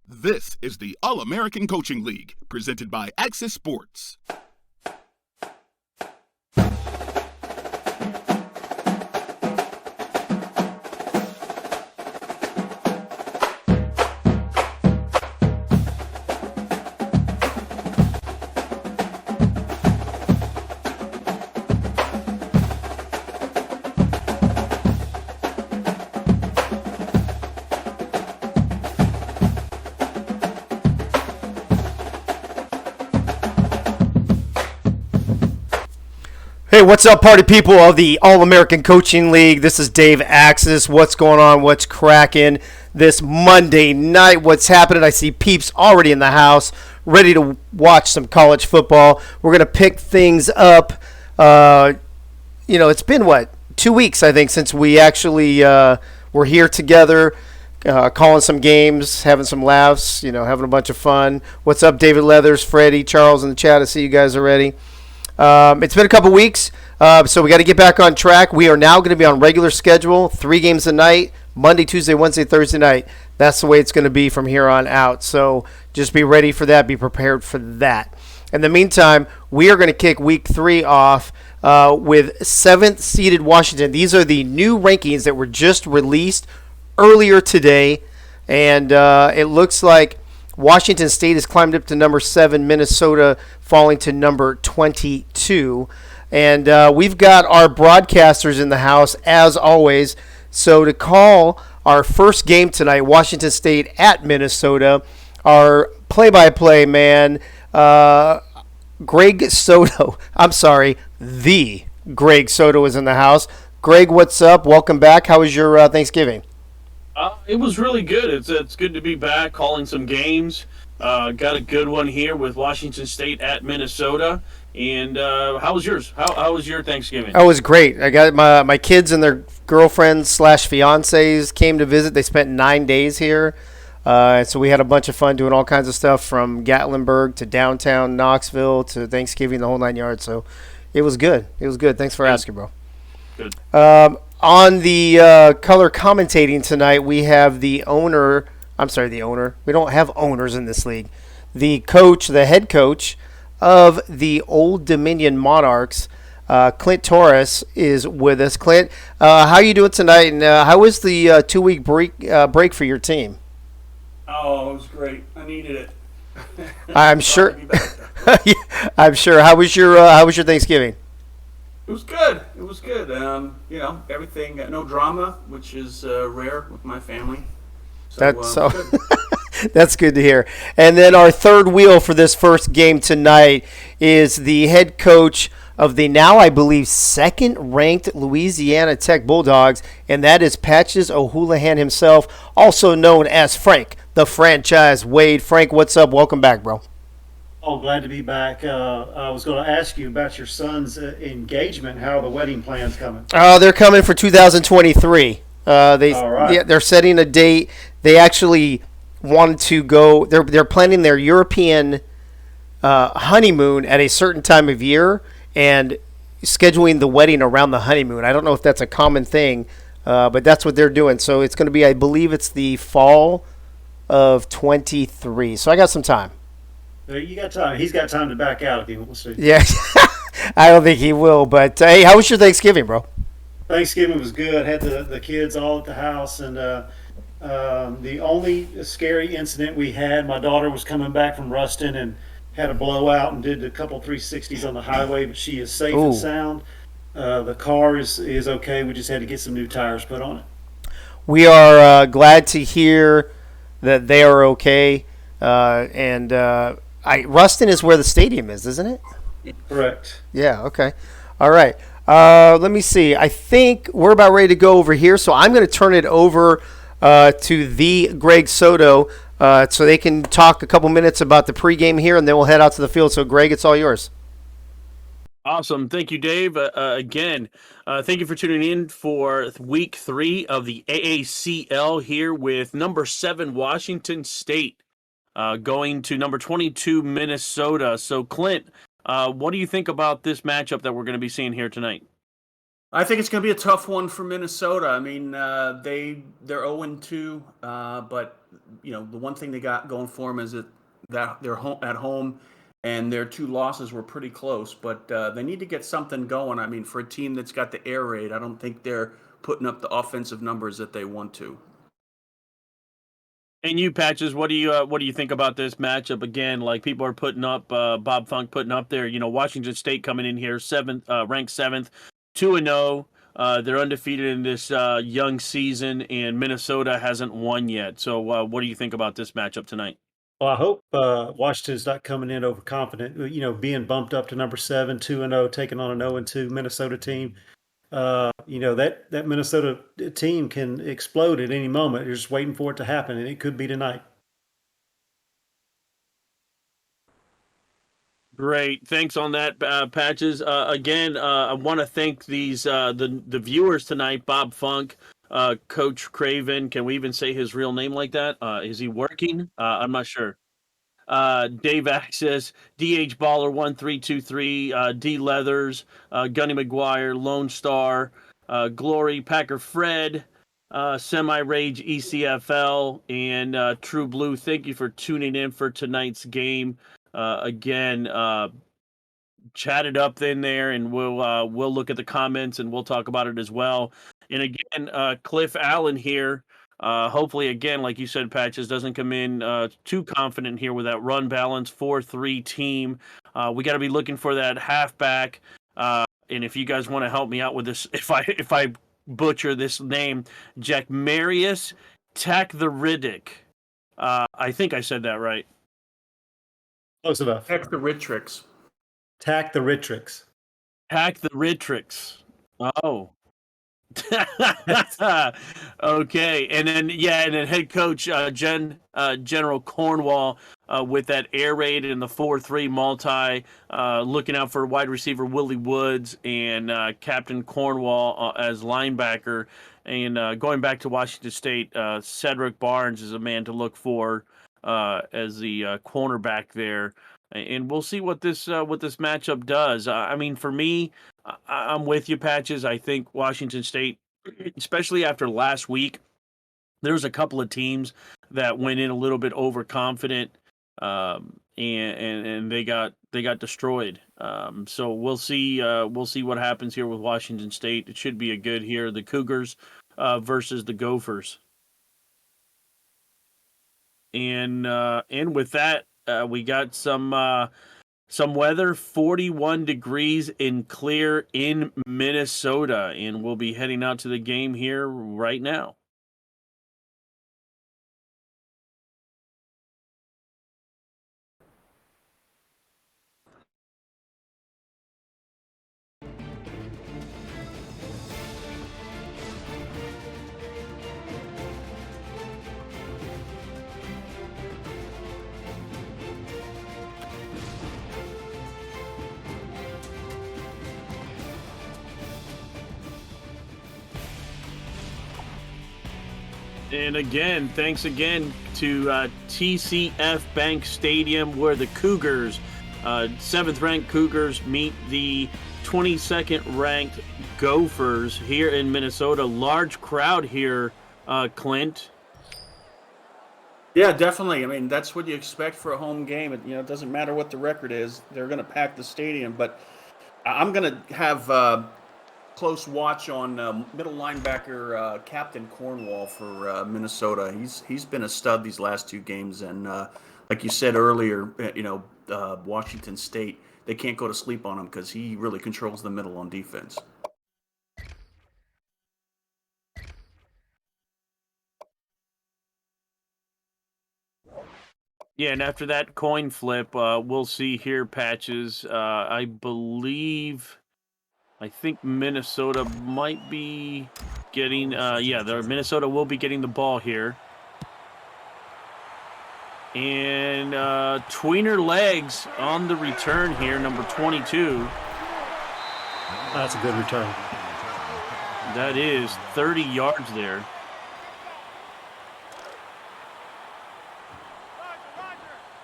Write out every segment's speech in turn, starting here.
This is the All-American Coaching League, presented by Axis Sports. Hey, what's up, party people of the All-American Coaching League? This is Dave Axis. What's going on? What's cracking this Monday night? What's happening? I see peeps already in the house, ready to watch some college football. We're going to pick things up. It's been, 2 weeks, I think, since we actually were here together, calling some games, having some laughs, having a bunch of fun. What's up, David Leathers, Freddie, Charles in the chat? I see you guys already. It's been a couple weeks, so we got to get back on track. We are now going to be on regular schedule, 3 games a night, Monday, Tuesday, Wednesday, Thursday night. That's the way it's going to be from here on out. So just be ready for that. Be prepared for that. In the meantime, we are going to kick week 3 off with 7th seeded Washington. These are the new rankings that were just released earlier today, and it looks like Washington State has climbed up to number 7, Minnesota falling to number 22. And we've got our broadcasters in the house, as always. So to call our first game tonight, Washington State at Minnesota, our play-by-play man, Greg Soto. I'm sorry, the Greg Soto is in the house. Greg, what's up? Welcome back. How was your Thanksgiving? It was really good. It's good to be back calling some games. Got a good one here with Washington State at Minnesota. And how was yours? How was your Thanksgiving? It was great. I got my kids and their girlfriends / fiancés came to visit. They spent 9 days here. So we had a bunch of fun doing all kinds of stuff from Gatlinburg to downtown Knoxville to Thanksgiving, the whole 9 yards. So it was good. It was good. Thanks for asking, bro. Good. On the color commentating tonight, we have the owner. I'm sorry, the owner. We don't have owners in this league. The coach, the head coach of the Old Dominion Monarchs, Clint Torres, is with us. Clint, how are you doing tonight? And how was the 2-week break for your team? Oh, it was great. I needed it. I'm sure. I'm sure. How was your Thanksgiving? It was good. It was good. Everything, no drama, which is rare with my family. So, good. That's good to hear. And then our third wheel for this first game tonight is the head coach of the now, I believe, second-ranked Louisiana Tech Bulldogs, and that is Patches O'Houlihan himself, also known as Frank, the franchise Wade. Frank, what's up? Welcome back, bro. Oh, glad to be back. I was going to ask you about your son's engagement. How are the wedding plans coming? They're coming for 2023. All right. They're setting a date. They actually wanted to go. They're planning their European honeymoon at a certain time of year and scheduling the wedding around the honeymoon. I don't know if that's a common thing, but that's what they're doing. So it's going to be, I believe, it's the fall of 23. So I got some time. You got time. He's got time to back out if he wants to. Yeah, I don't think he will. But hey, how was your Thanksgiving, bro? Thanksgiving was good. Had the kids all at the house, and the only scary incident we had, my daughter was coming back from Ruston and had a blowout and did a couple 360s on the highway, but she is safe and sound. The car is okay. We just had to get some new tires put on it. We are glad to hear that they are okay, Ruston is where the stadium is, isn't it? Correct. Yeah, okay. All right. Let me see. I think we're about ready to go over here, so I'm going to turn it over to the Greg Soto so they can talk a couple minutes about the pregame here, and then we'll head out to the field. So, Greg, it's all yours. Awesome. Thank you, Dave. Again, thank you for tuning in for week 3 of the AACL here with number 7 Washington State going to number 22 Minnesota. So, Clint, what do you think about this matchup that we're going to be seeing here tonight? I think it's going to be a tough one for Minnesota. I mean, they're 0-2, but the one thing they got going for them is that they're at home, and their 2 losses were pretty close. But they need to get something going. I mean, for a team that's got the air raid, I don't think they're putting up the offensive numbers that they want to. And you, Patches, what do you think about this matchup? Again, like people are putting up, Bob Funk putting up there. Washington State coming in here ranked 7th, 2-0. They're undefeated in this young season, and Minnesota hasn't won yet. So, what do you think about this matchup tonight? Well, I hope Washington's not coming in overconfident. Being bumped up to number 7, 2-0, taking on an 0-2 Minnesota team. That Minnesota team can explode at any moment. You're just waiting for it to happen, and it could be tonight. Great, thanks on that, Patches. Again, I want to thank these the viewers tonight. Bob Funk, Coach Craven. Can we even say his real name like that? Is he working? I'm not sure. Dave Access, DH Baller 1323, D Leathers, Gunny McGuire, Lone Star, Glory, Packer Fred, Semi Rage ECFL, and True Blue. Thank you for tuning in for tonight's game. Again, chat it up in there, and we'll look at the comments and we'll talk about it as well. And again, Cliff Allen here. Hopefully, again, like you said, Patches doesn't come in too confident here with that run balance 4-3 team. We got to be looking for that halfback. And if you guys want to help me out with this, if I butcher this name, Jack Marius Tack the Riddick. I think I said that right. Close enough. Tack the Ritrix. Tack the Ritrix. Tack the Ritrix. Oh. Okay, and then head coach General Cornwall with that air raid and the 4-3 multi, looking out for wide receiver Willie Woods and Captain Cornwall as linebacker. And going back to Washington State, Cedric Barnes is a man to look for as the cornerback there. And we'll see what this matchup does. I mean, for me, I'm with you, Patches. I think Washington State, especially after last week, there's a couple of teams that went in a little bit overconfident, and they got destroyed. So we'll see what happens here with Washington State. It should be a good here. The Cougars versus the Gophers, and with that, we got some weather, 41 degrees and clear in Minnesota, and we'll be heading out to the game here right now. And again, thanks again to TCF Bank Stadium, where the Cougars, 7th-ranked Cougars, meet the 22nd-ranked Gophers here in Minnesota. Large crowd here, Clint. Yeah, definitely. I mean, that's what you expect for a home game. It doesn't matter what the record is. They're going to pack the stadium. But I'm going to have close watch on middle linebacker Captain Cornwall for Minnesota. He's been a stud these last 2 games, and like you said earlier, Washington State, they can't go to sleep on him because he really controls the middle on defense. Yeah, and after that coin flip, we'll see here, Patches. I think Minnesota might be getting, Minnesota will be getting the ball here. And tweener legs on the return here, number 22. That's a good return. That is 30 yards there.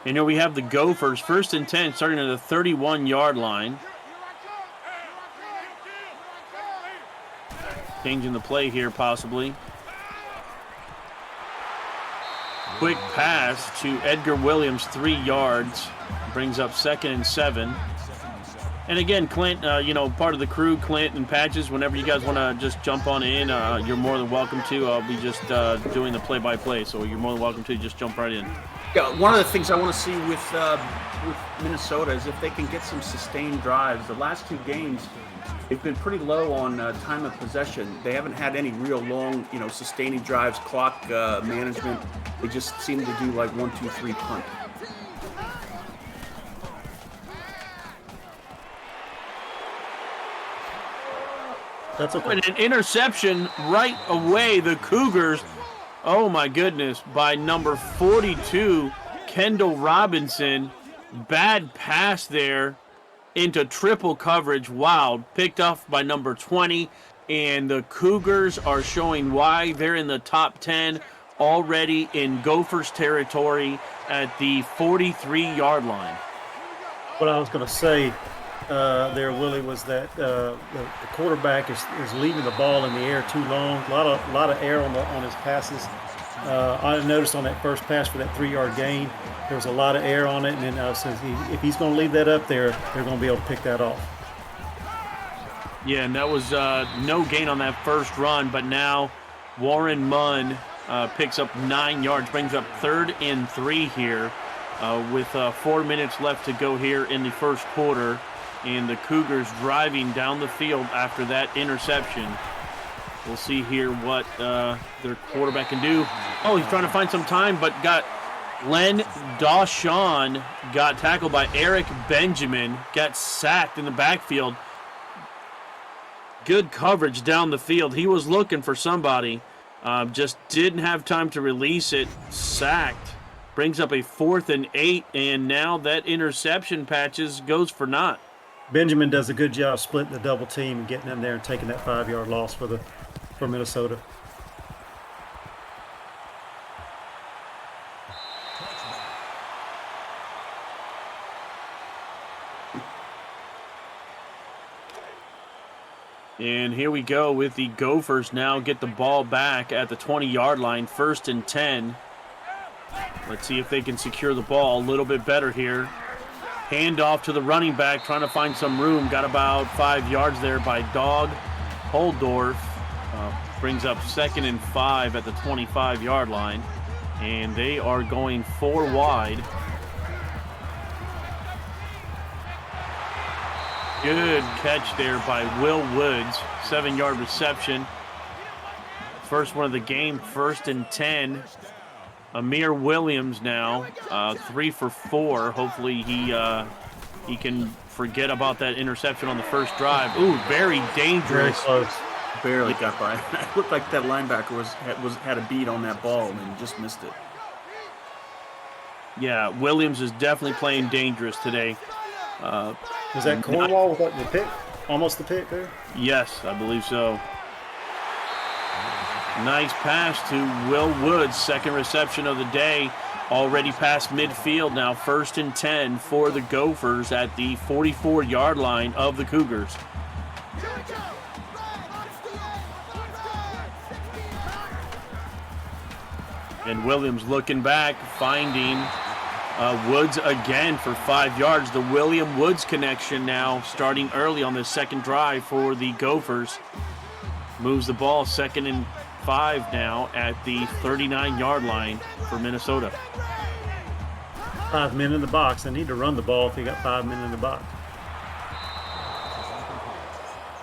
And here we have the Gophers, 1st and 10, starting at the 31-yard line. changing the play here possibly. Quick pass to Edgar Williams, 3 yards. Brings up 2nd and 7. And again, Clint, part of the crew, Clint and Patches, whenever you guys want to just jump on in, you're more than welcome to. I'll be just doing the play-by-play, so you're more than welcome to just jump right in. Yeah, one of the things I want to see with Minnesota is if they can get some sustained drives. The last 2 games, they've been pretty low on time of possession. They haven't had any real long, sustaining drives, clock management. They just seem to do like 1, 2, 3 punt. That's okay. And an interception right away. The Cougars, oh my goodness, by number 42, Kendall Robinson. Bad pass there into triple coverage. Wow, picked off by number 20. And the Cougars are showing why they're in the top 10 already in Gophers territory at the 43-yard line. What I was going to say there, Willie, was that the quarterback is leaving the ball in the air too long. A lot of air on his passes. I noticed on that first pass for that 3-yard gain, there was a lot of air on it, and then since if he's going to leave that up there, they're going to be able to pick that off. Yeah, and that was no gain on that first run, but now Warren Munn picks up 9 yards, brings up 3rd and 3 here with 4 minutes left to go here in the first quarter. And the Cougars driving down the field after that interception. We'll see here what their quarterback can do. Oh, he's trying to find some time, but got Len Dawson got tackled by Eric Benjamin, got sacked in the backfield. Good coverage down the field. He was looking for somebody, just didn't have time to release it. Sacked. Brings up a 4th and 8, and now that interception, Patches, goes for naught. Benjamin does a good job splitting the double team and getting in there and taking that 5-yard loss for Minnesota. And here we go with the Gophers now get the ball back at the 20-yard line, 1st and 10. Let's see if they can secure the ball a little bit better here. Handoff to the running back, trying to find some room. Got about 5 yards there by Dog Holdorf. Brings up 2nd and 5 at the 25-yard line. And they are going 4 wide. Good catch there by Will Woods. 7-yard reception. First one of the game, 1st and 10. Amir Williams now, 3 for 4. Hopefully he can forget about that interception on the first drive. Ooh, very dangerous. Very close. Barely got by. It looked like that linebacker had a beat on that ball and just missed it. Yeah, Williams is definitely playing dangerous today. Was that Cornwall with the pick? Almost the pick there? Yes, I believe so. Nice pass to Will Woods, 2nd reception of the day. Already past midfield now, 1st and 10 for the Gophers at the 44-yard line of the Cougars. And Williams looking back, finding Woods again for 5 yards. The William Woods connection now starting early on this second drive for the Gophers. Moves the ball 2nd and 5 now at the 39-yard line for Minnesota. 5 men in the box. They need to run the ball if they got 5 men in the box.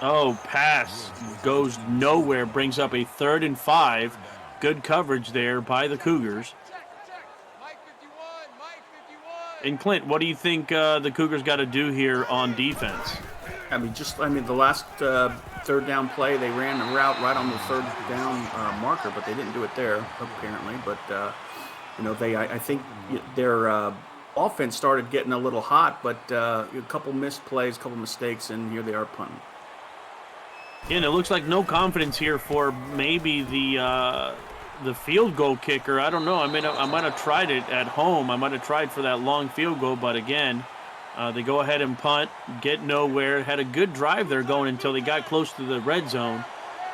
Oh, pass goes nowhere. Brings up a 3rd and 5. Good coverage there by the Cougars. And Clint, what do you think the Cougars got to do here on defense? The last 3rd down play, they ran the route right on the 3rd down marker, but they didn't do it there apparently. But I think their offense started getting a little hot, but a couple missed plays, a couple mistakes, and here they are punting. Yeah, and it looks like no confidence here for maybe the field goal kicker. I don't know. I might have tried it at home. I might have tried for that long field goal, but again, they go ahead and punt, get nowhere. Had a good drive there going until they got close to the red zone,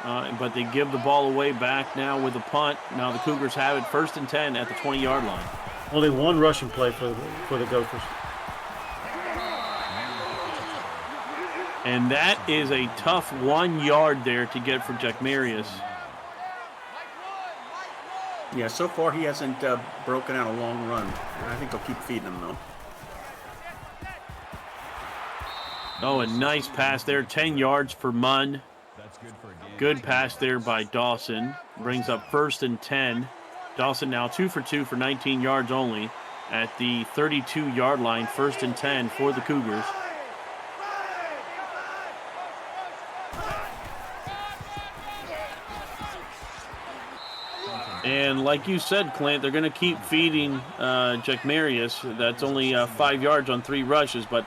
but they give the ball away back now with a punt. Now the Cougars have it 1st and 10 at the 20-yard line. Only one rushing play for the Gophers. And that is a tough 1 yard there to get for Jack Marius. Yeah, so far he hasn't broken out a long run. I think they'll keep feeding him, though. Oh, a nice pass there. 10 yards for Munn. Good pass there by Dawson. Brings up 1st and 10. Dawson now 2 for 2 for 19 yards only at the 32-yard line. 1st and 10 for the Cougars. And like you said, Clint, they're going to keep feeding Jack Marius. That's only 5 yards on 3 rushes, but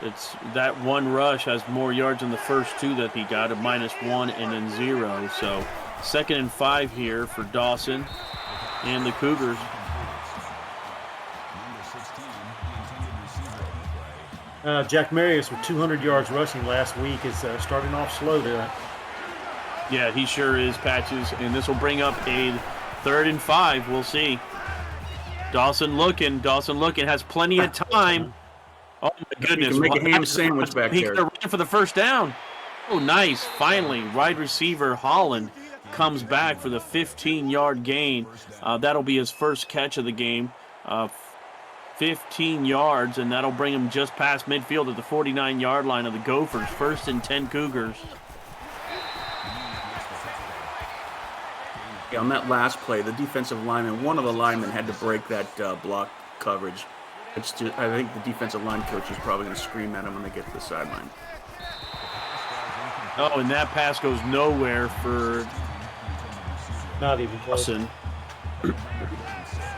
it's that one rush has more yards than the first 2 that he got, a -1 and then 0. So 2nd and 5 here for Dawson and the Cougars. Jack Marius with 200 yards rushing last week is starting off slow there. Yeah, he sure is, Patches. And this will bring up a 3rd and 5. We'll see. Dawson looking, has plenty of time. Oh, my goodness. You can make a ham sandwich back He's there. going to run for the 1st down. Oh, nice. Finally, wide receiver Holland comes back for the 15-yard gain. That'll be his first catch of the game. 15 yards, and that'll bring him just past midfield at the 49-yard line of the Gophers. 1st and 10 Cougars. Yeah, on that last play, the defensive lineman, one of the linemen had to break that block coverage. It's just, I think the defensive line coach is probably going to scream at him when they get to the sideline. Oh, and that pass goes nowhere for Not even close. Dawson.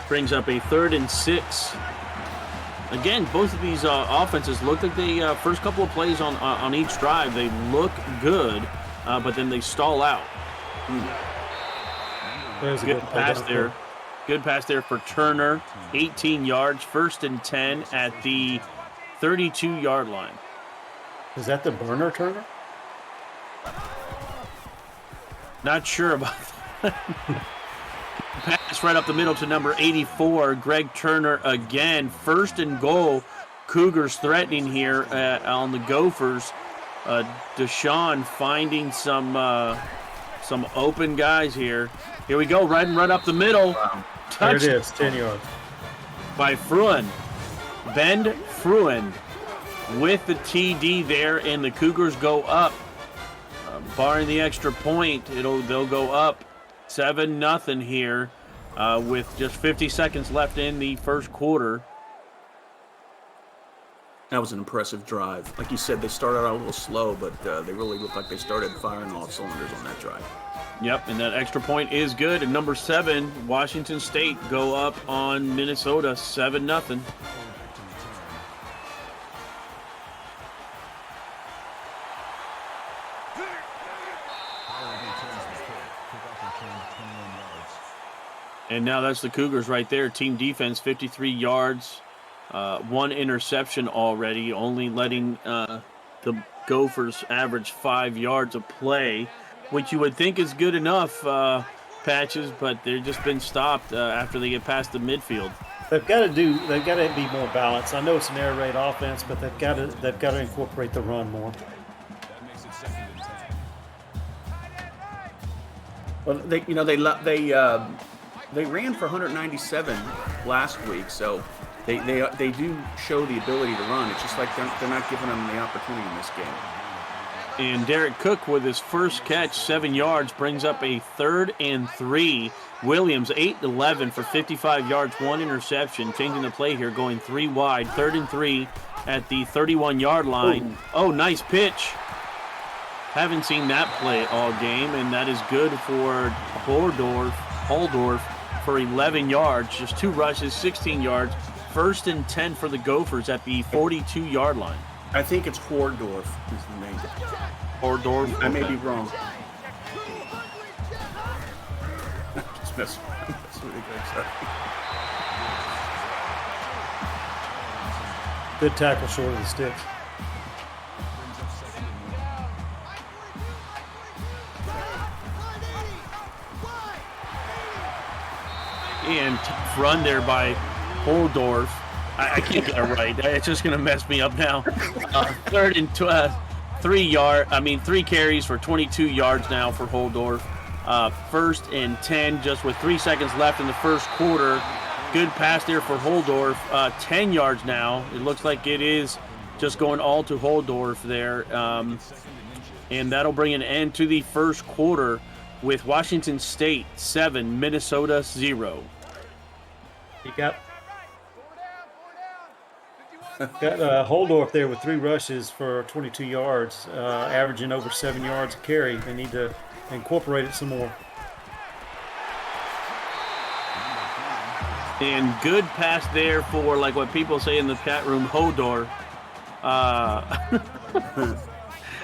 Brings up a 3rd and 6. Again, both of these offenses look like they first couple of plays on each drive, they look good, but then they stall out. There's a Good pass there. Good pass there for Turner. 18 yards, 1st and 10 at the 32-yard line. Is that the burner Turner? Not sure about that. Pass right up the middle to number 84, Greg Turner again. 1st and goal. Cougars threatening here on the Gophers. Deshaun finding some open guys here. Here we go, right up the middle. Wow. There it is, 10 yards. By Fruin. Ben Fruin with the TD there, and the Cougars go up. Barring the extra point, they'll go up 7-0 here with just 50 seconds left in the first quarter. That was an impressive drive. Like you said, they started out a little slow, but they really looked like they started firing all cylinders on that drive. Yep, and that extra point is good. And number 7, Washington State go up on Minnesota 7-0. And now that's the Cougars right there. Team defense, 53 yards, 1 interception already, only letting the Gophers average 5 yards a play, which you would think is good enough, Patches, but they've just been stopped after they get past the midfield. They've got to be more balanced. I know it's an air raid offense, but they've got to incorporate the run more. Well, they ran for 197 last week, so they do show the ability to run. It's just like they're not giving them the opportunity in this game. And Derek Cook with his first catch, 7 yards, brings up a 3rd and 3. Williams, 8-11 for 55 yards, 1 interception. Changing the play here, going 3 wide. 3rd and 3 at the 31-yard line. Ooh. Oh, nice pitch. Haven't seen that play all game, and that is good for Holdorf for 11 yards. Just 2 rushes, 16 yards. 1st and 10 for the Gophers at the 42-yard line. I think it's Hordorf is the name. Hordorf? I may be wrong. Just mess with it, sorry. Good tackle short of the sticks. And tough run there by Holdorf. I can't get it right. It's just going to mess me up now. 3rd and 3 carries for 22 yards now for Holdorf. 1st and 10, just with 3 seconds left in the first quarter. Good pass there for Holdorf. 10 yards now. It looks like it is just going all to Holdorf there. And that'll bring an end to the first quarter with Washington State 7, Minnesota 0. You got Holdorf there with 3 rushes for 22 yards, averaging over 7 yards a carry. They need to incorporate it some more. And good pass there for, like what people say in the chat room, Hodor.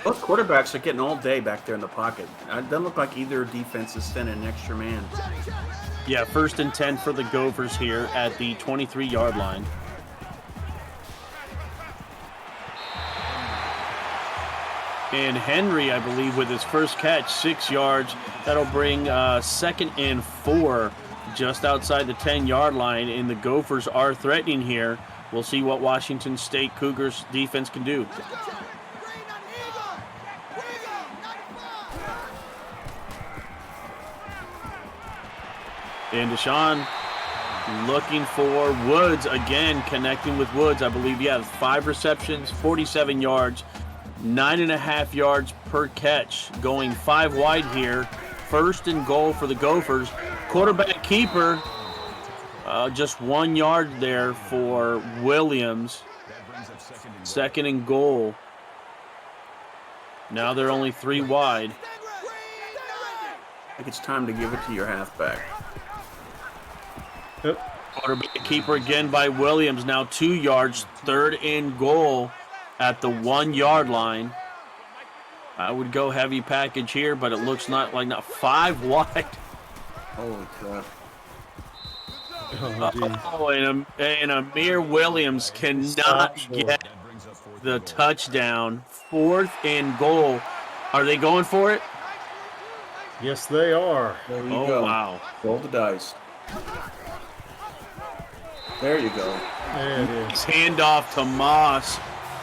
Both quarterbacks are getting all day back there in the pocket. It doesn't look like either defense is sending an extra man. Yeah, 1st and 10 for the Gophers here at the 23-yard line. And Henry, I believe, with his first catch, 6 yards. That'll bring 2nd and 4 just outside the 10-yard line. And the Gophers are threatening here. We'll see what Washington State Cougars defense can do. And Deshaun looking for Woods again, connecting with Woods. I believe he has 5 receptions, 47 yards, 9.5 yards per catch, going 5 wide here. 1st and goal for the Gophers. Quarterback keeper, just 1 yard there for Williams. 2nd and goal. Now they're only 3 wide. I think it's time to give it to your halfback. Quarterback keeper again by Williams. Now 2 yards. 3rd and goal at the 1 yard line. I would go heavy package here, but it looks not 5 wide. Holy crap. And Amir Williams cannot get the touchdown. 4th and goal. Are they going for it? Yes, they are. There you go. Wow. Roll the dice. There you go. There it is. Handoff to Moss,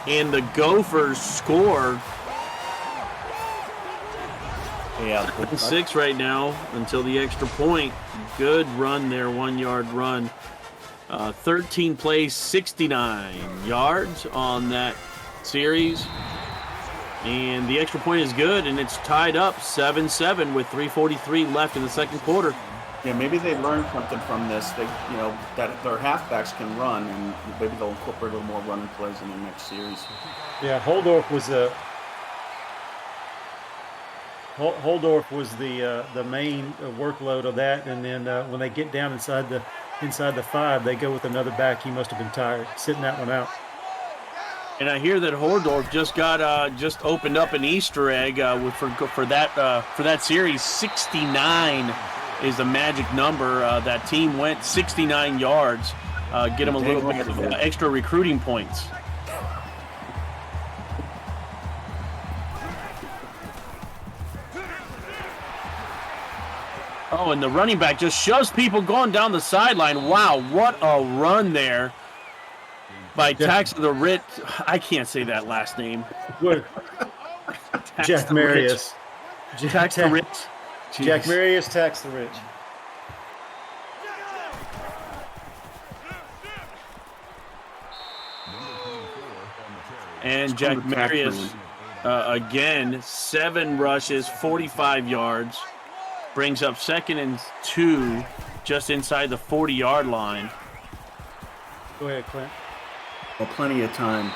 and the Gophers score. Yeah. 6 right now until the extra point. Good run there, 1 yard run. 13 plays, 69 yards on that series. And the extra point is good, and it's tied up 7-7 with 3:43 left in the second quarter. Yeah, maybe they learned something from this. They, that their halfbacks can run, and maybe they'll incorporate a little more running plays in the next series. Yeah, Holdorf was the main workload of that, and then when they get down inside the 5, they go with another back. He must have been tired sitting that one out. And I hear that Hordorf just got just opened up an Easter egg for that series. 69 is the magic number. That team went 69 yards. Get them a little bit of extra recruiting points. Oh, and the running back just shoves people going down the sideline. Wow, what a run there by Tax the Rich. I can't say that last name. Jack Marius. Tax the Rich. Jack Marius, Tax the Rich. And Jack Marius, again, 7 rushes, 45 yards. Brings up 2nd and 2 just inside the 40-yard line. Go ahead, Clint. Well, plenty of time.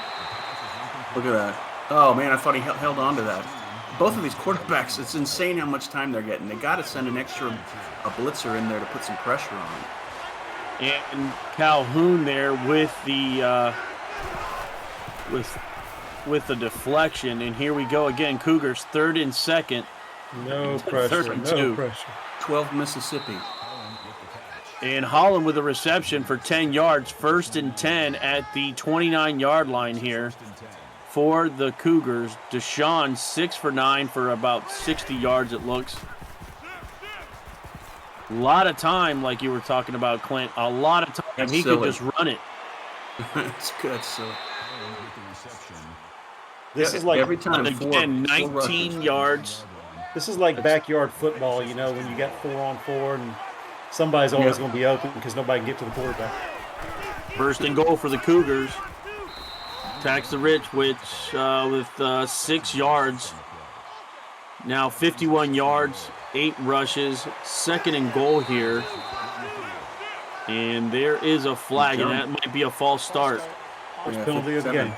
Look at that. Oh, man, I thought he held on to that. Both of these quarterbacks, it's insane how much time they're getting. They got to send a blitzer in there to put some pressure on. And Calhoun there with the with the deflection. And here we go again. Cougars 3rd and 2nd. No pressure. 3rd and no 2. pressure. 12 Mississippi. And Holland with a reception for 10 yards. 1st and 10 at the 29-yard line here for the Cougars. Deshaun 6 for 9 for about 60 yards, it looks. A lot of time, like you were talking about, Clint. A lot of time. That's he silly. could just run it. It's good. So This is like every time. Again, 19 yards. This is like backyard football, you know, when you got 4-on-4 and somebody's always going to be open because nobody can get to the quarterback. First and goal for the Cougars. Tax the Rich, with 6 yards. Now 51 yards, 8 rushes. Second and goal here. And there is a flag, and that might be a false start. First penalty of the game.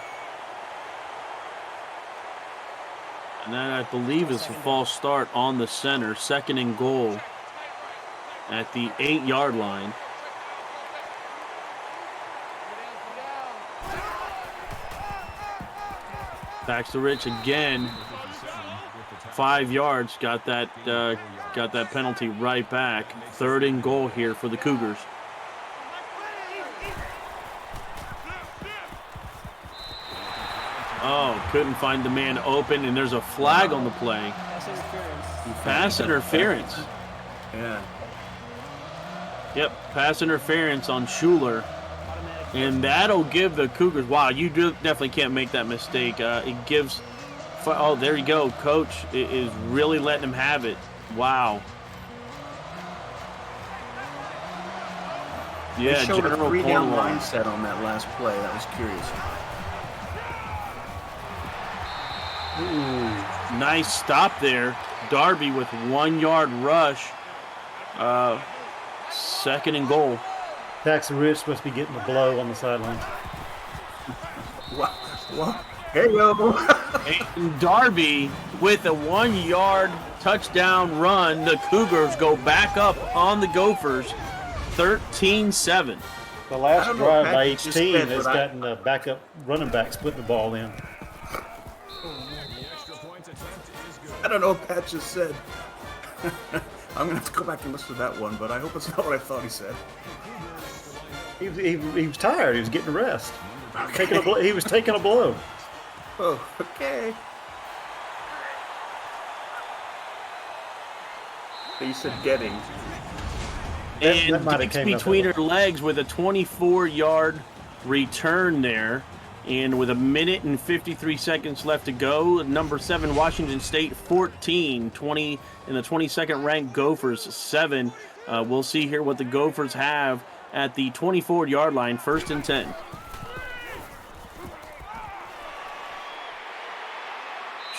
And that, I believe, is a false start on the center. Second and goal at the 8-yard line. Tax the Rich again. 5 yards, got that penalty right back. Third and goal here for the Cougars. Oh, couldn't find the man open, and there's a flag on the play. Pass interference. Yeah. Yep, pass interference on Schuler. And that'll give the Cougars, wow, you definitely can't make that mistake. It gives, oh, there you go. Coach is really letting him have it. Wow. Yeah, they showed a General 3-down Cornwall. mindset on that last play. That was curious. Ooh, nice stop there. Darby with 1-yard rush. Second and goal. Tax the Rich must be getting a blow on the sideline. What? Hey, yo. And Darby with a 1-yard touchdown run. The Cougars go back up on the Gophers, 13-7. The last don't know drive what by Pat each just team said, has but gotten the backup running backs putting the ball in. I don't know what Pat just said. I'm going to have to go back and listen to that one, but I hope it's not what I thought he said. He was tired. He was getting a rest. He was taking a blow. Oh, okay. He said getting. And that might have gets came up between with her legs with a 24-yard return there. And with 1 minute and 53 seconds left to go, number 7 Washington State 14, 20 in the 22nd ranked Gophers 7. We'll see here what the Gophers have at the 24-yard line, 1st and 10.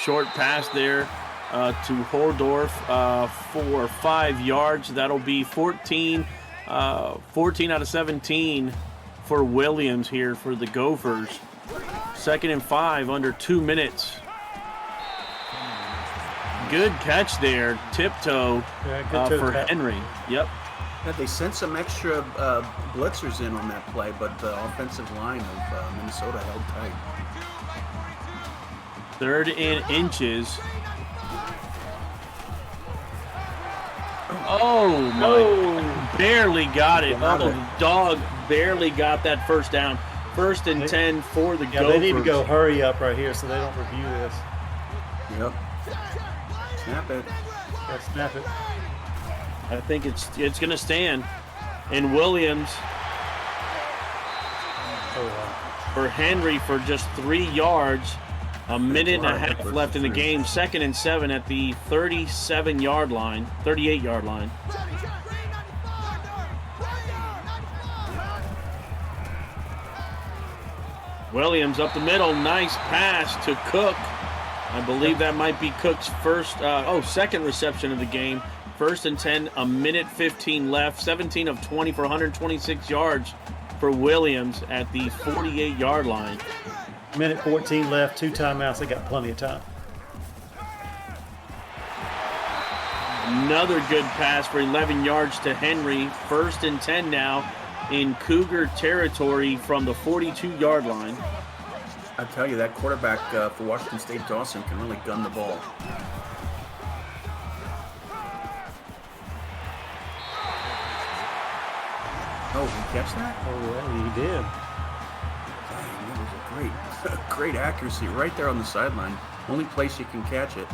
Short pass there to Hordorf for 5 yards. That'll be 14 out of 17 for Williams here for the Gophers. 2nd and 5, under 2 minutes. Good catch there, tiptoe for Henry. Yep. Yeah, they sent some extra blitzers in on that play, but the offensive line of Minnesota held tight. 3rd and inches. Oh, my. Barely got it. Oh, the dog barely got that first down. 1st and 10 for the Gophers. They need to go hurry up right here so they don't review this. Yep. Snap it. Yeah, snap it. I think it's going to stand. And Williams for Henry for just 3 yards. A minute and a half left in the game. 2nd and 7 at the 38-yard line. Williams up the middle. Nice pass to Cook. I believe that might be Cook's second reception of the game. 1st and 10, a minute 15 left. 17 of 20 for 126 yards for Williams at the 48-yard line. Minute 14 left, 2 timeouts. They got plenty of time. Another good pass for 11 yards to Henry. 1st and 10 now in Cougar territory from the 42-yard line. I tell you, that quarterback for Washington State, Dawson, can really gun the ball. Oh, did he catch that? Oh, yeah, he did. Dang, that was a great accuracy right there on the sideline. Only place you can catch it.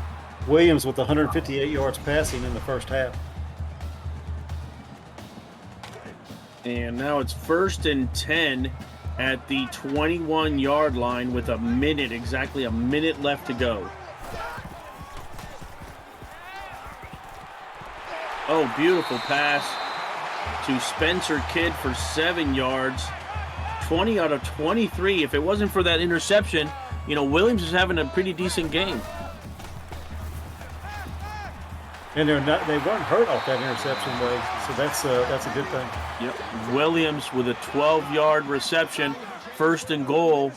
Williams with 158 yards passing in the first half. And now it's 1st and 10 at the 21-yard line with exactly a minute left to go. Oh, beautiful pass to Spencer Kidd for 7 yards. 20 out of 23. If it wasn't for that interception, Williams is having a pretty decent game. And they weren't hurt off that interception, though, so that's a good thing. Yep. Williams with a 12-yard reception, 1st and goal.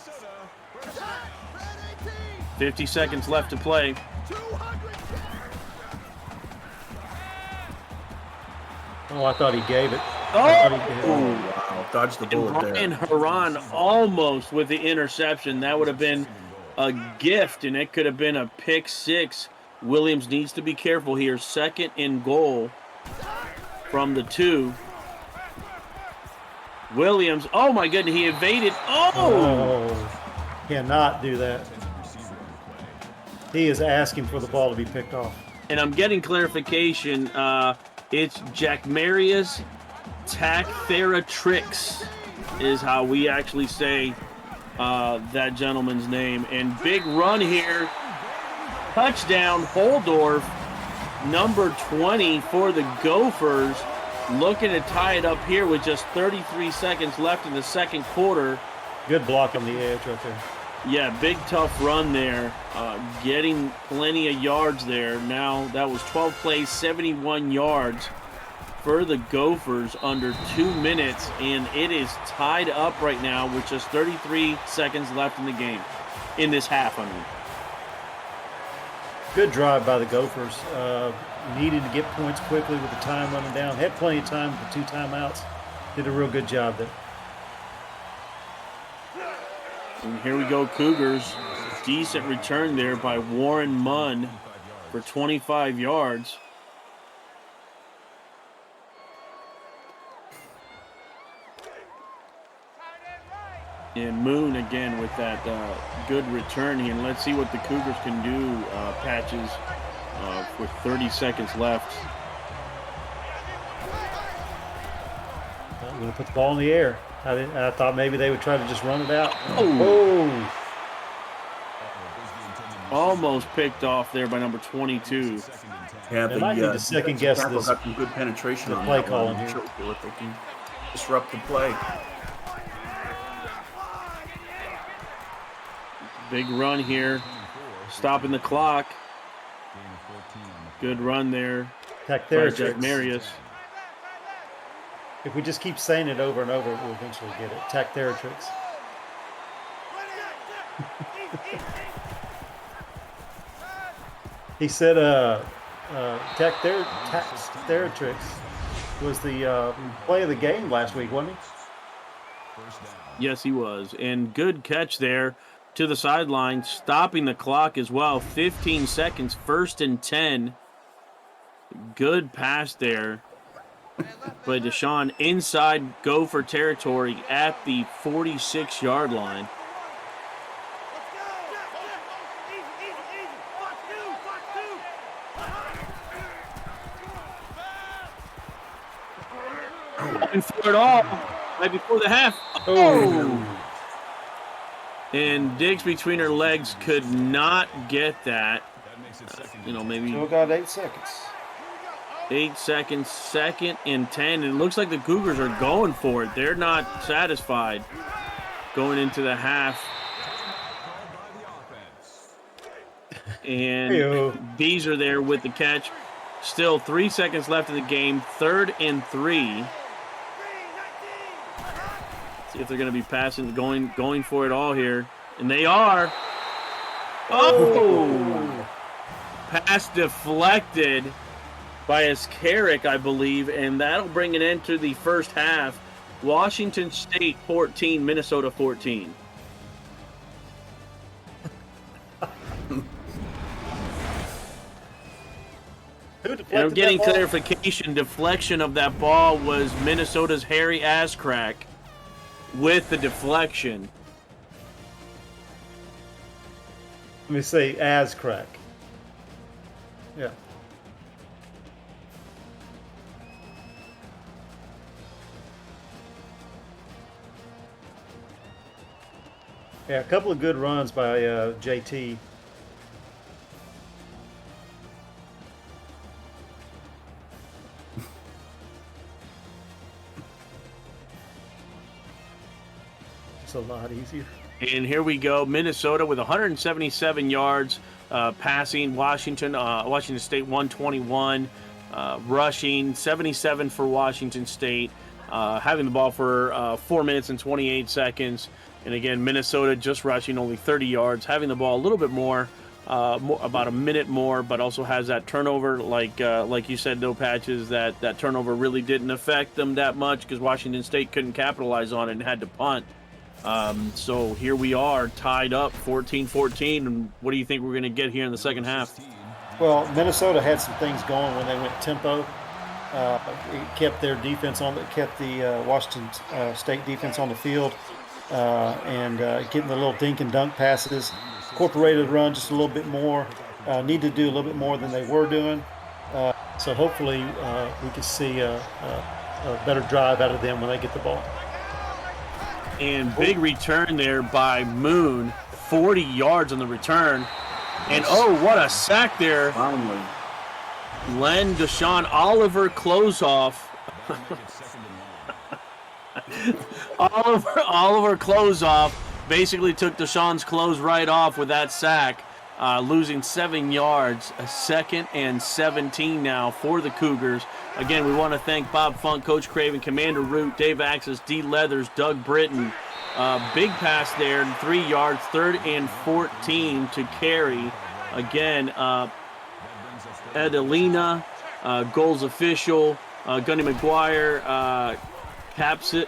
50 seconds left to play. Oh, I thought he gave it. Wow, dodged the bullet there. Brian Haran almost with the interception. That would have been a gift, and it could have been a pick 6. Williams needs to be careful here. 2nd and goal from the 2. Williams, oh my goodness, he evaded. Oh, cannot do that. He is asking for the ball to be picked off. And I'm getting clarification. It's Jack Marius Tricks is how we actually say that gentleman's name. And big run here. Touchdown, Holdorf, number 20 for the Gophers. Looking to tie it up here with just 33 seconds left in the second quarter. Good block on the edge right there. Yeah, big tough run there. Getting plenty of yards there. Now that was 12 plays, 71 yards for the Gophers under 2 minutes. And it is tied up right now with just 33 seconds left in the game. In this half, I mean. Good drive by the Gophers. Needed to get points quickly with the time running down. Had plenty of time with the 2 timeouts. Did a real good job there. And here we go, Cougars. Decent return there by Warren Munn for 25 yards. And Moon again with that good return here. And let's see what the Cougars can do, Patches, with 30 seconds left. I'm going to put the ball in the air. I thought maybe they would try to just run it out. Oh! Almost picked off there by number 22. Yeah, they might need to second guess this. Got some good penetration on play that calling one. here. If they can disrupt the play. Big run here. Stopping the clock. Good run there by Jack Marius. If we just keep saying it over and over, we'll eventually get it. Tactheratrix. He said Tactheratrix was the play of the game last week, wasn't he? Yes, he was. And good catch there to the sideline, stopping the clock as well. 15 seconds, 1st and 10. Good pass there by Deshaun inside Gopher territory at the 46-yard line. Going for it all right before the half. Oh! And Diggs between her legs could not get that. Maybe. Still got 8 seconds. 8 seconds, 2nd and 10. It looks like the Cougars are going for it. They're not satisfied going into the half. And Beezer there with the catch. Still 3 seconds left in the game. 3rd and 3. See if they're going to be passing, going for it all here. And they are. Oh! Pass deflected by Ascaric, I believe, and that'll bring an end to the first half. Washington State 14, Minnesota 14. And I'm getting clarification. Deflection of that ball was Minnesota's Harry Ascrack with the deflection. Let me say Ascrack. Yeah. Yeah, a couple of good runs by JT. It's a lot easier. And here we go. Minnesota with 177 yards passing. Washington State 121 rushing. 77 for Washington State. Having the ball for 4 minutes and 28 seconds. And again, Minnesota just rushing only 30 yards. Having the ball a little bit more, about a minute more, but also has that turnover. Like you said, though, Patches, that turnover really didn't affect them that much because Washington State couldn't capitalize on it and had to punt. So here we are, tied up 14-14. And what do you think we're going to get here in the second half? Well, Minnesota had some things going when they went tempo. It kept their defense kept the Washington State defense on the field, and getting the little dink and dunk passes. Incorporated run just a little bit more. Need to do a little bit more than they were doing. So hopefully we can see a better drive out of them when they get the ball. And big return there by Moon, 40 yards on the return. And oh, what a sack there. Finally. Len Deshaun Oliver close off. Oliver close off basically took Deshaun's close right off with that sack, losing 7 yards. A 2nd and 17 now for the Cougars. Again, we want to thank Bob Funk, Coach Craven, Commander Root, Dave Axis, D. Leathers, Doug Britton. Big pass there, 3 yards, 3rd and 14 to carry. Again, Adelina, goals official, Gunny McGuire, Kazips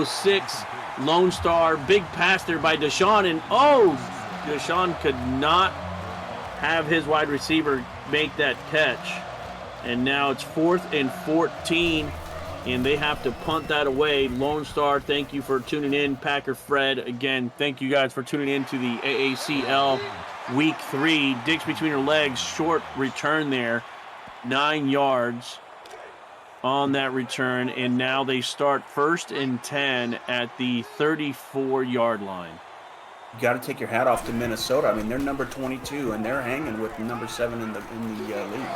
06, Lone Star, big pass there by Deshaun, and Deshaun could not have his wide receiver make that catch. And now it's 4th and 14, and they have to punt that away. Lone Star, thank you for tuning in. Packer Fred, again, thank you guys for tuning in to the AACL Week 3. Digs between her legs, short return there, 9 yards on that return, and now they start 1st and 10 at the 34-yard line. You got to take your hat off to Minnesota. I mean, they're number 22, and they're hanging with number 7 in the league.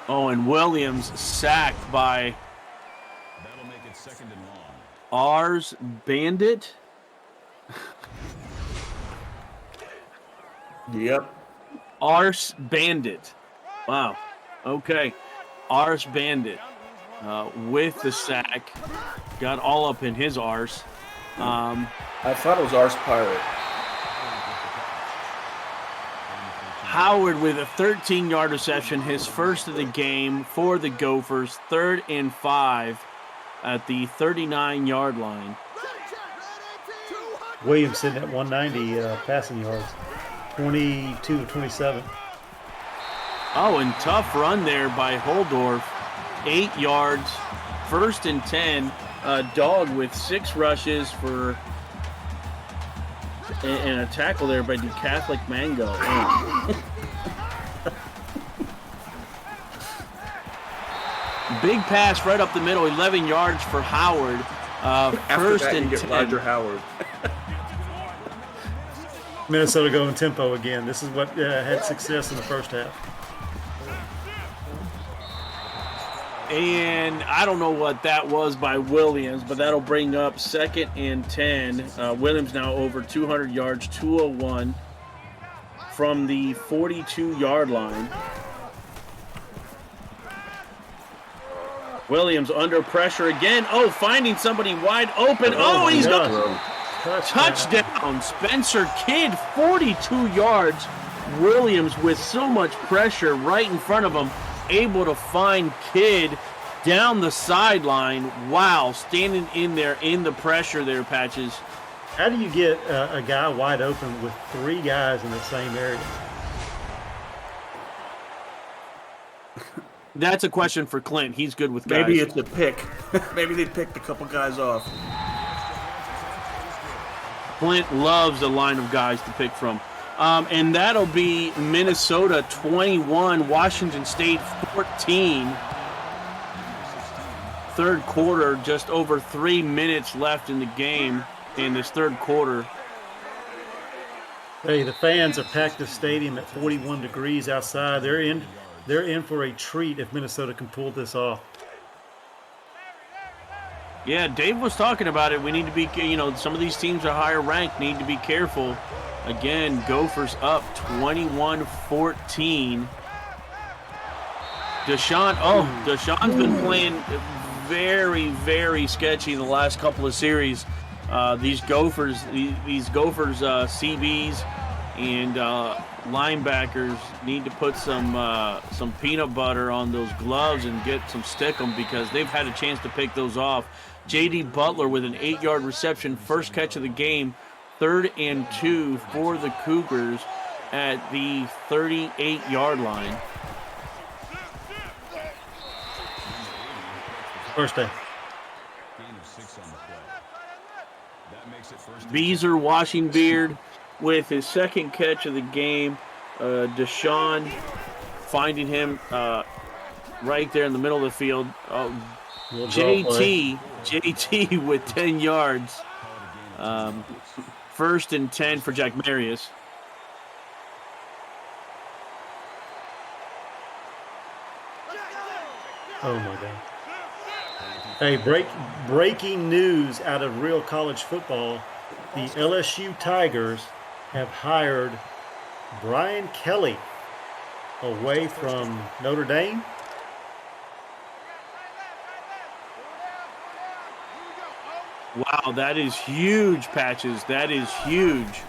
Oh, and Williams sacked by Ars Bandit. Yep. Ars Bandit. Wow. Okay. Ars Bandit with the sack. Got all up in his arse. I thought it was Ars Pirate. Howard with a 13-yard reception, his first of the game for the Gophers. 3rd and 5 at the 39-yard line. Williams sitting at 190 passing yards, 22-27. Oh, and tough run there by Holdorf. 8 yards, 1st and 10. Dog with 6 rushes for and a tackle there by the Catholic Mango. Big pass right up the middle, 11 yards for Howard. First and 10. Roger Howard. Minnesota going tempo again. This is what had success in the first half. And I don't know what that was by Williams, but that'll bring up 2nd and 10. Williams now over 200 yards, 201 from the 42-yard line. Williams under pressure again. Oh, finding somebody wide open. Oh, he's got touchdown. Spencer Kidd, 42 yards. Williams with so much pressure right in front of him, able to find Kidd down the sideline. Wow, standing in there in the pressure there, Patches. How do you get a guy wide open with 3 guys in the same area? That's a question for Clint. He's good with guys. Maybe it's a pick. Maybe they picked a couple guys off. Clint loves a line of guys to pick from. And that'll be Minnesota 21, Washington State 14. third quarter, just over 3 minutes left in the game in this third quarter. Hey, the fans have packed the stadium at 41 degrees outside. They're in for a treat if Minnesota can pull this off. Yeah, Dave was talking about it. We need to be, some of these teams are higher ranked, need to be careful. Again, Gophers up 21-14. Deshaun's been playing very, very sketchy in the last couple of series. These Gophers, CBs and linebackers need to put some peanut butter on those gloves and get some stickum because they've had a chance to pick those off. J.D. Butler with an 8-yard reception, first catch of the game, 3rd and 2 for the Cougars at the 38-yard line. First day. Beezer Washingbeard with his second catch of the game. Deshaun finding him right there in the middle of the field. JT with 10 yards. 1st and 10 for Jack Marius. Oh, my God. Hey, breaking news out of real college football. The LSU Tigers have hired Brian Kelly away from Notre Dame. Wow, that is huge, Patches. That is huge.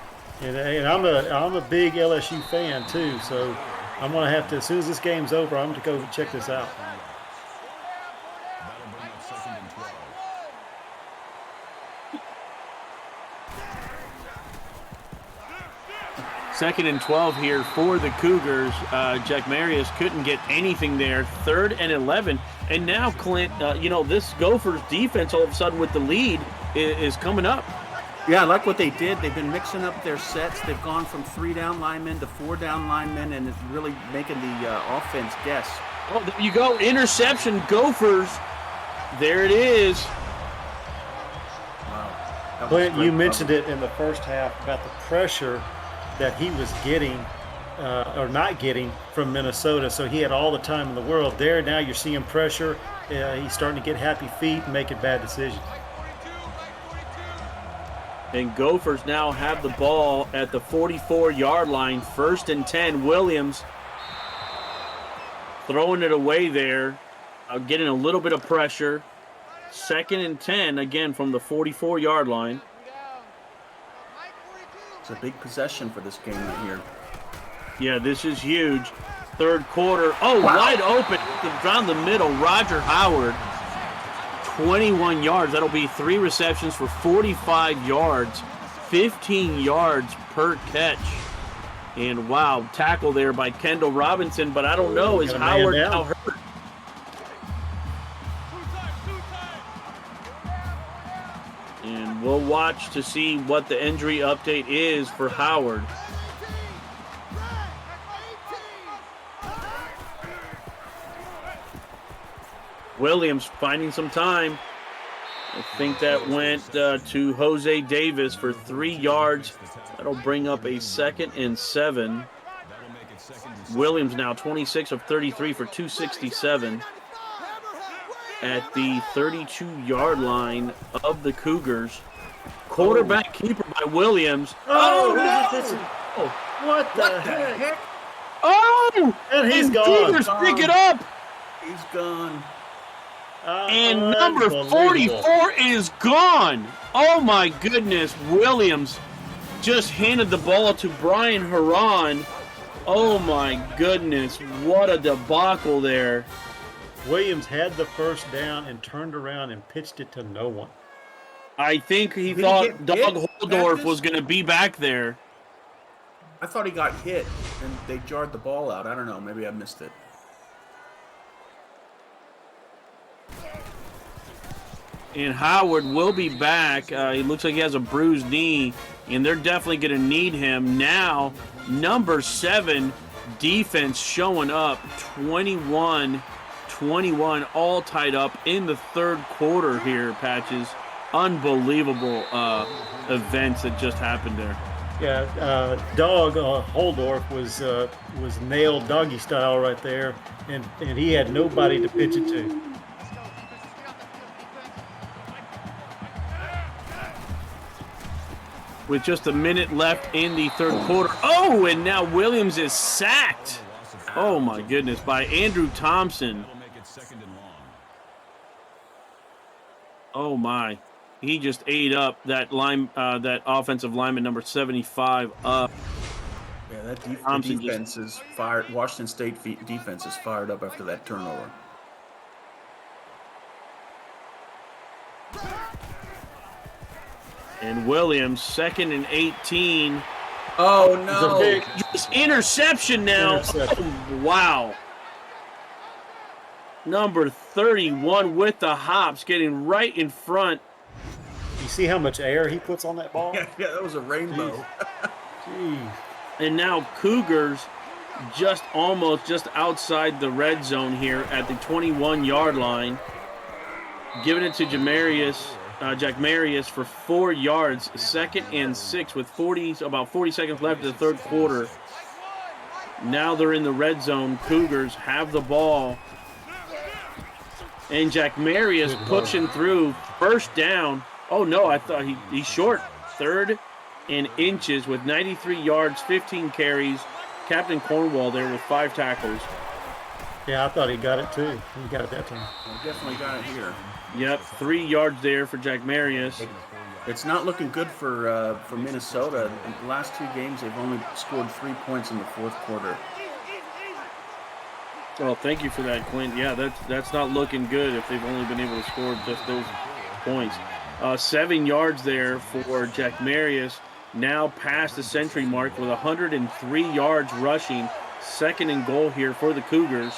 And I'm a big LSU fan too, so I'm gonna have to, as soon as this game's over, I'm gonna go check this out. Second and 12 here for the Cougars. Jack Marius couldn't get anything there. 3rd and 11. And now, Clint, this Gophers defense all of a sudden with the lead is coming up. Yeah, I like what they did. They've been mixing up their sets. They've gone from 3 down linemen to 4 down linemen, and it's really making the offense guess. Oh, there you go. Interception, Gophers. There it is. Wow. Clint, you mentioned it in the first half about the pressure that he was getting or not getting from Minnesota, so he had all the time in the world. There now you're seeing pressure. He's starting to get happy feet and making bad decisions. And Gophers now have the ball at the 44-yard line, 1st and 10. Williams throwing it away there, getting a little bit of pressure. 2nd and 10, again from the 44-yard line. It's a big possession for this game right here. Yeah, this is huge. 3rd quarter. Oh, wow. Wide open down the middle. Roger Howard, 21 yards. That'll be 3 receptions for 45 yards, 15 yards per catch. And wow, tackle there by Kendall Robinson, but I don't know, is Howard now hurt? And we'll watch to see what the injury update is for Howard. Williams finding some time. I think that went to Jose Davis for 3 yards. That'll bring up a 2nd and 7. Williams now 26 of 33 for 267 at the 32-yard line of the Cougars. Quarterback keeper by Williams. Oh, no! What the heck? Oh! And he's gone. Cougars pick it up. He's gone. And number 44 is gone. Oh, my goodness. Williams just handed the ball to Brian Haran. Oh, my goodness. What a debacle there. Williams had the first down and turned around and pitched it to no one. I think he thought Doug Holdorf was going to be back there. I thought he got hit and they jarred the ball out. I don't know. Maybe I missed it. And Howard will be back. He looks like he has a bruised knee, and they're definitely going to need him. Now, number 7 defense showing up, 21-12 21, all tied up in the third quarter here, Patches. Unbelievable events that just happened there. Yeah, Holdorf was nailed doggy style right there, and he had nobody to pitch it to. With just a minute left in the third quarter. Oh, and now Williams is sacked. Oh, my goodness, by Andrew Thompson. Oh, my. He just ate up that that offensive lineman, number 75, up. Yeah, that defense is fired. Washington State defense is fired up after that turnover. And Williams, 2nd and 18. Oh, no. Just interception now. Interception. Oh, wow. Number 31 with the hops, getting right in front. You see how much air he puts on that ball? Yeah, that was a rainbow. Jeez. And now Cougars just outside the red zone here at the 21-yard line. Giving it to Jack Marius for 4 yards, 2nd and 6 with about 40 seconds left in the third quarter. Now they're in the red zone. Cougars have the ball. And Jack Marius pushing through, first down. Oh, no, I thought he's short. 3rd and inches with 93 yards, 15 carries. Captain Cornwall there with 5 tackles. Yeah, I thought he got it too. He got it that time. He definitely got it here. Yep, 3 yards there for Jack Marius. It's not looking good for Minnesota. In the last 2 games, they've only scored 3 points in the fourth quarter. Well, thank you for that, Clint. Yeah, that's not looking good if they've only been able to score just those points. 7 yards there for Jack Marius. Now past the century mark with 103 yards rushing. 2nd and goal here for the Cougars.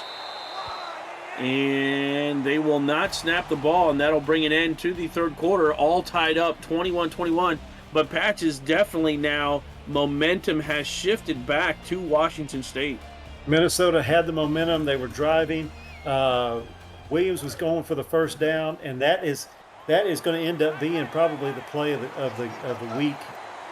And they will not snap the ball, and that'll bring an end to the third quarter. All tied up, 21-21. But Patches, definitely now momentum has shifted back to Washington State. Minnesota had the momentum. They were driving. Williams was going for the first down, and that is going to end up being probably the play of the week.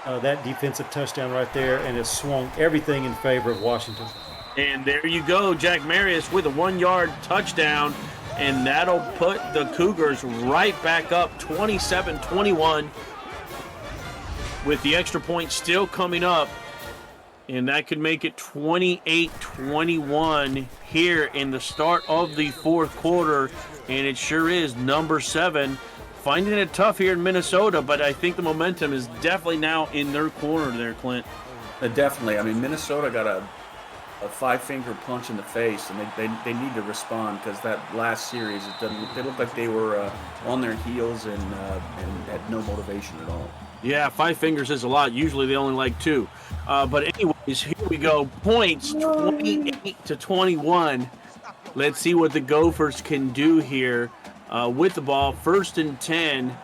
That defensive touchdown right there, and it swung everything in favor of Washington. And there you go, Jack Marius with a 1-yard touchdown, and that'll put the Cougars right back up 27-21 with the extra point still coming up. And that could make it 28-21 here in the start of the fourth quarter. And it sure is number 7 finding it tough here in Minnesota, but I think the momentum is definitely now in their corner there, Clint. Definitely. I mean, Minnesota got a 5-finger punch in the face, and they need to respond because that last series, they looked like they were on their heels and had no motivation at all. Yeah, 5 fingers is a lot. Usually they only like 2. But anyways, here we go. Points 28-21. Let's see what the Gophers can do here with the ball. 1st and 10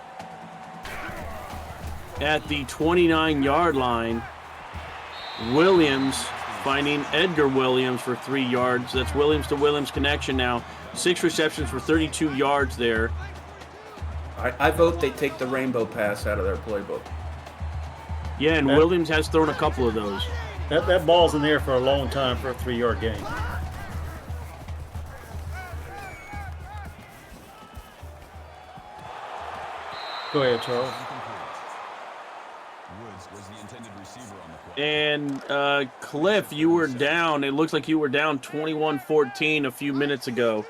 at the 29-yard line. Williams finding Edgar Williams for 3 yards. That's Williams to Williams connection now. 6 receptions for 32 yards there. I vote they take the rainbow pass out of their playbook. Yeah, and Williams has thrown a couple of those. That ball's in there for a long time for a 3-yard gain. Go ahead, Charles. And Cliff, you were down. It looks like you were down 21-14 a few minutes ago.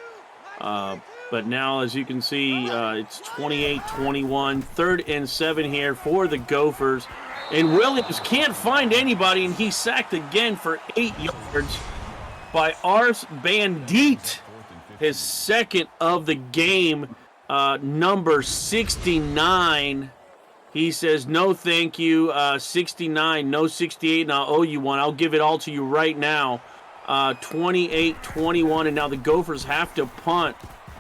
But now, as you can see, it's 28-21. 3rd and 7 here for the Gophers. And Williams can't find anybody, and he's sacked again for 8 yards by Ars Bandit. His 2nd of the game, number 69. He says, no, thank you. 69, no 68, and I'll owe you one. I'll give it all to you right now. 28-21, and now the Gophers have to punt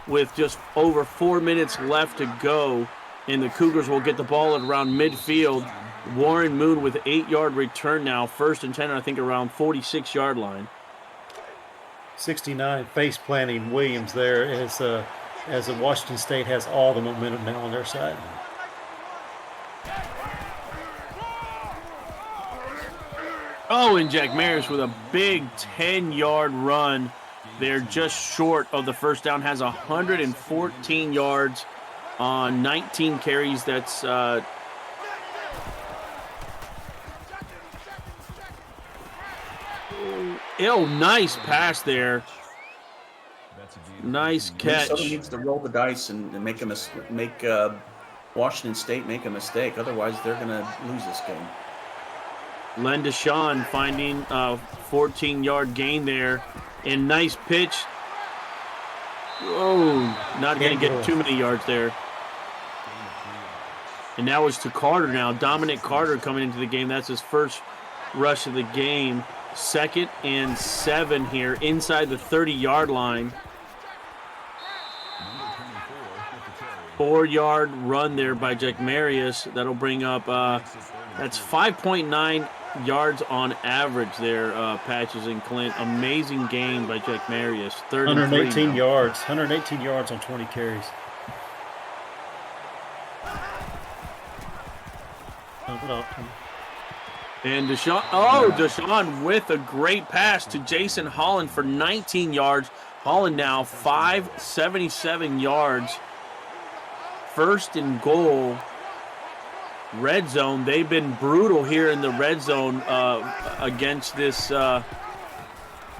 with just over 4 minutes left to go, and the Cougars will get the ball at around midfield. Warren Moon with an 8-yard return now. 1st and 10, I think, around 46-yard line. 69 face planting Williams there as Washington State has all the momentum now on their side. Oh, and Jack Maris with a big 10-yard run. They're just short of the first down. Has 114 yards on 19 carries. That's nice pass there. Nice catch. Minnesota needs to roll the dice and make Washington State make a mistake. Otherwise, they're going to lose this game. Len Deshawn finding a 14-yard gain there. And nice pitch. Oh, not going to get too many yards there. And now it's to Carter now. Dominic Carter coming into the game. That's his first rush of the game. 2nd and 7 here inside the 30-yard line. 4-yard run there by Jack Marius. That'll bring up, that's 5.9 yards on average there, Patches and Clint. Amazing game by Jack Marius. 118 yards. 118 yards on 20 carries. And Deshaun with a great pass to Jason Holland for 19 yards. Holland now 577 yards. 1st and goal. Red zone. They've been brutal here in the red zone against this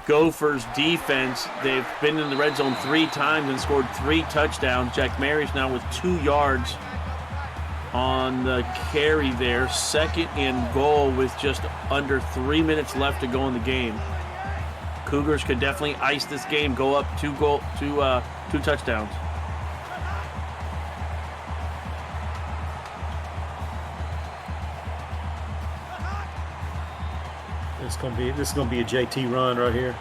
Gophers defense. They've been in the red zone 3 times and scored 3 touchdowns. Jack Mary's now with 2 yards on the carry there. 2nd and goal with just under 3 minutes left to go in the game. Cougars could definitely ice this game, go up 2 touchdowns. This is gonna be a JT run right here.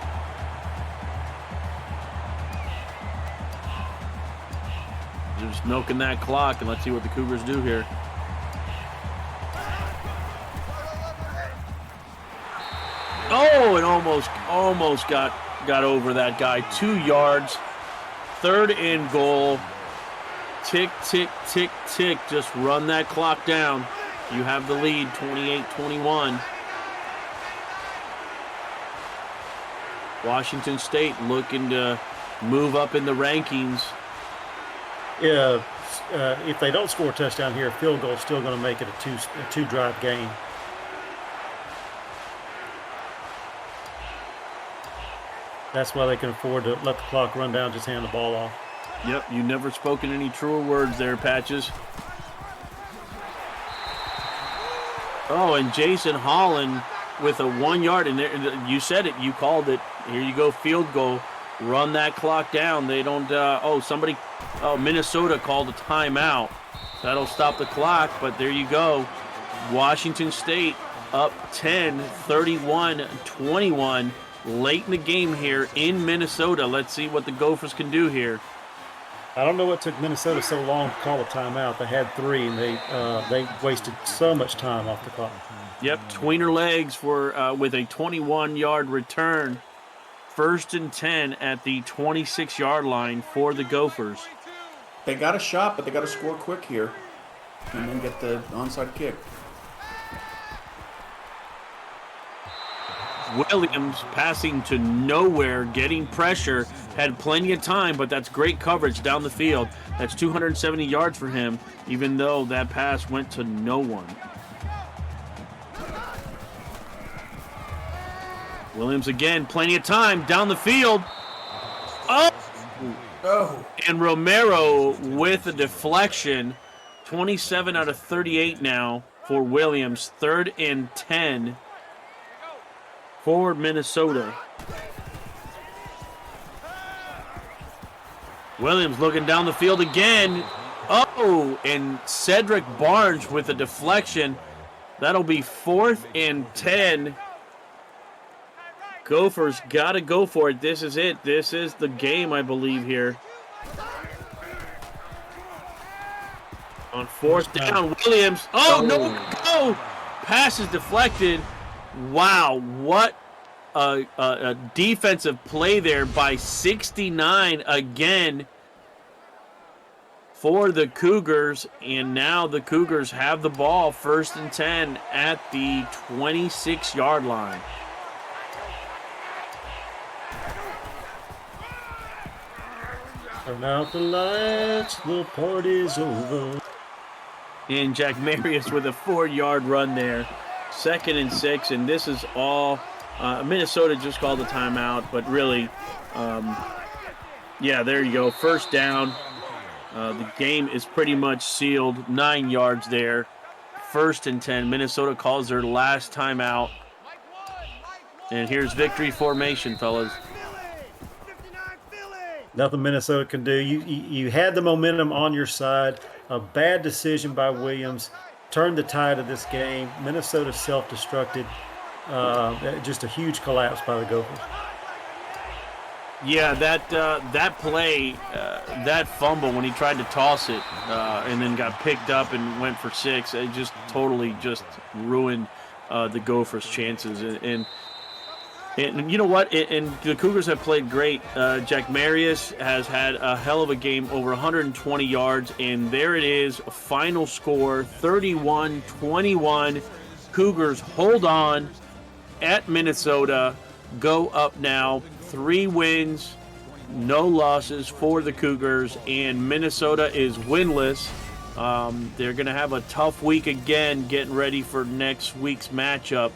Just milking that clock, and let's see what the Cougars do here. Oh, it almost got over that guy. 2 yards. 3rd and goal. Tick, tick, tick, tick. Just run that clock down. You have the lead, 28-21. Washington State looking to move up in the rankings. Yeah, if they don't score a touchdown here, a field goal is still going to make it a two-drive game. That's why they can afford to let the clock run down, just hand the ball off. Yep, you never spoken any truer words there, Patches. Oh, and Jason Holland with a 1 yard, and there, you said it, you called it. Here you go, field goal. Run that clock down. They don't, Minnesota called a timeout. That'll stop the clock, but there you go. Washington State up 10, 31-21. Late in the game here in Minnesota. Let's see what the Gophers can do here. I don't know what took Minnesota so long to call a timeout. They had 3, and they wasted so much time off the clock. Yep, tweener legs for with a 21-yard return. 1st and 10 at the 26-yard line for the Gophers. They got a shot, but they got to score quick here and then get the onside kick. Williams passing to nowhere, getting pressure, had plenty of time, but that's great coverage down the field. That's 270 yards for him, even though that pass went to no one. Williams again, plenty of time down the field. Oh! And Romero with a deflection. 27 out of 38 now for Williams. 3rd and 10 for Minnesota. Williams looking down the field again. Oh, and Cedric Barnes with a deflection. That'll be 4th and 10. Gophers got to go for it. This is it. This is the game, I believe, here. On 4th down, Williams. Oh, no, go! Pass is deflected. Wow, what a defensive play there by 69 again for the Cougars, and now the Cougars have the ball 1st and 10 at the 26-yard line. Turn out the lights, the party's over. And Jack Marius with a 4-yard run there. 2nd and 6, and this is all Minnesota just called a timeout, but really, yeah, there you go. 1st down. The game is pretty much sealed. 9 yards there. 1st and 10. Minnesota calls their last timeout. And here's victory formation, fellas. Nothing Minnesota can do. You had the momentum on your side. A bad decision by Williams turned the tide of this game. Minnesota self-destructed. Just a huge collapse by the Gophers. Yeah, that play, that fumble when he tried to toss it and then got picked up and went for 6, it just totally just ruined the Gophers' chances. And you know what? And the Cougars have played great. Jack Marius has had a hell of a game, over 120 yards, and there it is, final score, 31-21. Cougars hold on at Minnesota, go up now. 3 wins, no losses for the Cougars, and Minnesota is winless. They're going to have a tough week again getting ready for next week's matchup.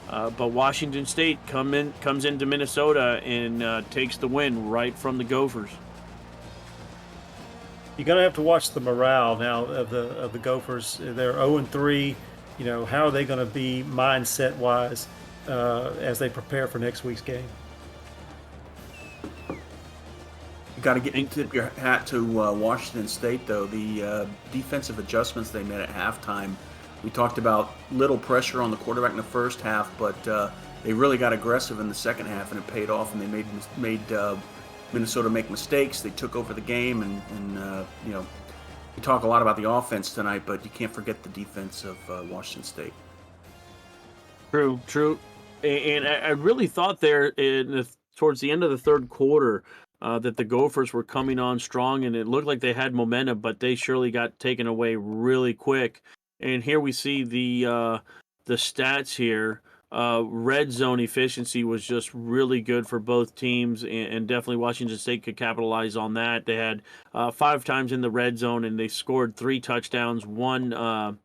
But Washington State comes into Minnesota and takes the win right from the Gophers. You're going to have to watch the morale now of the Gophers. They're 0-3. You know, how are they going to be mindset-wise as they prepare for next week's game? You got to tip your hat to Washington State, though. The defensive adjustments they made at halftime. We talked about little pressure on the quarterback in the first half, but they really got aggressive in the second half, and it paid off. And they made Minnesota make mistakes. They took over the game, and you know, we talk a lot about the offense tonight, but you can't forget the defense of Washington State. True. And I really thought there towards the end of the third quarter that the Gophers were coming on strong, and it looked like they had momentum, but they surely got taken away really quick. And here we see the stats here. Red zone efficiency was just really good for both teams, and definitely Washington State could capitalize on that. They had 5 times in the red zone, and they scored 3 touchdowns, one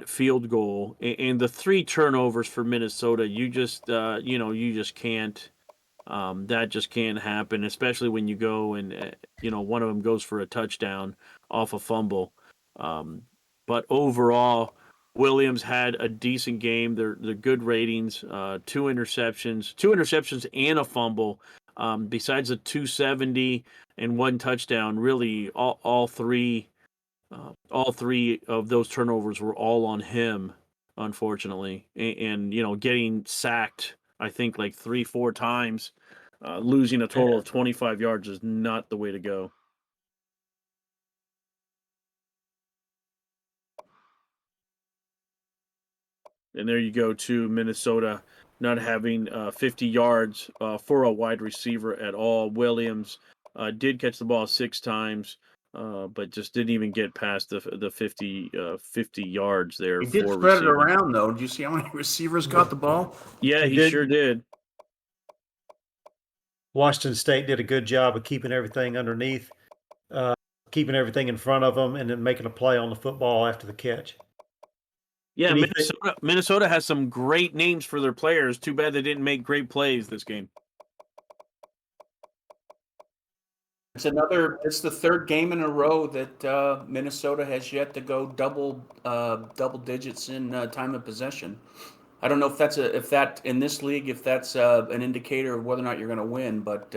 field goal, and the 3 turnovers for Minnesota. You just you just can't. That just can't happen, especially when you go and one of them goes for a touchdown off a fumble. But overall, Williams had a decent game. They're good ratings. 2 interceptions and a fumble. Besides the 270 and 1 touchdown, really all three of those turnovers were all on him, unfortunately. And getting sacked, I think like 3-4 times, losing a total of 25 yards is not the way to go. And there you go, to Minnesota not having 50 yards for a wide receiver at all. Williams did catch the ball 6 times, but just didn't even get past the 50 yards there. He did spread it around, though. Did you see how many receivers got the ball? Yeah, he sure did. Washington State did a good job of keeping everything underneath, keeping everything in front of them, and then making a play on the football after the catch. Yeah, Minnesota has some great names for their players. Too bad they didn't make great plays this game. It's the 3rd game in a row that Minnesota has yet to go double digits in time of possession. I don't know if that's in this league, if that's an indicator of whether or not you're going to win. But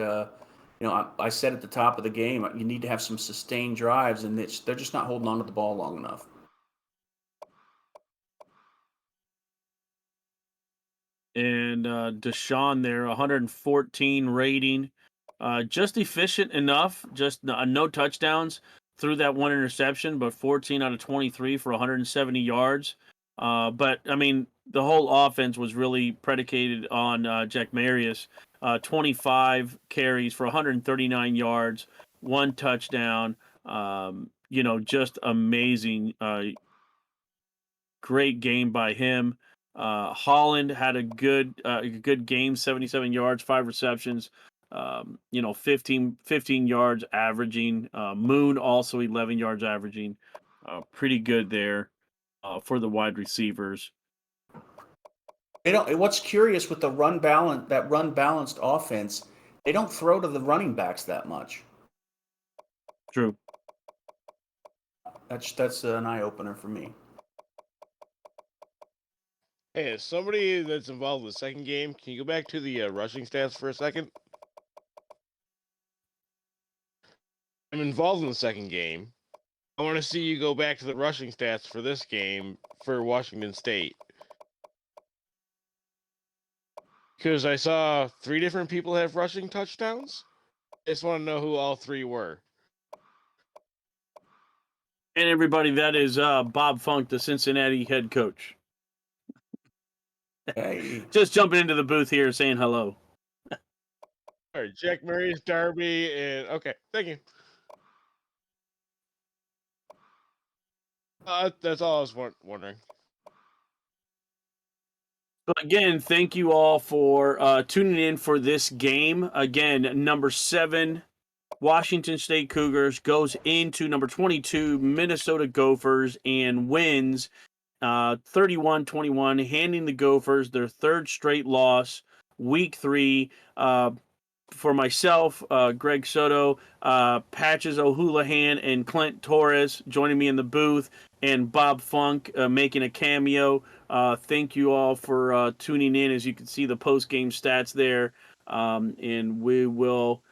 I said at the top of the game, you need to have some sustained drives, and they're just not holding on to the ball long enough. And Deshaun there, 114 rating. Just efficient enough, just no touchdowns, threw that 1 interception, but 14 out of 23 for 170 yards. But I mean, the whole offense was really predicated on Jack Marius. 25 carries for 139 yards, 1 touchdown. Just amazing. Great game by him. Holland had a good game, 77 yards, 5 receptions. 15 yards averaging. Moon also 11 yards averaging. Pretty good there for the wide receivers. What's curious with the run balanced offense, they don't throw to the running backs that much. True. That's an eye opener for me. Hey, as somebody that's involved in the second game, can you go back to the rushing stats for a second? I'm involved in the second game. I want to see you go back to the rushing stats for this game for Washington State. Because I saw 3 different people have rushing touchdowns. I just want to know who all 3 were. And everybody, that is Bob Funk, the Cincinnati head coach. Hey. Just jumping into the booth here saying hello. All right, Jack Marius, Darby, and okay, thank you. That's all I was wondering. So again, thank you all for tuning in for this game. Again, number 7, Washington State Cougars goes into number 22, Minnesota Gophers, and wins 31-21, handing the Gophers their 3rd straight loss, week 3. For myself, Greg Soto, Patches O'Houlihan, and Clint Torres joining me in the booth, and Bob Funk making a cameo. Thank you all for tuning in. As you can see, the post-game stats there, and we will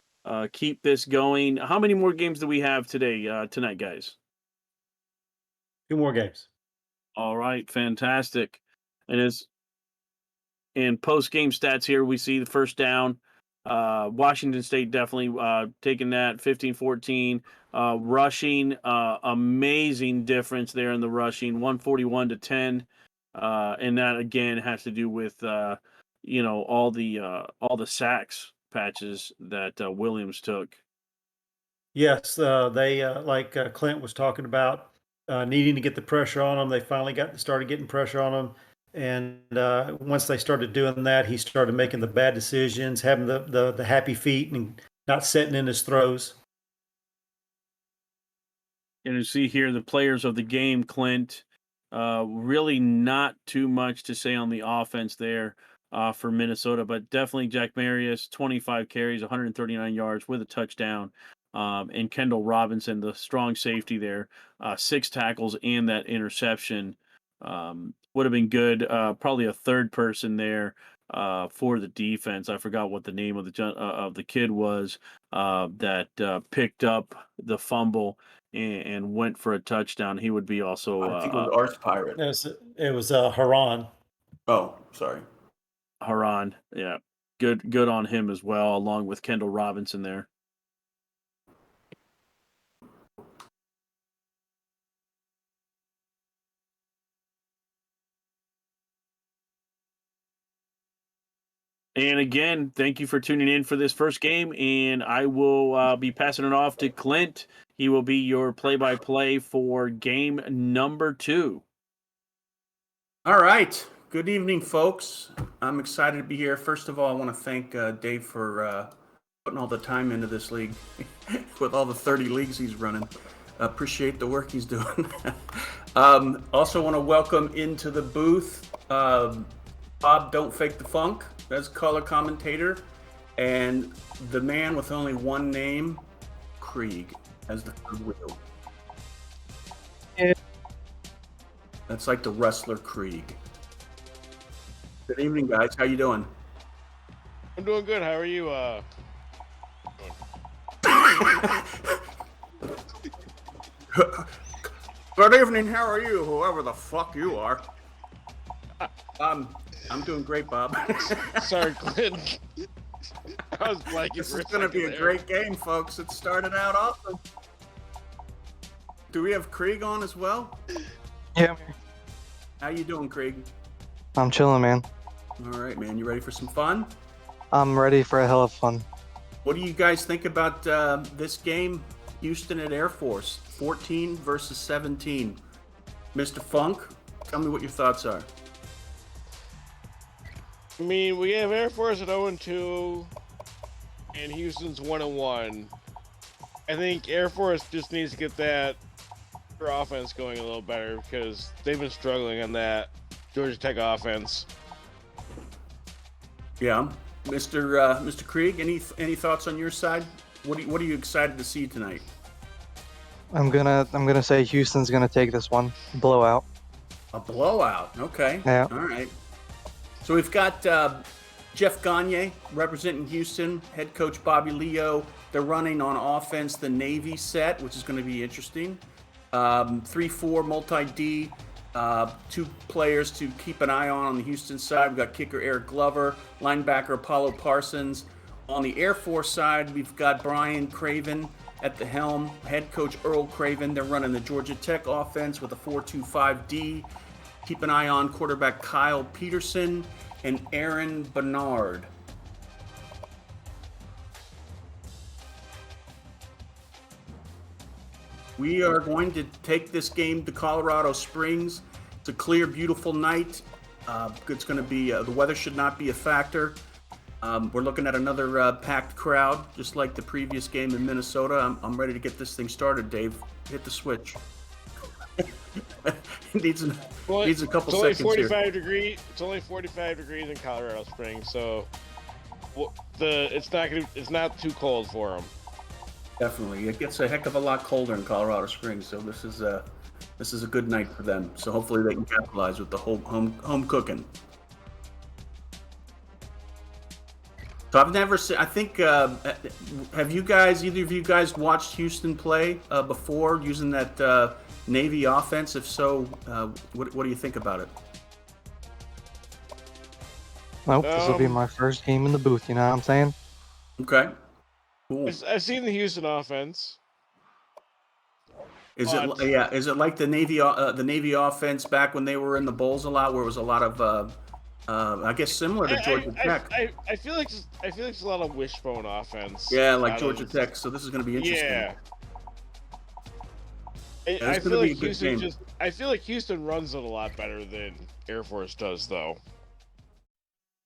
keep this going. How many more games do we have tonight, guys? 2 more games. All right, fantastic. And post-game stats here, we see the first down. Washington State definitely taking that 15-14. Rushing, amazing difference there in the rushing, 141-10. And that again has to do with all the sacks patches that Williams took. Yes, they like Clint was talking about needing to get the pressure on them. They finally started getting pressure on them, and once they started doing that, he started making the bad decisions, having the happy feet, and not setting in his throws. And you see here the players of the game, Clint. Really not too much to say on the offense there for Minnesota, but definitely Jack Marius, 25 carries, 139 yards with a touchdown. And Kendall Robinson, the strong safety there, 6 tackles and that interception. Would have been good. Probably a third person there for the defense. I forgot what the name of the kid was that picked up the fumble and went for a touchdown. He would be also. I think it was Arts Pirate. It was Haran. Oh, sorry. Haran, yeah, good on him as well, along with Kendall Robinson there. And again, thank you for tuning in for this first game, and I will be passing it off to Clint. He will be your play-by-play for game number 2. All right. Good evening, folks. I'm excited to be here. First of all, I want to thank Dave for putting all the time into this league with all the 30 leagues he's running. Appreciate the work he's doing. Also want to welcome into the booth Bob Don't Fake the Funk as color commentator, and the man with only one name, Krieg, as the third wheel. Yeah. That's like the wrestler Krieg. Good evening, guys. How you doing? I'm doing good. How are you? Good evening. How are you? Whoever the fuck you are. I'm doing great, Bob. Sorry, Clint. I was blanking. This is going to be a great game, folks. It started out awesome. Do we have Krieg on as well? Yeah. How you doing, Craig? I'm chilling, man. All right, man. You ready for some fun? I'm ready for a hell of fun. What do you guys think about this game? Houston at Air Force, 14 versus 17. Mr. Funk, tell me what your thoughts are. I mean, we have Air Force at 0-2, and Houston's 1-1. I think Air Force just needs to get their offense going a little better because they've been struggling on that Georgia Tech offense. Yeah, Mr. Krieg, any thoughts on your side? What are you excited to see tonight? I'm gonna say Houston's gonna take this one. Blowout. A blowout. Okay. Yeah. All right. So we've got Jeff Gagne representing Houston, head coach Bobby Leo. They're running on offense the Navy set, which is going to be interesting. 3-4 multi-D. 2 players to keep an eye on the Houston side. We've got kicker Eric Glover, linebacker Apollo Parsons. On the Air Force side, we've got Brian Craven at the helm, head coach Earl Craven. They're running the Georgia Tech offense with a 4-2-5-D. Keep an eye on quarterback Kyle Peterson and Aaron Bernard. We are going to take this game to Colorado Springs. It's a clear, beautiful night. It's going to be, the weather should not be a factor. We're looking at another packed crowd, just like the previous game in Minnesota. I'm ready to get this thing started, Dave. Hit the switch. needs a couple seconds here. It's only 45 degrees in Colorado Springs, so it's not too cold for them. Definitely, it gets a heck of a lot colder in Colorado Springs, so this is a good night for them. So hopefully they can capitalize with the whole home cooking. So I've never seen. I think have you guys? Either of you guys watched Houston play before using that Navy offense? If so, what do you think about it? Nope, this will be my first game in the booth. You know what I'm saying? Okay. Cool. I've seen the Houston offense. Is it like the Navy offense back when they were in the bowls a lot, where it was a lot of I guess similar to Georgia Tech. I feel like it's a lot of wishbone offense. Yeah, like Georgia Tech. So this is going to be interesting. Yeah. I feel like Houston runs it a lot better than Air Force does, though.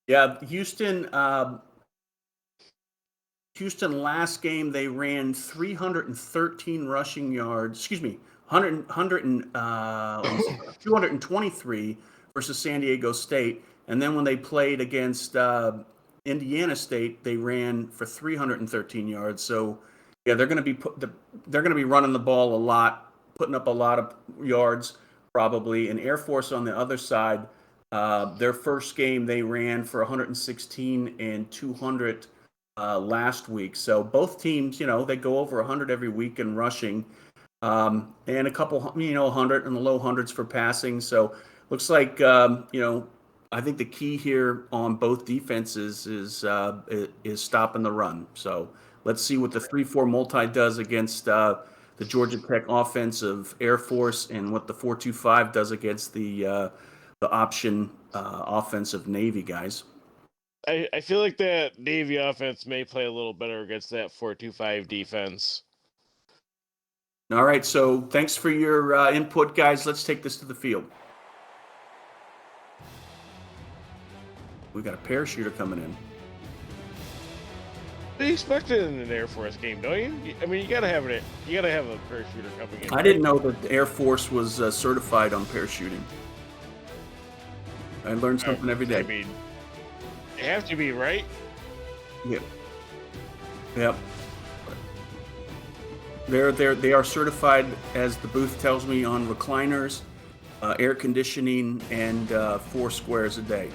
Yeah, Houston last game they ran 313 rushing yards. Excuse me, 223 versus San Diego State. And then when they played against Indiana State, they ran for 313 yards. So yeah, they're going to be running the ball a lot, putting up a lot of yards probably. And Air Force on the other side, their first game they ran for 116 and 200 last week. So both teams, they go over 100 every week in rushing, and a couple, 100 in the low hundreds for passing. So looks like, I think the key here on both defenses is stopping the run. So let's see what the 3-4 multi does against the Georgia Tech offense of Air Force, and what the 4-2-5 does against the option offense of Navy guys. I feel like that Navy offense may play a little better against that 4-2-5 defense. All right, so thanks for your input, guys. Let's take this to the field. We got a parachuter coming in. What do you expect in an Air Force game, don't you? I mean, you gotta have a parachuter coming in. I didn't know that the Air Force was certified on parachuting. I learned something every day. I mean, they have to be, right? Yeah. Yep. They are certified, as the booth tells me, on recliners, air conditioning, and 4 squares a day.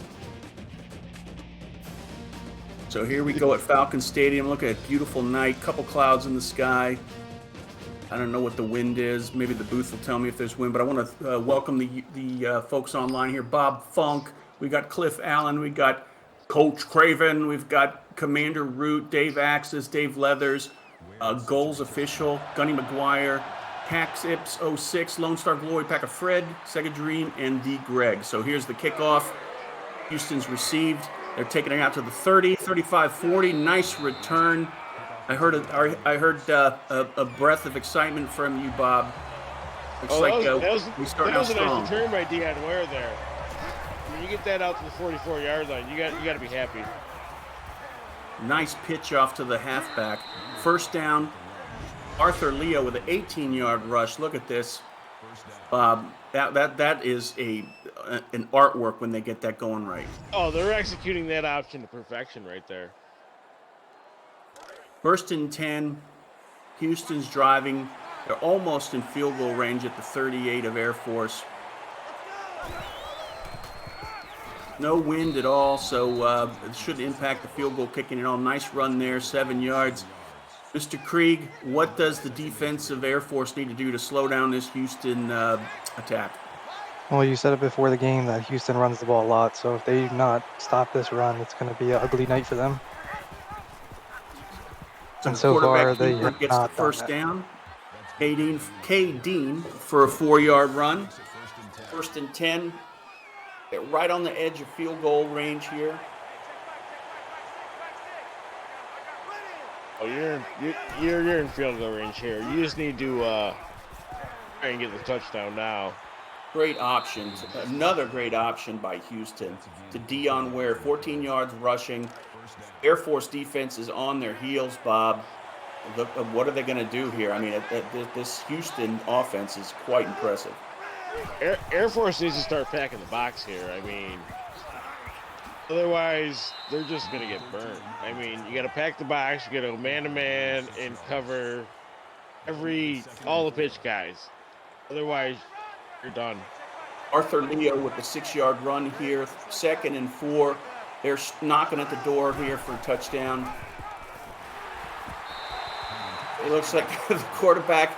So here we go at Falcon Stadium. Look at a beautiful night. Couple clouds in the sky. I don't know what the wind is. Maybe the booth will tell me if there's wind. But I want to welcome the folks online here. Bob Funk. We got Cliff Allen. We got Coach Craven. We've got Commander Root, Dave Axis, Dave Leathers, Goals Official, Gunny McGuire, Pax Ips 06, Lone Star Glory, Pack of Fred, Sega Dream, and D. Greg. So here's the kickoff. Houston's received. They're taking it out to the 30, 35-40. Nice return. I heard a breath of excitement from you, Bob. Looks that we starting was out a nice strong. return by Dion Ware there. When you get that out to the 44-yard line, you got to be happy. Nice pitch off to the halfback. First down. Arthur Leo with an 18-yard rush. Look at this. That is an artwork when they get that going right. Oh, they're executing that option to perfection right there. First and 10. Houston's driving. They're almost in field goal range at the 38 of Air Force. No wind at all, so it shouldn't impact the field goal kicking at all. Nice run there, 7 yards. Mr. Krieg, what does the defense of Air Force need to do to slow down this Houston attack? Well, you said it before the game that Houston runs the ball a lot, so if they do not stop this run, it's going to be an ugly night for them. So and so far, they Keeper have gets not the first done down. K. Dean for a 4-yard run. First and 10. They're right on the edge of field goal range here. Oh, you're in field goal range here. You just need to try and get the touchdown now. Great option. Another great option by Houston to Dion Ware. 14 yards rushing. Air Force defense is on their heels, Bob. Look, what are they going to do here? I mean, this Houston offense is quite impressive. Air Force needs to start packing the box here. I mean, otherwise they're just going to get burned. I mean, you got to pack the box, you got to go man-to-man and cover all the pitch guys. Otherwise, you're done. Arthur Leo with the 6-yard run here. 2nd and 4. They're knocking at the door here for a touchdown. It looks like the quarterback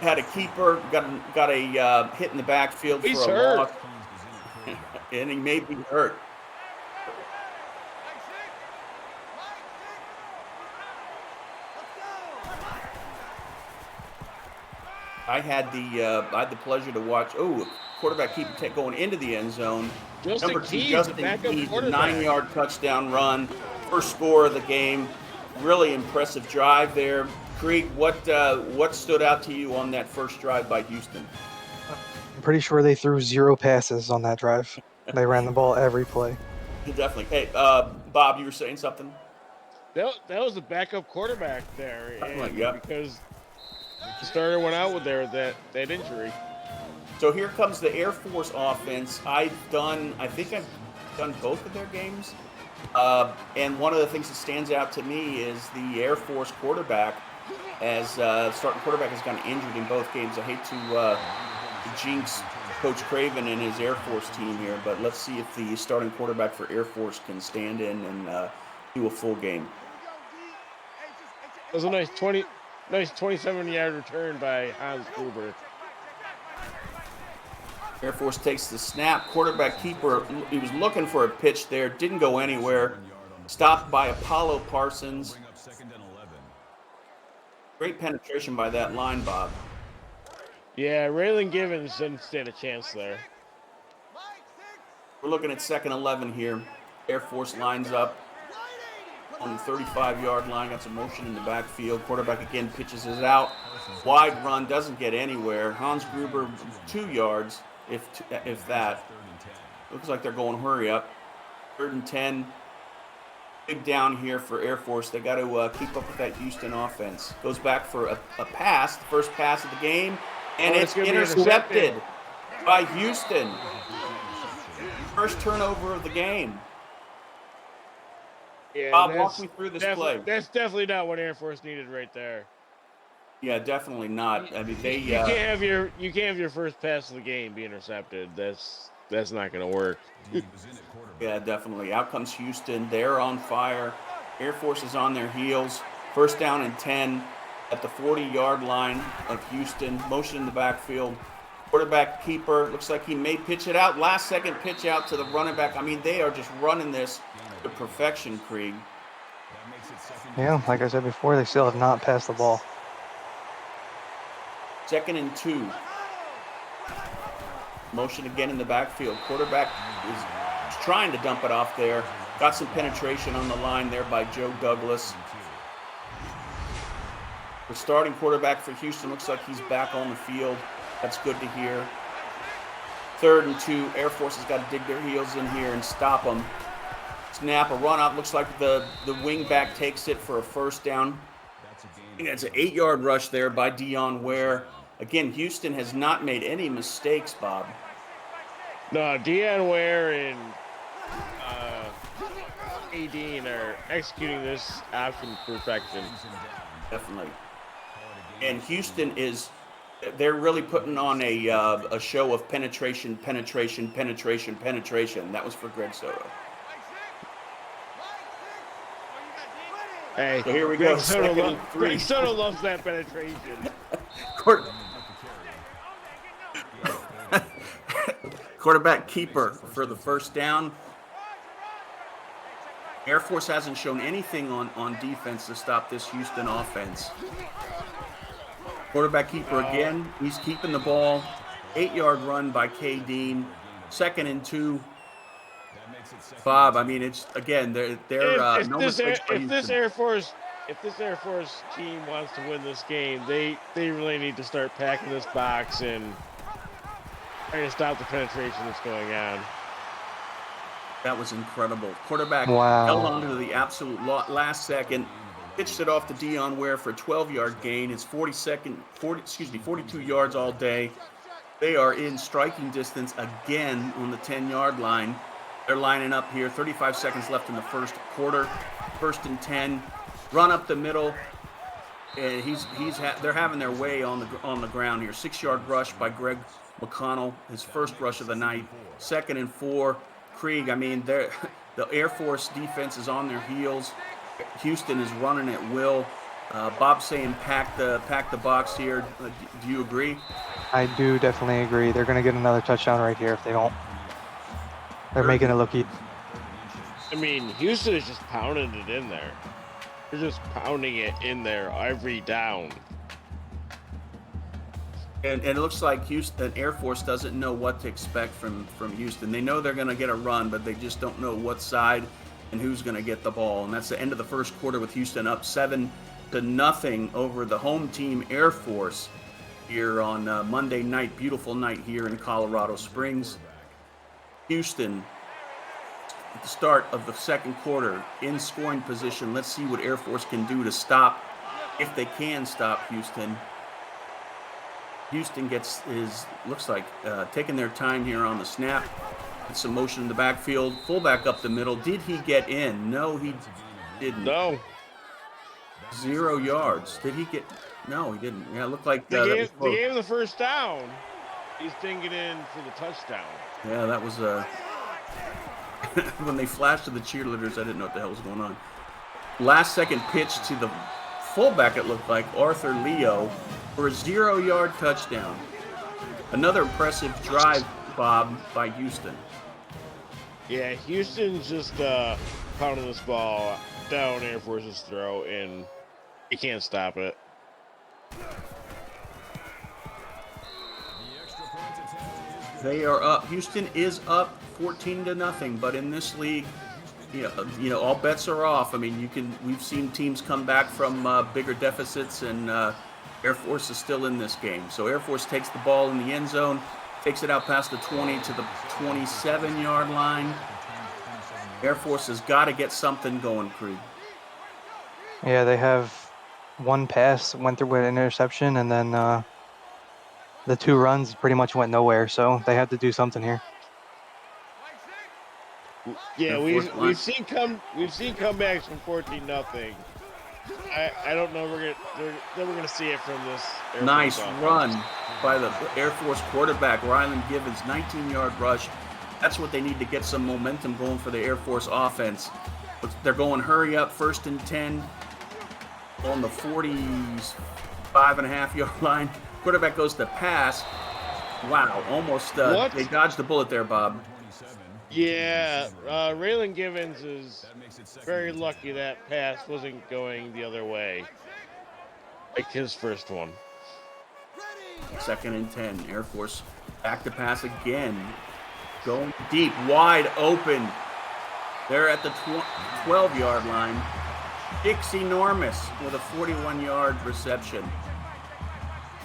had a keeper, got a hit in the backfield He's for a hurt. loss, and he may be hurt. I had the pleasure to watch. Oh, quarterback keeper going into the end zone. Number 2, Justin Keys, a 9-yard touchdown run, first score of the game. Really impressive drive there. Krieg, what stood out to you on that first drive by Houston? I'm pretty sure they threw 0 passes on that drive. They ran the ball every play. Definitely. Hey, Bob, you were saying something? That was the backup quarterback there. Yeah. Because the starter went out with that injury. So here comes the Air Force offense. I think I've done both of their games. And one of the things that stands out to me is the Air Force quarterback, as starting quarterback has gotten injured in both games. I hate to jinx Coach Craven and his Air Force team here, but let's see if the starting quarterback for Air Force can stand in and do a full game. It was a nice 27-yard return by Hans Gruber. Air Force takes the snap. Quarterback keeper, he was looking for a pitch there. Didn't go anywhere. Stopped by Apollo Parsons. Great penetration by that line, Bob. Yeah, Raylan Givens didn't stand a chance there. We're looking at 2nd 11 here. Air Force lines up on the 35-yard line. Got some motion in the backfield. Quarterback again pitches it out. Wide run, doesn't get anywhere. Hans Gruber, 2 yards, if that. Looks like they're going hurry up. 3rd and 10. Big down here for Air Force. They got to keep up with that Houston offense. Goes back for a pass, the first pass of the game, and it's intercepted by Houston. First turnover of the game. Yeah, Bob, walk me through this play. That's definitely not what Air Force needed right there. Yeah, definitely not. I mean, You can't have your first pass of the game be intercepted. That's not going to work. Yeah, definitely. Out comes Houston. They're on fire. Air Force is on their heels. First down and 10 at the 40-yard line of Houston. Motion in the backfield. Quarterback keeper. Looks like he may pitch it out. Last second pitch out to the running back. I mean, they are just running this to perfection, Krieg. Yeah, like I said before, they still have not passed the ball. 2nd and 2. Motion again in the backfield. Quarterback is trying to dump it off there. Got some penetration on the line there by Joe Douglas. The starting quarterback for Houston looks like he's back on the field. That's good to hear. 3rd and 2. Air Force has got to dig their heels in here and stop them. Snap, a run out. Looks like the wing back takes it for a first down. I think that's an 8-yard rush there by Dion Ware. Again, Houston has not made any mistakes, Bob. No, Dion Ware and Dean are executing this option to perfection. Definitely. And Houston they're really putting on a show of penetration. That was for Greg Soto. Hey, so here we go. Greg Soto loves that penetration. Quarterback keeper for the first down. Air Force hasn't shown anything on defense to stop this Houston offense. Quarterback keeper again. He's keeping the ball. 8-yard run by K. Dean. 2nd and 2. Bob, I mean, it's again. If this Air Force team wants to win this game, they really need to start packing this box and trying to stop the penetration that's going on. That was incredible. Quarterback Wow. held on to the absolute last second, pitched it off to Dion Ware for a 12-yard gain. It's 42 yards all day. They are in striking distance again on the 10-yard line. They're lining up here. 35 seconds left in the first quarter. 1st and 10. Run up the middle. And they're having their way on the ground here. 6-yard rush by Greg McConnell, his first rush of the night. 2nd and 4. Krieg, I mean, the Air Force defense is on their heels. Houston is running at will. Bob's saying pack the box here. Do you agree? I do definitely agree. They're going to get another touchdown right here if they don't. They're making it look easy. I mean, Houston is just pounding it in there. They're just pounding it in there every down. And it looks like Houston Air Force doesn't know what to expect from Houston. They know they're going to get a run, but they just don't know what side and who's going to get the ball. And that's the end of the first quarter with Houston up 7-0 over the home team Air Force here on Monday night. Beautiful night here in Colorado Springs. Houston at the start of the second quarter in scoring position. Let's see what Air Force can do to stop, if they can stop Houston. Houston looks like taking their time here on the snap. It's some motion in the backfield. Fullback up the middle. Did he get in? No, he didn't. No. 0 yards. Did he get? No, he didn't. Yeah, it looked like they gave him the first down. He's didn't get in for the touchdown. Yeah, that was when they flashed to the cheerleaders, I didn't know what the hell was going on. Last second pitch to the fullback, it looked like, Arthur Leo, for a 0-yard touchdown. Another impressive drive, Bob, by Houston. Yeah, Houston's just pounding this ball down Air Force's throat, and you can't stop it. They are up. Houston is up 14-0, but in this league, you know, all bets are off. I mean, we've seen teams come back from bigger deficits, and Air Force is still in this game. So Air Force takes the ball in the end zone, takes it out past the 20 to the 27-yard line. Air Force has got to get something going, Krieg. Yeah, they have one pass, went through with an interception, and then the 2 runs pretty much went nowhere, so they had to do something here. Yeah, we've seen comebacks from 14-0. I don't know we're gonna see it from this Air Nice Force run by the Air Force quarterback, Ryland Givens, 19-yard rush. That's what they need to get some momentum going for the Air Force offense. But they're going hurry up, 1st and 10 on the 45.5-yard line. Quarterback goes to pass. Wow, almost they dodged the bullet there, Bob. Yeah, Raylan Givens is very lucky that pass wasn't going the other way, like his first one. 2nd and 10. Air Force back to pass again. Going deep, wide open. They're at the 12-yard line. Dixie Normus with a 41-yard reception.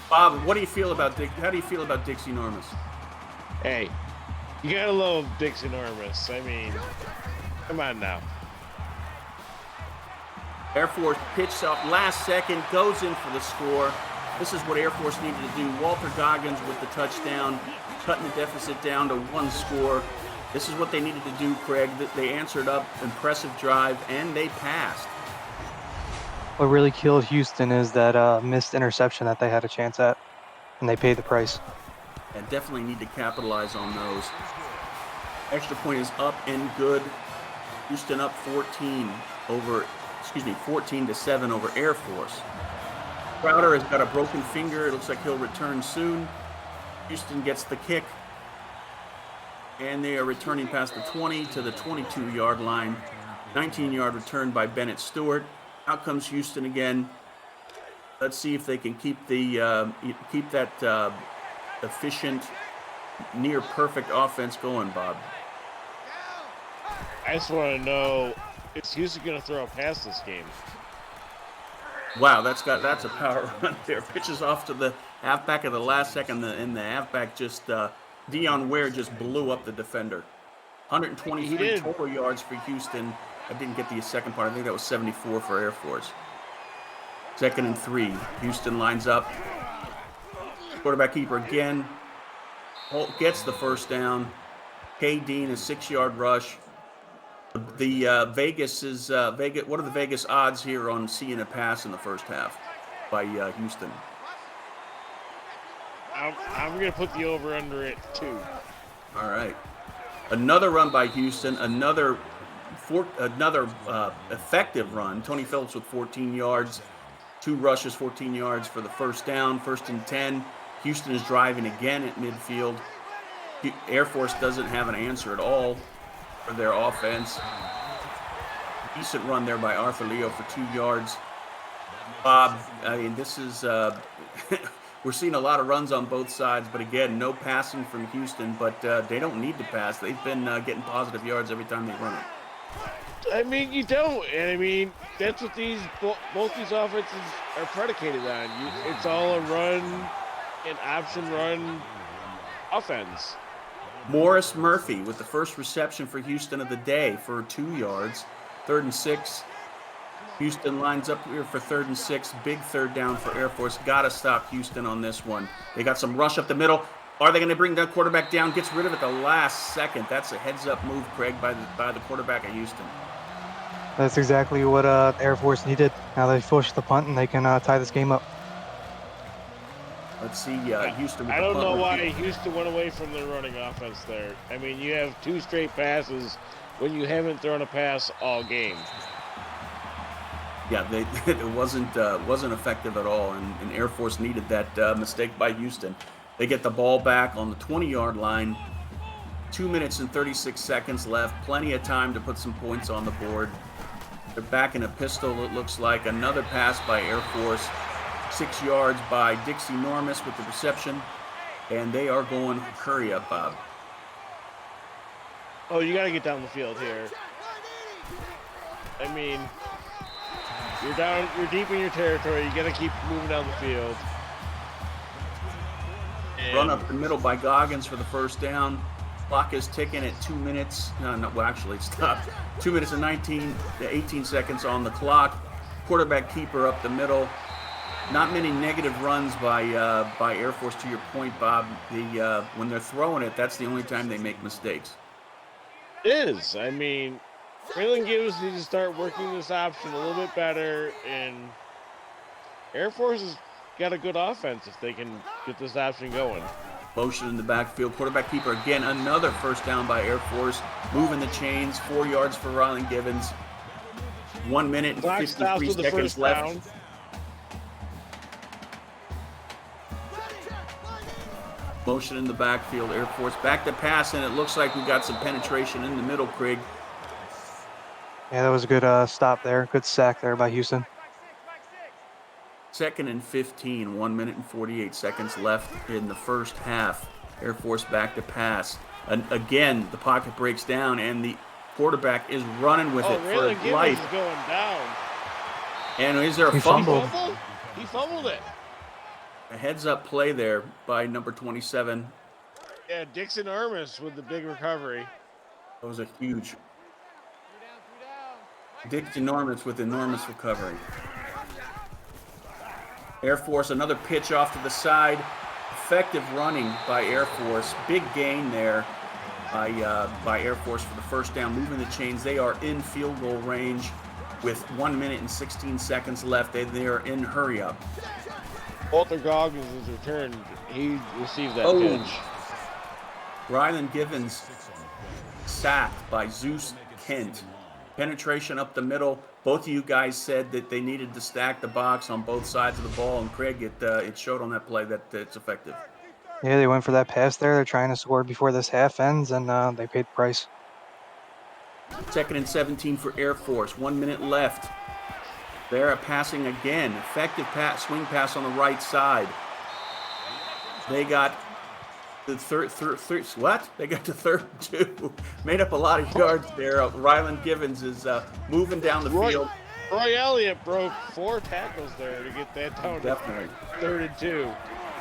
Bob, how do you feel about Dixie Normus? Hey, you gotta love Dixie Normus. I mean, come on now. Air Force pitched off last second, goes in for the score. This is what Air Force needed to do. Walter Goggins with the touchdown, cutting the deficit down to 1 score. This is what they needed to do, Craig. They answered up, impressive drive, and they passed. What really killed Houston is that missed interception that they had a chance at, and they paid the price. And definitely need to capitalize on those. Extra point is up and good. Houston up 14 to 7 over Air Force. Crowder has got a broken finger. It looks like he'll return soon. Houston gets the kick. And they are returning past the 20 to the 22-yard line. 19-yard return by Bennett Stewart. Out comes Houston again. Let's see if they can keep that efficient, near perfect offense going, Bob. I just want to know, is Houston going to throw a pass this game? Wow, that's a power run there. Pitches off to the halfback at the last second, and the halfback just Dion Ware just blew up the defender. 123 total yards for Houston. I didn't get the second part. I think that was 74 for Air Force. 2nd and 3. Houston lines up. Quarterback keeper again. Holt gets the first down. K. Dean, a 6-yard rush. The Vegas is Vegas. What are the Vegas odds here on seeing a pass in the first half by Houston? I'm going to put the over-under at 2. All right. Another run by Houston. Another effective run. Tony Phillips with 14 yards. 2 rushes, 14 yards for the first down. 1st and 10. Houston is driving again at midfield. Air Force doesn't have an answer at all for their offense. Decent run there by Arthur Leo for 2 yards. Bob, I mean, this is we're seeing a lot of runs on both sides, but again, no passing from Houston, but they don't need to pass. They've been getting positive yards every time they run it. I mean, you don't, and I mean, that's what both these offenses are predicated on. It's all a run, an option run offense. Morris Murphy with the first reception for Houston of the day for 2 yards. 3rd and 6. Houston lines up here for 3rd and 6. Big third down for Air Force. Got to stop Houston on this one. They got some rush up the middle. Are they going to bring the quarterback down? Gets rid of it the last second. That's a heads-up move, Craig, by the quarterback of Houston. That's exactly what Air Force needed. Now they push the punt and they can tie this game up. Let's see Houston. I don't know why Houston went away from their running offense there. I mean, you have 2 straight passes when you haven't thrown a pass all game. Yeah, it wasn't effective at all, and Air Force needed that mistake by Houston. They get the ball back on the 20-yard line. 2 minutes and 36 seconds left. Plenty of time to put some points on the board. They're back in a pistol, it looks like. Another pass by Air Force. 6 yards by Dixie Normus with the reception. And they are going, hurry up, Bob. Oh, you got to get down the field here. I mean, you're deep in your territory. You got to keep moving down the field. Run up the middle by Goggins for the first down. Clock is ticking at 2 minutes. Well, actually, it stopped. 2 minutes and 18 seconds on the clock. Quarterback keeper up the middle. Not many negative runs by Air Force, to your point, Bob. When they're throwing it, that's the only time they make mistakes. It is. I mean, Braylon Gibbs needs to start working this option a little bit better, and Air Force has got a good offense if they can get this option going. Motion in the backfield. Quarterback keeper again. Another first down by Air Force. Moving the chains. 4 yards for Rylan Givens. 1 minute and 53 seconds left. Down. Motion in the backfield. Air Force back to pass, and it looks like we got some penetration in the middle, Craig. Yeah, that was a good stop there. Good sack there by Houston. 2nd and 15, 1 minute and 48 seconds left in the first half. Air Force back to pass. And again, the pocket breaks down, and the quarterback is running with it for Raylan life. Gibbons is going down. And is there a He fumble? fumbled. He fumbled it. A heads-up play there by number 27. Yeah, Dixon Armis with the big recovery. That was a huge. Dick enormous with enormous recovery. Air Force, another pitch off to the side. Effective running by Air Force. Big gain there by Air Force for the first down, moving the chains. They are in field goal range with 1 minute and 16 seconds left. They are in hurry up. Walter Goggins is returned. He received that Oh. pitch. Rylan Givens sacked by Zeus Kent. Penetration up the middle. Both of you guys said that they needed to stack the box on both sides of the ball, and Craig, it showed on that play that it's effective. Yeah, they went for that pass there. They're trying to score before this half ends, and they paid the price. 2nd and 17 for Air Force. 1 minute left. They're passing again. Effective swing pass on the right side. They got the third. What? They got to 32. Made up a lot of yards there. Rylan Givens is moving down the field. Roy Elliott broke 4 tackles there to get that down Definitely. to 3rd and 2.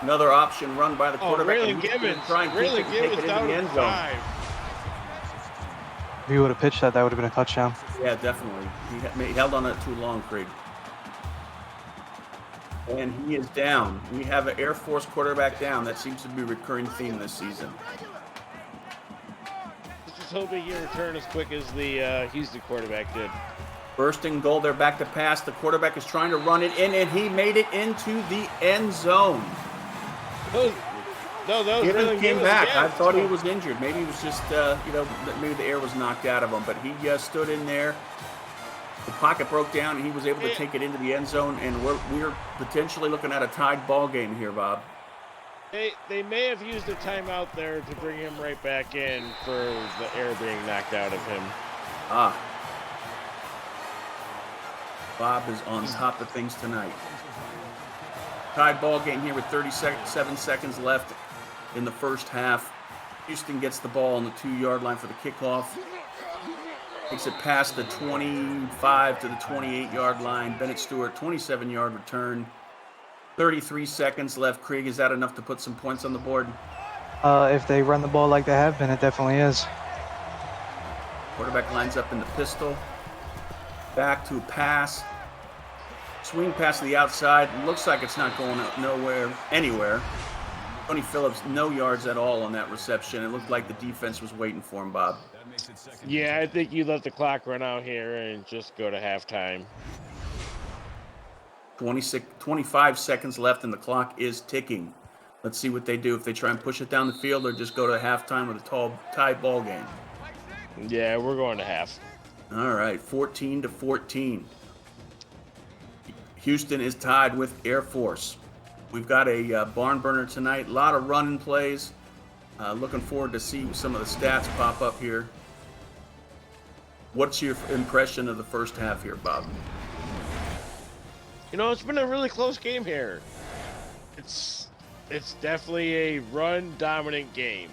Another option run by the quarterback. Raylan and he's gonna Gibbons. try and kick it Raylan and take Gibbons it down into the to end zone. 5. If he would have pitched that, that would have been a touchdown. Yeah, definitely. He held on it too long, Craig. And he is down. We have an Air Force quarterback down. That seems to be a recurring theme this season. Just hoping he return as quick as the Houston quarterback did. First and goal, they're back to pass. The quarterback is trying to run it in, and he made it into the end zone. Gibbons came back. I thought he was injured. Maybe he was just, maybe the air was knocked out of him. But he stood in there. The pocket broke down, and he was able to take it into the end zone. And we're potentially looking at a tied ball game here, Bob. They may have used a timeout there to bring him right back in for the air being knocked out of him. Bob is on top of things tonight. Tied ball game here with 37 seconds left in the first half. Houston gets the ball on the 2-yard line for the kickoff. Takes it past the 25 to the 28-yard line. Bennett Stewart, 27-yard return. 33 seconds left. Krieg, is that enough to put some points on the board? If they run the ball like they have been, it definitely is. Quarterback lines up in the pistol. Back to pass. Swing pass to the outside. Looks like it's not going anywhere. Tony Phillips, no yards at all on that reception. It looked like the defense was waiting for him, Bob. Yeah, I think you let the clock run out here and just go to halftime. 25 seconds left, and the clock is ticking. Let's see what they do. If they try and push it down the field or just go to halftime with a tie ball game. Yeah, we're going to half. All right, 14-14. Houston is tied with Air Force. We've got a barn burner tonight. A lot of running plays. Looking forward to see some of the stats pop up here. What's your impression of the first half here, Bob? It's been a really close game here. It's definitely a run-dominant game.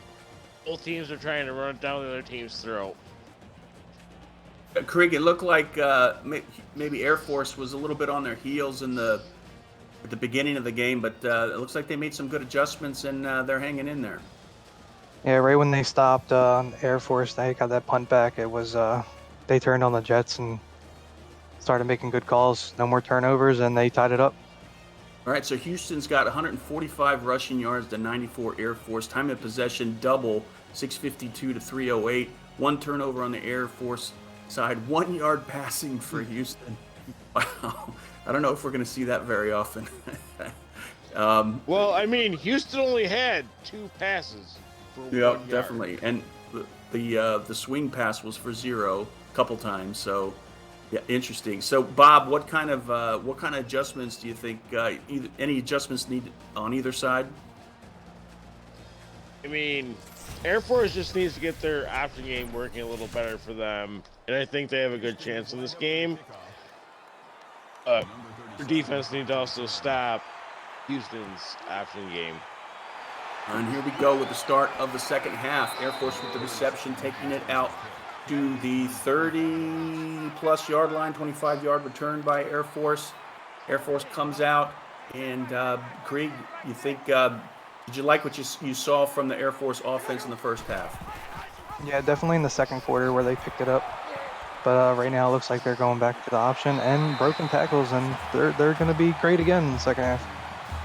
Both teams are trying to run down the other team's throat. Krieg, it looked like maybe Air Force was a little bit on their heels at the beginning of the game, but it looks like they made some good adjustments, and they're hanging in there. Yeah, right when they stopped Air Force, they got that punt back. It was they turned on the Jets and started making good calls. No more turnovers, and they tied it up. All right, so Houston's got 145 rushing yards to 94 Air Force. Time of possession double, 652 to 308. 1 turnover on the Air Force side. 1 yard passing for Houston. Wow. I don't know if we're going to see that very often. Well, I mean, Houston only had 2 passes for 1 yard. Definitely. And the swing pass was for 0 a couple times. So, yeah, interesting. So, Bob, what kind of adjustments do you think? Any adjustments needed on either side? I mean, Air Force just needs to get their option game working a little better for them, and I think they have a good chance in this game. Their defense needs to also stop Houston's option game. And here we go with the start of the second half. Air Force with the reception, taking it out to the 30-plus yard line, 25-yard return by Air Force. Air Force comes out, and Krieg, you think, did you like what you saw from the Air Force offense in the first half? Yeah, definitely in the second quarter where they picked it up. But right now it looks like they're going back to the option and broken tackles, and they're going to be great again in the second half.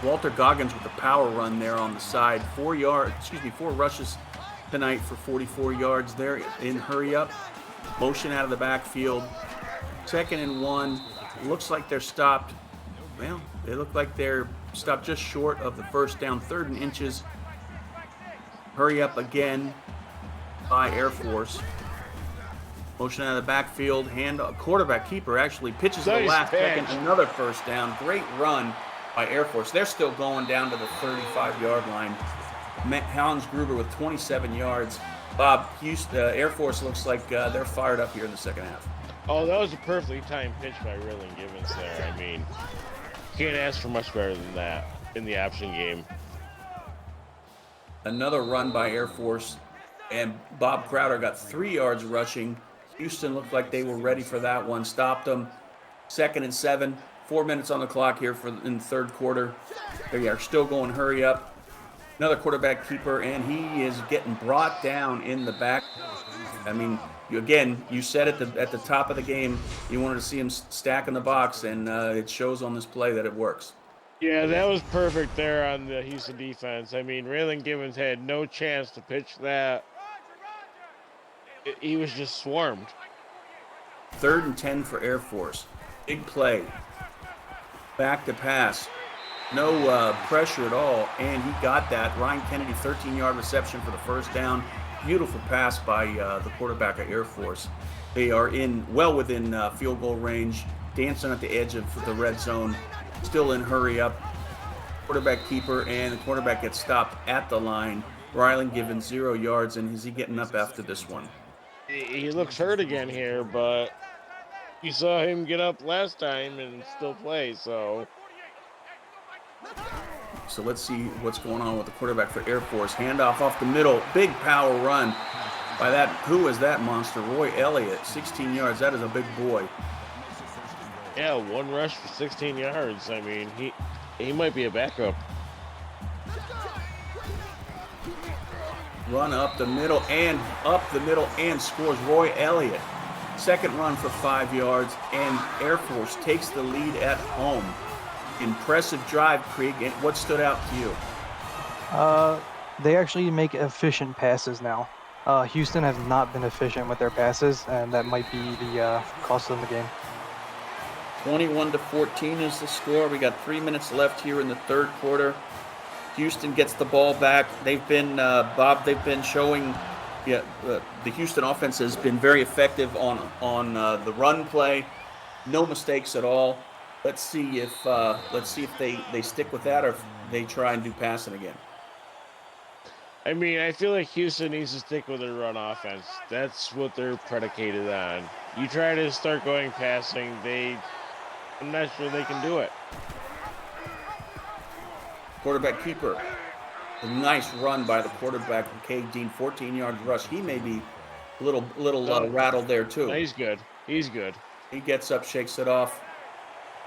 Walter Goggins with the power run there on the side. 4 rushes tonight for 44 yards there in hurry up. Motion out of the backfield. 2nd and 1. Looks like they're stopped. Well, they look like they're stopped just short of the first down. 3rd and inches. Hurry up again by Air Force. Motion out of the backfield. Quarterback keeper actually pitches at the last second. Another first down. Great run by Air Force. They're still going down to the 35-yard line. Hans Gruber with 27 yards. Bob, Air Force looks like they're fired up here in the second half. Oh, that was a perfectly timed pitch by Rilling Givens there. I mean, can't ask for much better than that in the option game. Another run by Air Force, and Bob Crowder got 3 yards rushing. Houston looked like they were ready for that one. Stopped them. 2nd and 7. 4 minutes on the clock here in the third quarter. They are still going hurry up. Another quarterback keeper, and he is getting brought down in the back. I mean, you said at the top of the game you wanted to see him stack in the box, and it shows on this play that it works. Yeah, that was perfect there on the Houston defense. I mean, Raylan Givens had no chance to pitch that. He was just swarmed. 3rd and 10 for Air Force. Big play. Back to pass. No pressure at all, and he got that. Ryan Kennedy, 13-yard reception for the first down. Beautiful pass by the quarterback of Air Force. They are well within field goal range, dancing at the edge of the red zone, still in hurry up. Quarterback keeper, and the quarterback gets stopped at the line. Rylan Givens, 0 yards, and is he getting up after this one? He looks hurt again here, but you saw him get up last time and still play, so let's see what's going on with the quarterback for Air Force. Handoff off the middle. Big power run by that. Who is that monster? Roy Elliott, 16 yards. That is a big boy. Yeah, 1 rush for 16 yards. I mean, he might be a backup. Run up the middle and scores Roy Elliott. 2nd run for 5 yards, and Air Force takes the lead at home. Impressive drive, Krieg. And what stood out to you? They actually make efficient passes now. Houston has not been efficient with their passes, and that might be the cost of them the game. 21-14 is the score. We got 3 minutes left here in the third quarter. Houston gets the ball back. They've been, they've been showing, the Houston offense has been very effective on the run play. No mistakes at all. Let's see if they stick with that, or if they try and do passing again. I mean, I feel like Houston needs to stick with their run offense. That's what they're predicated on. You try to start going passing, I'm not sure they can do it. Quarterback keeper. A nice run by the quarterback, McKay Dean, 14-yard rush. He may be a little rattled there too. No, he's good. He's good. He gets up, shakes it off,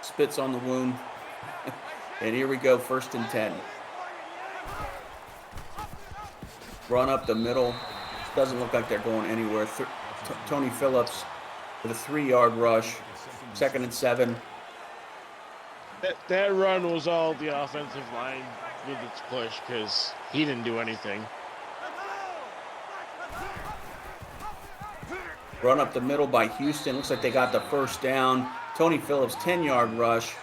spits on the wound, and here we go, 1st and 10. Run up the middle. Doesn't look like they're going anywhere. Tony Phillips with a 3-yard rush. 2nd and 7. That run was all the offensive line with its push, because he didn't do anything. Run up the middle by Houston. Looks like they got the first down. Tony Phillips, 10-yard rush.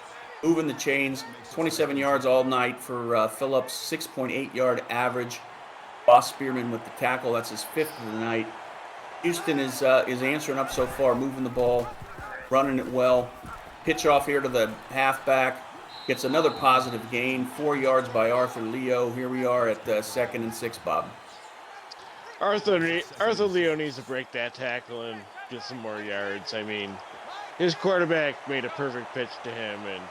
Moving the chains. 27 yards all night for Phillips. 6.8-yard average. Boss Spearman with the tackle. That's his 5th of the night. Houston is answering up so far, moving the ball, running it well. Pitch off here to the halfback. Gets another positive gain. 4 yards by Arthur Leo. Here we are at 2nd and 6, Bob. Arthur Leo needs to break that tackle and get some more yards. I mean, his quarterback made a perfect pitch to him, and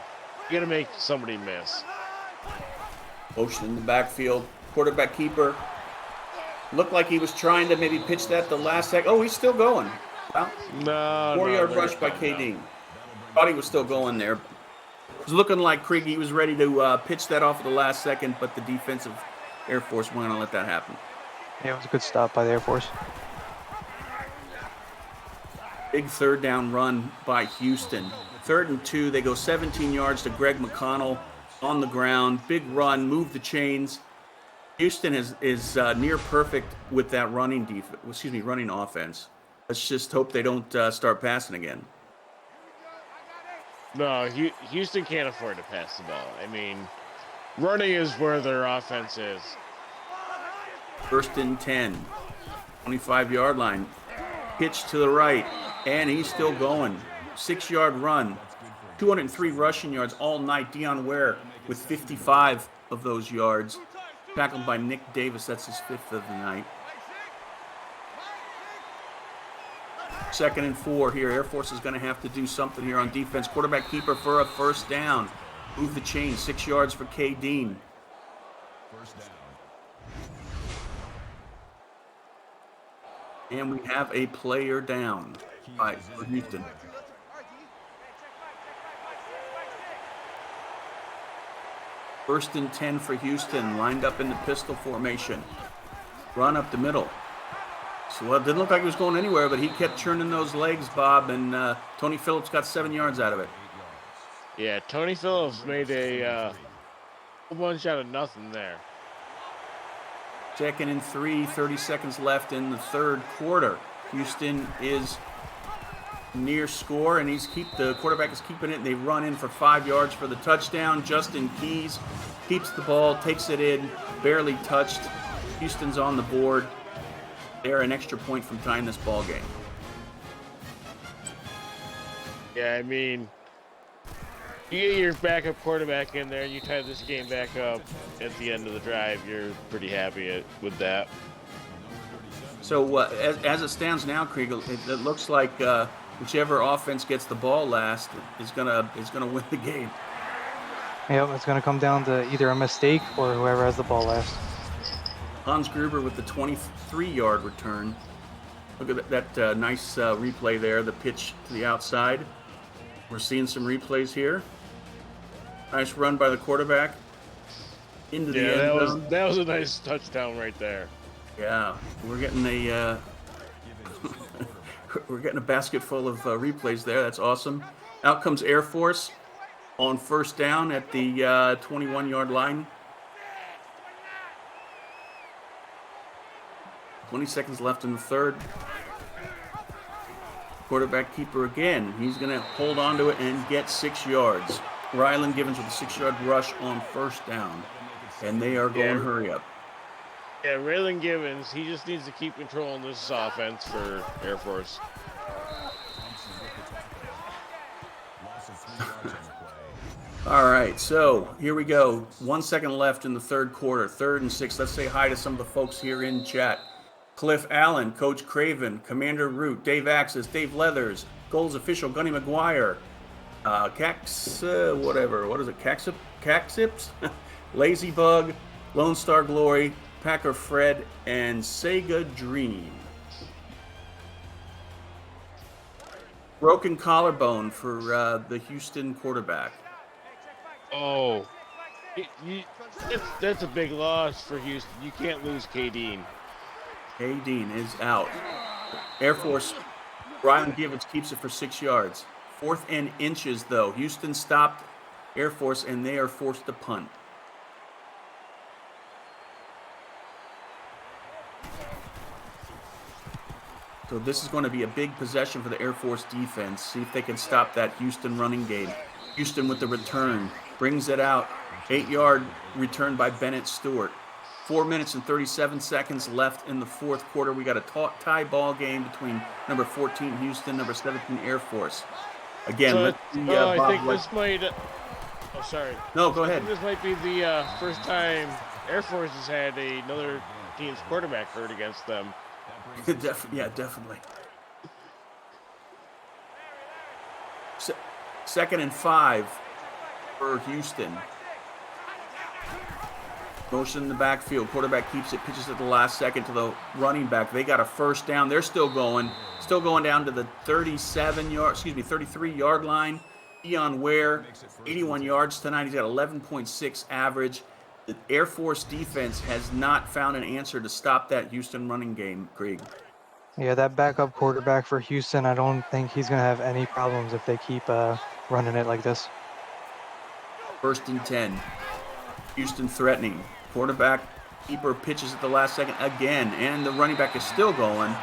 You gotta make somebody miss. Motion in the backfield. Quarterback keeper. Looked like he was trying to maybe pitch that the last second. Oh, he's still going. Well, No, 4-yard they're rush by gonna come KD. down. Thought he was still going there. It was looking like Kriege was ready to pitch that off at the last second, but the defensive Air Force went on to let that happen. Yeah, it was a good stop by the Air Force. Big third down run by Houston. 3rd and 2. They go 17 yards to Greg McConnell on the ground. Big run, move the chains. Houston is near perfect with that running offense. Let's just hope they don't start passing again. No, Houston can't afford to pass the ball. I mean, running is where their offense is. 1st and 10. 25-yard line. Pitch to the right, and he's still going. 6-yard run. 203 rushing yards all night. Deion Ware with 55 of those yards. Tackled by Nick Davis. That's his 5th of the night. 2nd and 4 here. Air Force is going to have to do something here on defense. Quarterback keeper for a 1st down. Move the chain. 6 yards for K. Dean. 1st down. And we have a player down by Houston. First and 10 for Houston, lined up in the pistol formation. Run up the middle. So it didn't look like he was going anywhere, but he kept churning those legs, Bob, and Tony Phillips got 7 yards out of it. Yeah, Tony Phillips made a whole bunch out of nothing there. 2nd and 3, 30 seconds left in the 3rd quarter. Houston is near score, and the quarterback is keeping it, and they run in for 5 yards for the touchdown. Justin Keys keeps the ball, takes it in, barely touched. Houston's on the board. They're an extra point from tying this ball game. Yeah, I mean, you get your backup quarterback in there, and you tie this game back up at the end of the drive, you're pretty happy with that. So as it stands now, Kriegel, it looks like whichever offense gets the ball last is gonna win the game. Yep, it's going to come down to either a mistake or whoever has the ball last. Hans Gruber with the 23-yard return. Look at that nice replay there, the pitch to the outside. We're seeing some replays here. Nice run by the quarterback into the end zone. That was a nice touchdown right there. Yeah, we're getting a we're getting a basket full of replays there. That's awesome. Out comes Air Force on 1st down at the 21-yard line. 20 seconds left in the 3rd. Quarterback keeper again. He's going to hold on to it and get 6 yards. Ryland Givens with a 6-yard rush on 1st down. And they are going hurry up. Yeah, Raylan Givens, he just needs to keep controlling this offense for Air Force. All right, so here we go. 1 second left in the 3rd quarter. 3rd and 6. Let's say hi to some of the folks here in chat. Cliff Allen, Coach Craven, Commander Root, Dave Axis, Dave Leathers, Goals official Gunny McGuire, Caxips, Lazy Bug, Lone Star Glory, Packer Fred, and Sega Dream. Broken collarbone for the Houston quarterback. Oh, that's a big loss for Houston. You can't lose K. Dean. K. Dean is out. Air Force, Brian Givens keeps it for 6 yards. 4th and inches, though. Houston stopped Air Force, and they are forced to punt. So this is going to be a big possession for the Air Force defense. See if they can stop that Houston running game. Houston with the return. Brings it out. 8-yard return by Bennett Stewart. 4 minutes and 37 seconds left in the 4th quarter. We got a tie ball game between number 14 Houston, number 17 Air Force. Again, So, let's see. I Bob, think this might. Oh, sorry. No, go I ahead. think this might be the first time Air Force has had another team's quarterback hurt against them. Yeah, definitely. 2nd and 5. for Houston. Motion in the backfield. Quarterback keeps it, pitches at the last second to the running back. They got a first down. They're still going down to the 33-yard line. Deion Ware, 81 yards tonight. He's got 11.6 average. The Air Force defense has not found an answer to stop that Houston running game, Krieg. Yeah, that backup quarterback for Houston, I don't think he's going to have any problems if they keep running it like this. 1st and 10. Houston threatening. Quarterback keeper pitches at the last second again, and the running back is still going.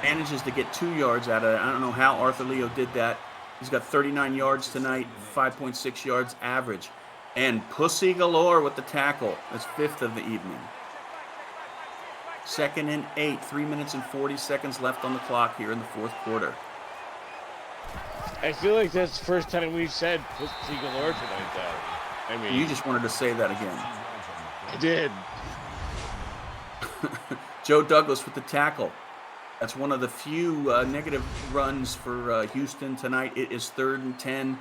Manages to get 2 yards out of it. I don't know how Arthur Leo did that. He's got 39 yards tonight, 5.6 yards average. And Pussy Galore with the tackle. That's 5th of the evening. 2nd and 8, 3 minutes and 40 seconds left on the clock here in the 4th quarter. I feel like that's the first time we've said Pussy Galore tonight, though. I mean, You just wanted to say that again. I did. Joe Douglas with the tackle. That's one of the few negative runs for Houston tonight. It is 3rd and 10.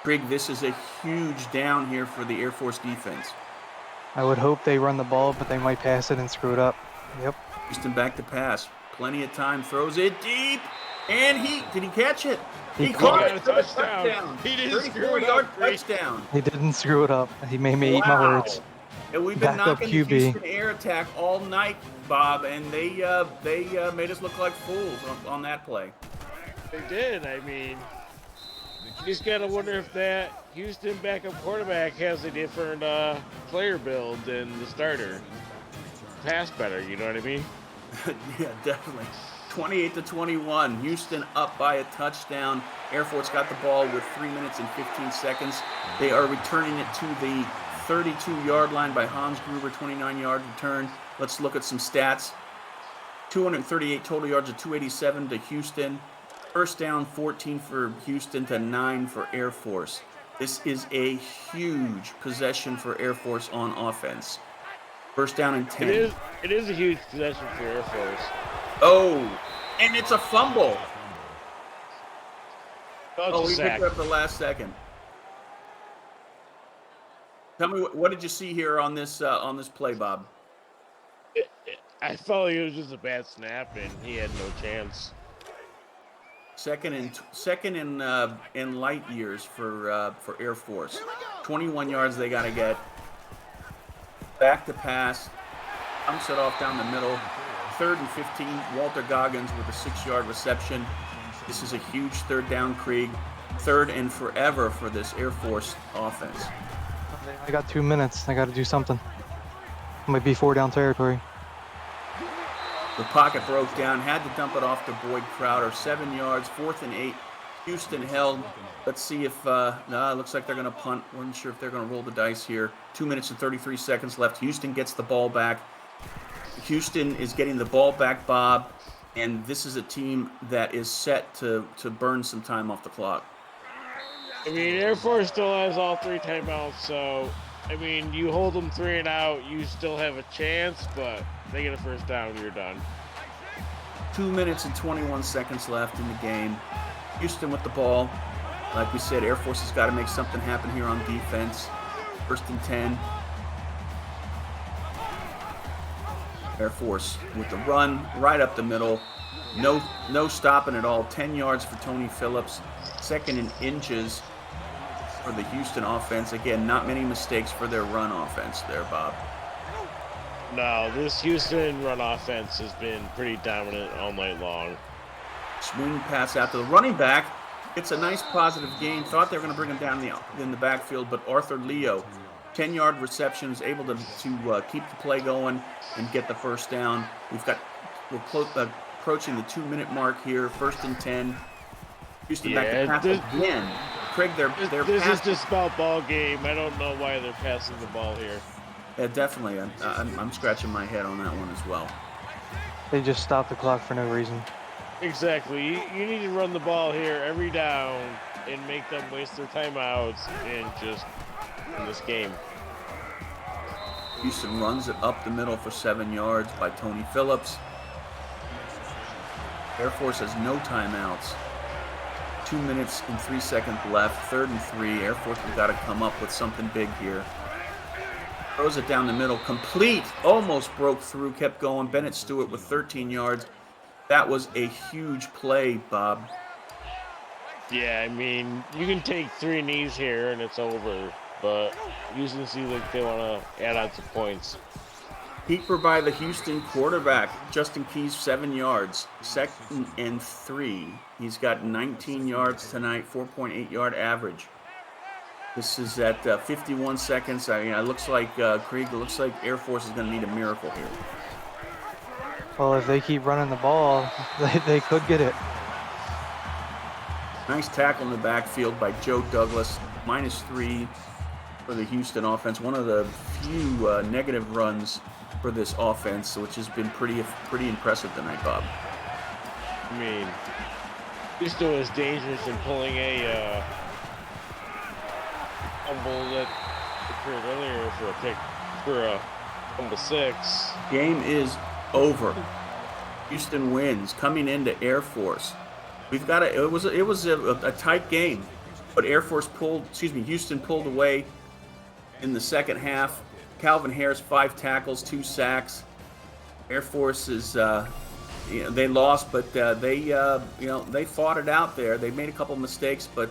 Craig, this is a huge down here for the Air Force defense. I would hope they run the ball, but they might pass it and screw it up. Yep. Houston back to pass. Plenty of time. Throws it deep. And did he catch it? He caught it. Got a touchdown. He didn't screw it up. 34-yard touchdown. He didn't screw it up. He made me eat my words. And we've been Backup knocking the QB. Houston air attack all night, Bob, and they made us look like fools on that play. They did. I mean, you just got to wonder if that Houston backup quarterback has a different player build than the starter. Pass better, you know what I mean? Yeah, definitely. 28-21. Houston up by a touchdown. Air Force got the ball with 3 minutes and 15 seconds. They are returning it to the 32-yard line by Hans Gruber, 29-yard return. Let's look at some stats. 238 total yards of 287 to Houston. First down, 14 for Houston to 9 for Air Force. This is a huge possession for Air Force on offense. First down and 10. It is a huge possession for Air Force. Oh, and it's a fumble. Oh, We picked it up the last second. Tell me, what did you see here on this play, Bob? I felt like it was just a bad snap, and he had no chance. Second in light years for Air Force. 21 yards they got to get. Back to pass. Dumps it off down the middle. 3rd and 15. Walter Goggins with a 6-yard reception. This is a huge 3rd down, Krieg. 3rd and forever for this Air Force offense. I got 2 minutes. I got to do something. Might be 4-down territory. The pocket broke down. Had to dump it off to Boyd Crowder. 7 yards. 4th and 8. Houston held. Let's see if, it looks like they're going to punt. Wasn't sure if they're going to roll the dice here. 2 minutes and 33 seconds left. Houston gets the ball back. Houston is getting the ball back, Bob, and this is a team that is set to burn some time off the clock. I mean, Air Force still has all 3 timeouts, so, I mean, you hold them 3 and out, you still have a chance, but they get a first down, you're done. 2 minutes and 21 seconds left in the game. Houston with the ball. Like we said, Air Force has got to make something happen here on defense. 1st and 10. Air Force with the run right up the middle. No stopping at all. 10 yards for Tony Phillips. 2nd and inches for the Houston offense. Again, not many mistakes for their run offense there, Bob. No, this Houston run offense has been pretty dominant all night long. Swing pass out to the running back. It's a nice positive gain. Thought they were going to bring him down in the backfield, but Arthur Leo, 10-yard reception, is able to keep the play going and get the first down. We're approaching the 2-minute mark here. 1st and 10. Houston back to pass again. Craig, this is just about ball game. I don't know why they're passing the ball here. Yeah, definitely. I'm scratching my head on that one as well. They just stopped the clock for no reason. Exactly. You need to run the ball here every down and make them waste their timeouts and just win this game. Houston runs it up the middle for 7 yards by Tony Phillips. Air Force has no timeouts. 2 minutes and 3 seconds left. 3rd and 3. Air Force has got to come up with something big here. Throws it down the middle. Complete. Almost broke through. Kept going. Bennett Stewart with 13 yards. That was a huge play, Bob. Yeah, I mean, you can take 3 knees here and it's over, but Houston seems like they want to add on some points. Keeper by the Houston quarterback, Justin Keys, 7 yards. 2nd and 3. He's got 19 yards tonight, 4.8 yard average. This is at 51 seconds. I mean, it looks like, Krieg, it looks like Air Force is going to need a miracle here. Well, if they keep running the ball, they could get it. Nice tackle in the backfield by Joe Douglas, -3 for the Houston offense. One of the few negative runs for this offense, which has been pretty impressive tonight, Bob. I mean, Houston was dangerous in pulling a fumble that occurred earlier for a pick for a fumble 6. Game is over. Houston wins, coming into Air Force. We've got it was a tight game, but Houston pulled away in the second half. Calvin Harris, 5 tackles, 2 sacks. Air Force is, they lost, but they fought it out there. They made a couple mistakes, but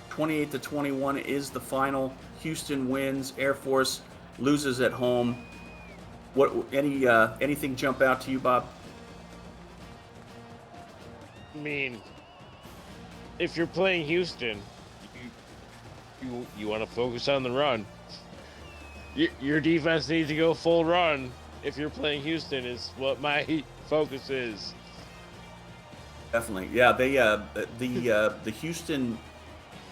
28-21 is the final. Houston wins. Air Force loses at home. Anything jump out to you, Bob? I mean, if you're playing Houston, you want to focus on the run. Your defense needs to go full run. If you're playing Houston, is what my focus is. Definitely, yeah. The Houston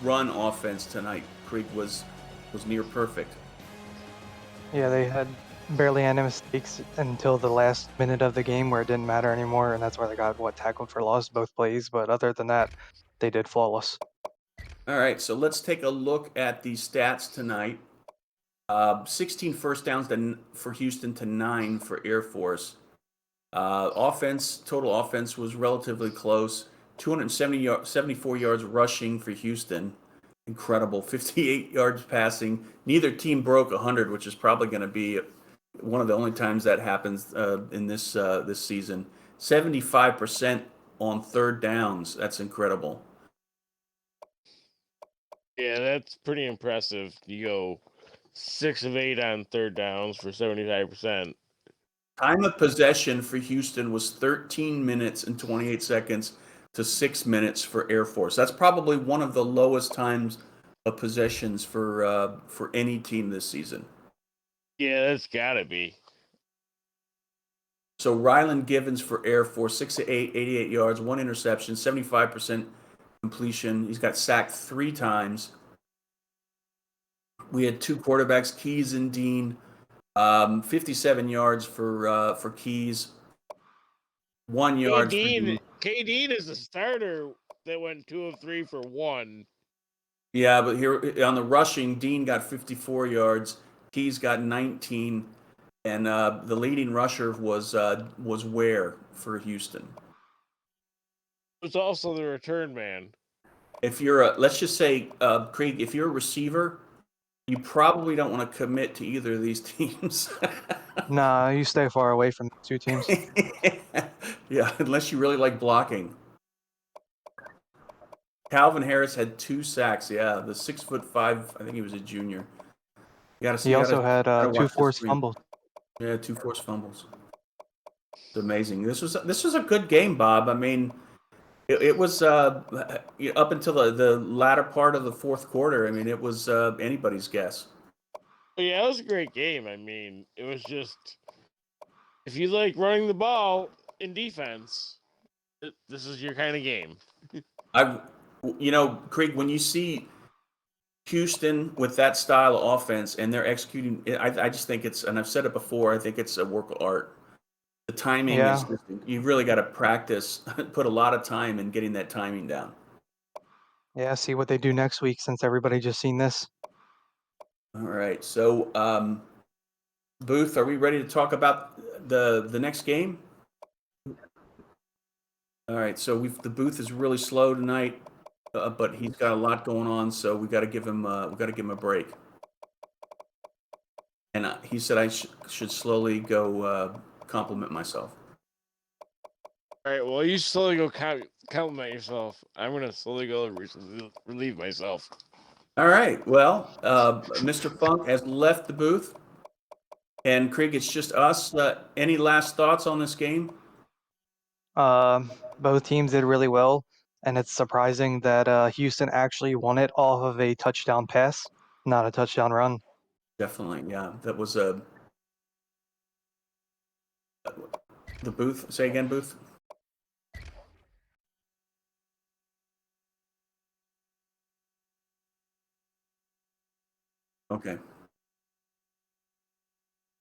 run offense tonight, Krieg, was near perfect. Yeah, they had barely any mistakes until the last minute of the game where it didn't matter anymore, and that's why they got tackled for loss both plays. But other than that, they did flawless. All right, so let's take a look at the stats tonight. 16 first downs for Houston to 9 for Air Force. Total offense was relatively close. 274 yards rushing for Houston. Incredible. 58 yards passing. Neither team broke 100, which is probably going to be one of the only times that happens in this season. 75% on third downs. That's incredible. Yeah, that's pretty impressive. You go 6 of 8 on third downs for 75%. Time of possession for Houston was 13 minutes and 28 seconds to 6 minutes for Air Force. That's probably one of the lowest times of possessions for any team this season. Yeah, that's gotta be. So Ryland Givens for Air Force, 6 of 8, 88 yards, 1 interception, 75% completion. He's got sacked 3 times. We had 2 quarterbacks, Keys and Dean. 57 yards for Keys. 1 yard for Dean. Dean is the starter that went 2 of 3 for 1. Yeah, but here on the rushing, Dean got 54 yards. Keys got 19, and the leading rusher was Ware for Houston. It's also the return man. If you're let's just say, Krieg, if you're a receiver, you probably don't want to commit to either of these teams. Nah, you stay far away from the 2 teams. Yeah, unless you really like blocking. Calvin Harris had 2 sacks. Yeah, the 6'5", I think he was a junior. He also had 2 forced fumbles. Yeah, 2 forced fumbles. It's amazing. This was a good game, Bob. I mean, it was up until the latter part of the fourth quarter. I mean, it was anybody's guess. Yeah, it was a great game. I mean, it was just, if you like running the ball in defense, this is your kind of game. Krieg, when you see Houston with that style of offense and they're executing, I just think it's, and I've said it before, I think it's a work of art. The timing is, you've really got to practice, put a lot of time in getting that timing down. Yeah, see what they do next week since everybody just seen this. All right, so Booth, are we ready to talk about the next game? All right, so the booth is really slow tonight. but he's got a lot going on, so we got to give him a break. And he said I should slowly go compliment myself. All right, well, you slowly go compliment yourself. I'm going to slowly go relieve myself. All right. Well, Mr. Funk has left the booth. And Craig, it's just us. Any last thoughts on this game? Both teams did really well, and it's surprising that Houston actually won it off of a touchdown pass, not a touchdown run. Definitely, yeah. That was the booth. Say again, booth. Okay.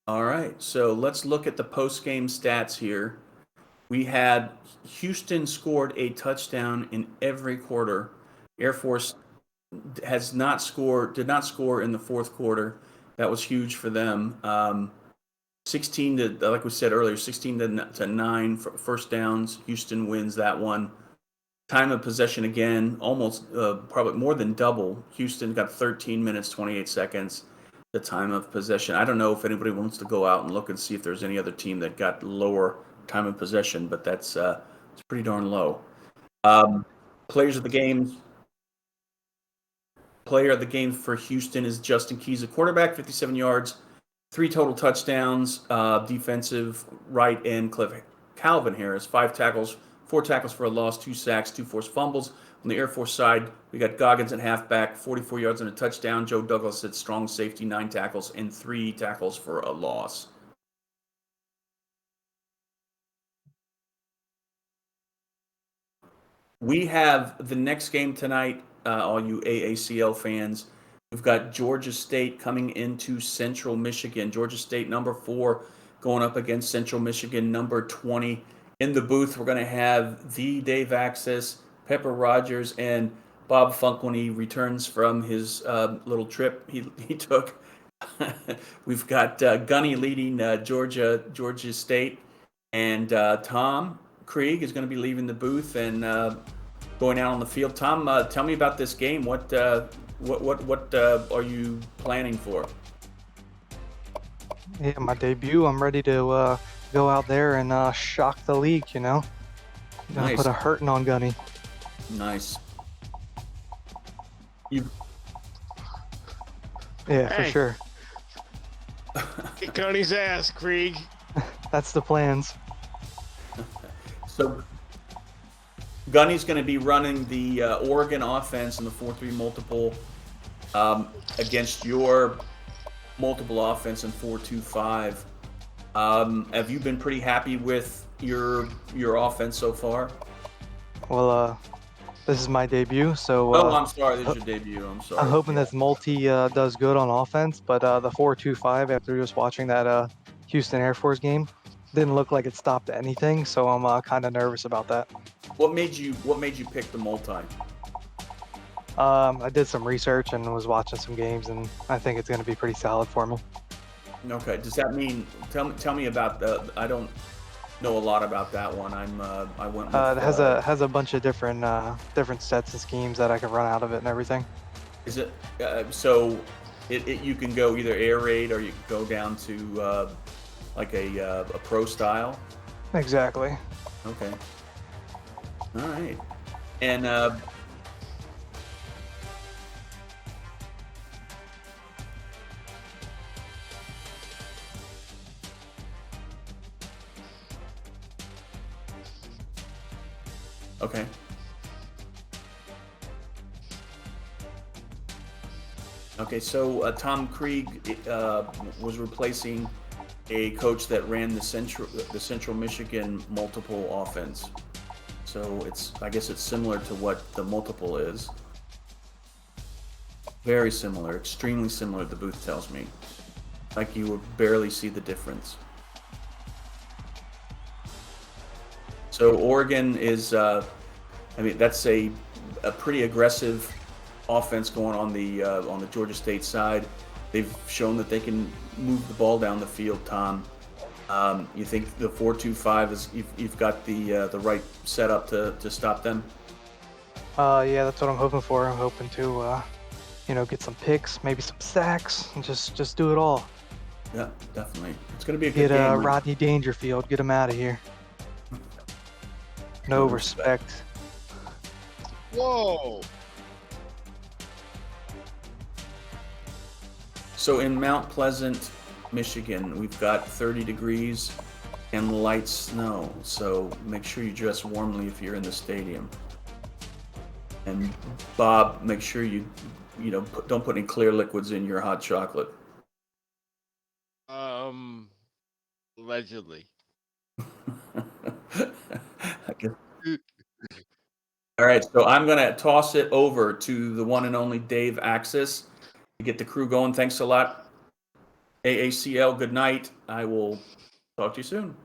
All right. So let's look at the post-game stats here. We had Houston scored a touchdown in every quarter. Air Force did not score in the fourth quarter. That was huge for them. 16 to, like we said earlier, 16 to 9 for first downs. Houston wins that one. Time of possession again, almost probably more than double. Houston got 13 minutes, 28 seconds. The time of possession. I don't know if anybody wants to go out and look and see if there's any other team that got lower time of possession, but that's it's pretty darn low. Players of the game. Player of the game for Houston is Justin Keys, a quarterback, 57 yards, 3 total touchdowns. Defensive right end Calvin Harris, 5 tackles, 4 tackles for a loss, 2 sacks, 2 forced fumbles. On the Air Force side, we got Goggins at halfback, 44 yards and a touchdown. Joe Douglas at strong safety, 9 tackles and 3 tackles for a loss. We have the next game tonight, all you AACL fans. We've got Georgia State coming into Central Michigan. Georgia State, number 4, going up against Central Michigan, number 20. In the booth, we're going to have the Dave Axis, Pepper Rogers, and Bob Funk when he returns from his little trip he took. We've got Gunny leading Georgia State, and Tom Krieg is going to be leaving the booth and going out on the field. Tom, tell me about this game. What are you planning for? Yeah, my debut. I'm ready to go out there and shock the league. Nice. Put a hurting on Gunny. Nice. Yeah, for sure. Kick Gunny's ass, Krieg. That's the plans. So Gunny's going to be running the Oregon offense in the 4-3 multiple against your multiple offense in 4-2-5. Have you been pretty happy with your offense so far? Well, this is my debut, so. I'm sorry. This is your debut. I'm sorry. I'm hoping that multi does good on offense, but the 4-2-5 after just watching that Houston Air Force game didn't look like it stopped anything, so I'm kind of nervous about that. What made you pick the multi? I did some research and was watching some games, and I think it's going to be pretty solid for me. Okay. Does that mean? Tell me about the. I don't know a lot about that one. I went. With, it has a bunch of different sets and schemes that I can run out of it and everything. Is it so? You can go either air raid or you can go down to like a pro style. Exactly. Okay. All right. And okay. Okay, so Tom Krieg was replacing a coach that ran the Central Michigan multiple offense. So I guess it's similar to what the multiple is. Very similar, extremely similar, the booth tells me. Like you would barely see the difference. So Oregon is, that's a pretty aggressive offense going on the Georgia State side. They've shown that they can move the ball down the field, Tom. You think the 4-2-5 is you've got the right setup to stop them? Yeah, that's what I'm hoping for. I'm hoping to, get some picks, maybe some sacks, and just do it all. Yeah, definitely. It's going to be a good Get game. Rodney Dangerfield, get him out of here. No respect. Whoa! So in Mount Pleasant, Michigan, we've got 30 degrees and light snow. So make sure you dress warmly if you're in the stadium. And Bob, make sure you don't put any clear liquids in your hot chocolate. Allegedly. All right, so I'm going to toss it over to the one and only Dave Axis to get the crew going. Thanks a lot. AACL, good night. I will talk to you soon.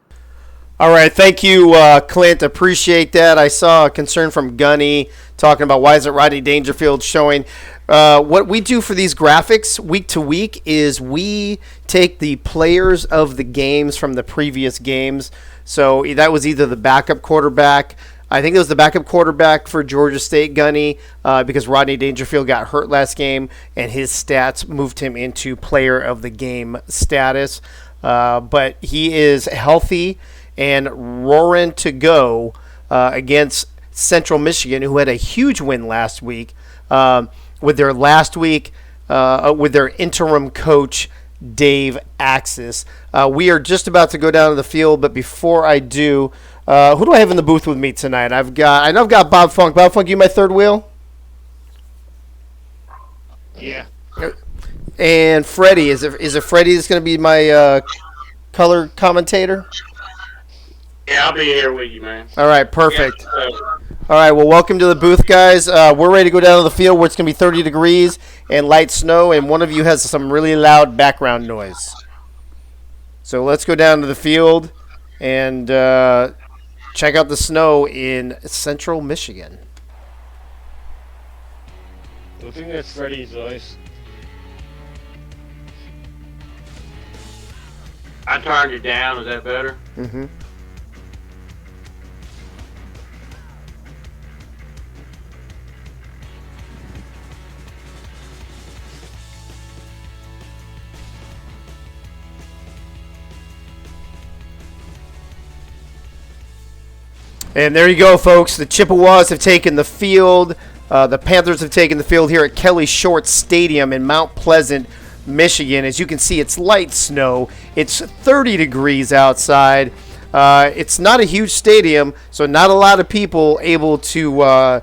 All right, thank you, Clint. Appreciate that. I saw a concern from Gunny talking about why isn't Rodney Dangerfield showing. What we do for these graphics week to week is we take the players of the games from the previous games. So that was either the backup quarterback. I think it was the backup quarterback for Georgia State, Gunny, because Rodney Dangerfield got hurt last game, and his stats moved him into player of the game status. But he is healthy and roaring to go against Central Michigan, who had a huge win last week with their interim coach, Dave Axis. We are just about to go down to the field, but before I do, who do I have in the booth with me tonight? I know I've got Bob Funk. Bob Funk, you my third wheel? Yeah. And Freddie, is it Freddie that's going to be my color commentator? Yeah, I'll be here with you, man. All right, perfect. Yeah, All right, well, welcome to the booth, guys. We're ready to go down to the field where it's going to be 30 degrees and light snow, and one of you has some really loud background noise. So let's go down to the field and check out the snow in Central Michigan. I think that's Freddie's voice. I turned it down. Is that better? Mm-hmm. And there you go, folks. The Chippewas have taken the field. The Panthers have taken the field here at Kelly Short Stadium in Mount Pleasant, Michigan. As you can see, it's light snow. It's 30 degrees outside. It's not a huge stadium, so not a lot of people able to,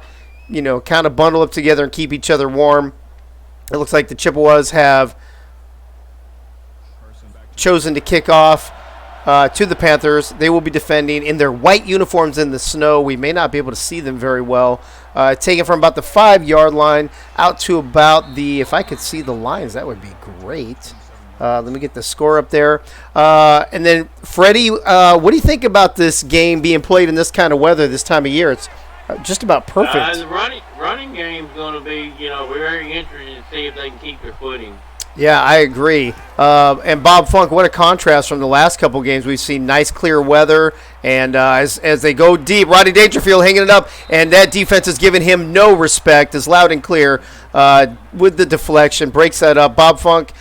kind of bundle up together and keep each other warm. It looks like the Chippewas have chosen to kick off to the Panthers. They will be defending in their white uniforms in the snow. We may not be able to see them very well. Taken from about the 5-yard line out to about if I could see the lines, that would be great. Let me get the score up there. And then, Freddie, what do you think about this game being played in this kind of weather this time of year? It's just about perfect. The running game's going to be, we're very interested to see if they can keep their footing. Yeah, I agree. And Bob Funk, what a contrast from the last couple games. We've seen nice, clear weather, and as they go deep, Rodney Dangerfield hanging it up, and that defense has given him no respect. Is loud and clear with the deflection, breaks that up. Bob Funk,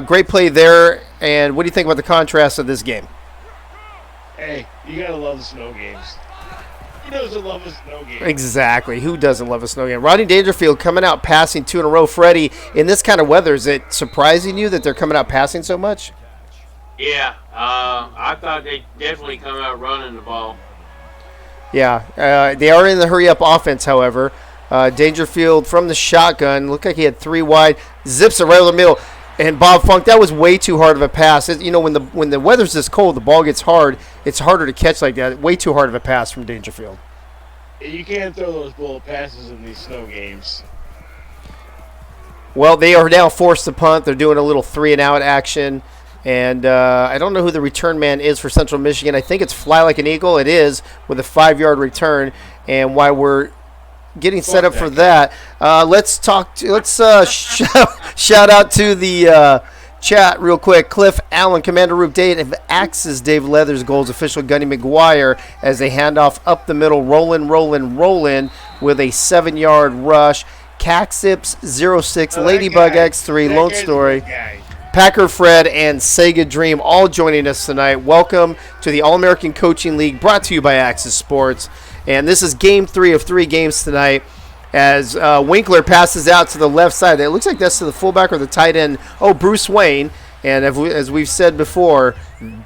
great play there. And what do you think about the contrast of this game? Hey, you gotta love the snow games. Who doesn't love a snow game? Exactly. Who doesn't love a snow game? Rodney Dangerfield coming out passing 2 in a row. Freddie, in this kind of weather, is it surprising you that they're coming out passing so much? Yeah, I thought they'd definitely come out running the ball. Yeah, they are in the hurry-up offense, however. Dangerfield from the shotgun. Looked like he had 3 wide. Zips it right over the middle. And Bob Funk, that was way too hard of a pass. When the weather's this cold, the ball gets hard. It's harder to catch like that. Way too hard of a pass from Dangerfield. You can't throw those bullet passes in these snow games. Well, they are now forced to punt. They're doing a little 3-and-out action. And I don't know who the return man is for Central Michigan. I think it's Fly Like an Eagle. It is, with a 5-yard return. And while we're getting set up for that, let's shout out to the chat real quick. Cliff Allen, Commander Rube Dave Axes, Dave Leathers, Goals official Gunny McGuire as they hand off up the middle, rolling. with a 7-yard rush. Cacsips 06, Ladybug X3, Lone Story, Packer Fred, and Sega Dream all joining us tonight. Welcome to the All-American Coaching League, brought to you by Axis Sports. And this is game 3 of 3 games tonight as Winkler passes out to the left side. It looks like that's to the fullback or the tight end. Oh, Bruce Wayne. And as we've said before,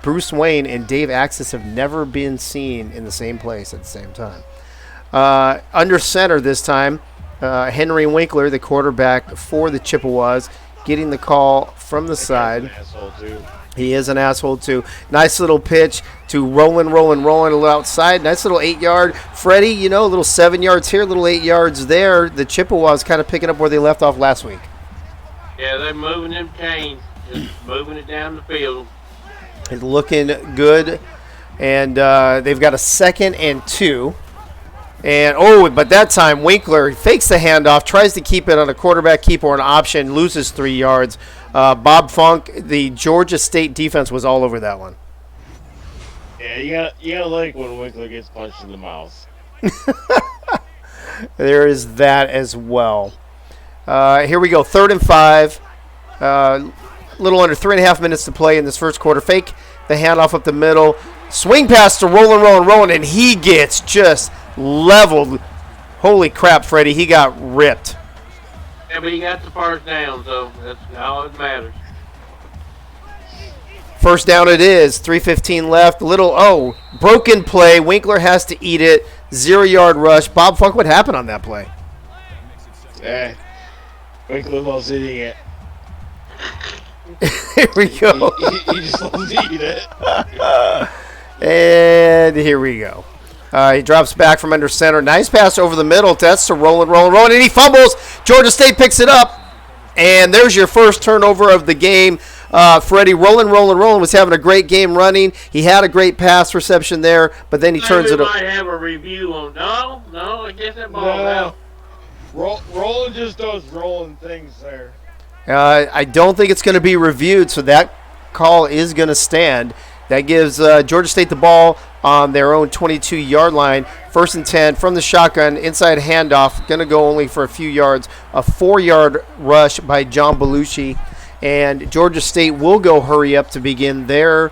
Bruce Wayne and Dave Axis have never been seen in the same place at the same time. Under center this time, Henry Winkler, the quarterback for the Chippewas, getting the call from the side. He is an asshole, too. Nice little pitch to rolling a little outside. Nice little 8-yard. Freddie, a little 7 yards here, a little 8 yards there. The Chippewas kind of picking up where they left off last week. Yeah, they're moving them chains, just moving it down the field. It's looking good. And they've got a 2nd and 2. But that time, Winkler fakes the handoff, tries to keep it on a quarterback keep or an option, loses 3 yards. Bob Funk, the Georgia State defense was all over that one. Yeah, you gotta like when Winkler gets punched in the mouth. There is that as well. Here we go, 3rd and 5. A little under 3.5 minutes to play in this first quarter. Fake the handoff up the middle. Swing pass to rolling, and he gets just leveled. Holy crap, Freddie, he got ripped. Yeah, but he got the first down, so that's all that matters. First down it is, 3:15 left. Broken play. Winkler has to eat it. 0-yard rush. Bob Funk, what happened on that play? Winkler loves eating it. Here we go. He just loves eating it. And here we go. He drops back from under center. Nice pass over the middle. That's to rolling, and he fumbles. Georgia State picks it up. And there's your first turnover of the game. Freddie rolling, was having a great game running. He had a great pass reception there, but then he turns it over. We might have a review on. No, I guess that ball out. Roland just does rolling things there. I don't think it's going to be reviewed, so that call is going to stand. That gives Georgia State the ball on their own 22-yard line. 1st and 10 from the shotgun, inside handoff. Going to go only for a few yards. A 4-yard rush by John Belushi. And Georgia State will go hurry up to begin their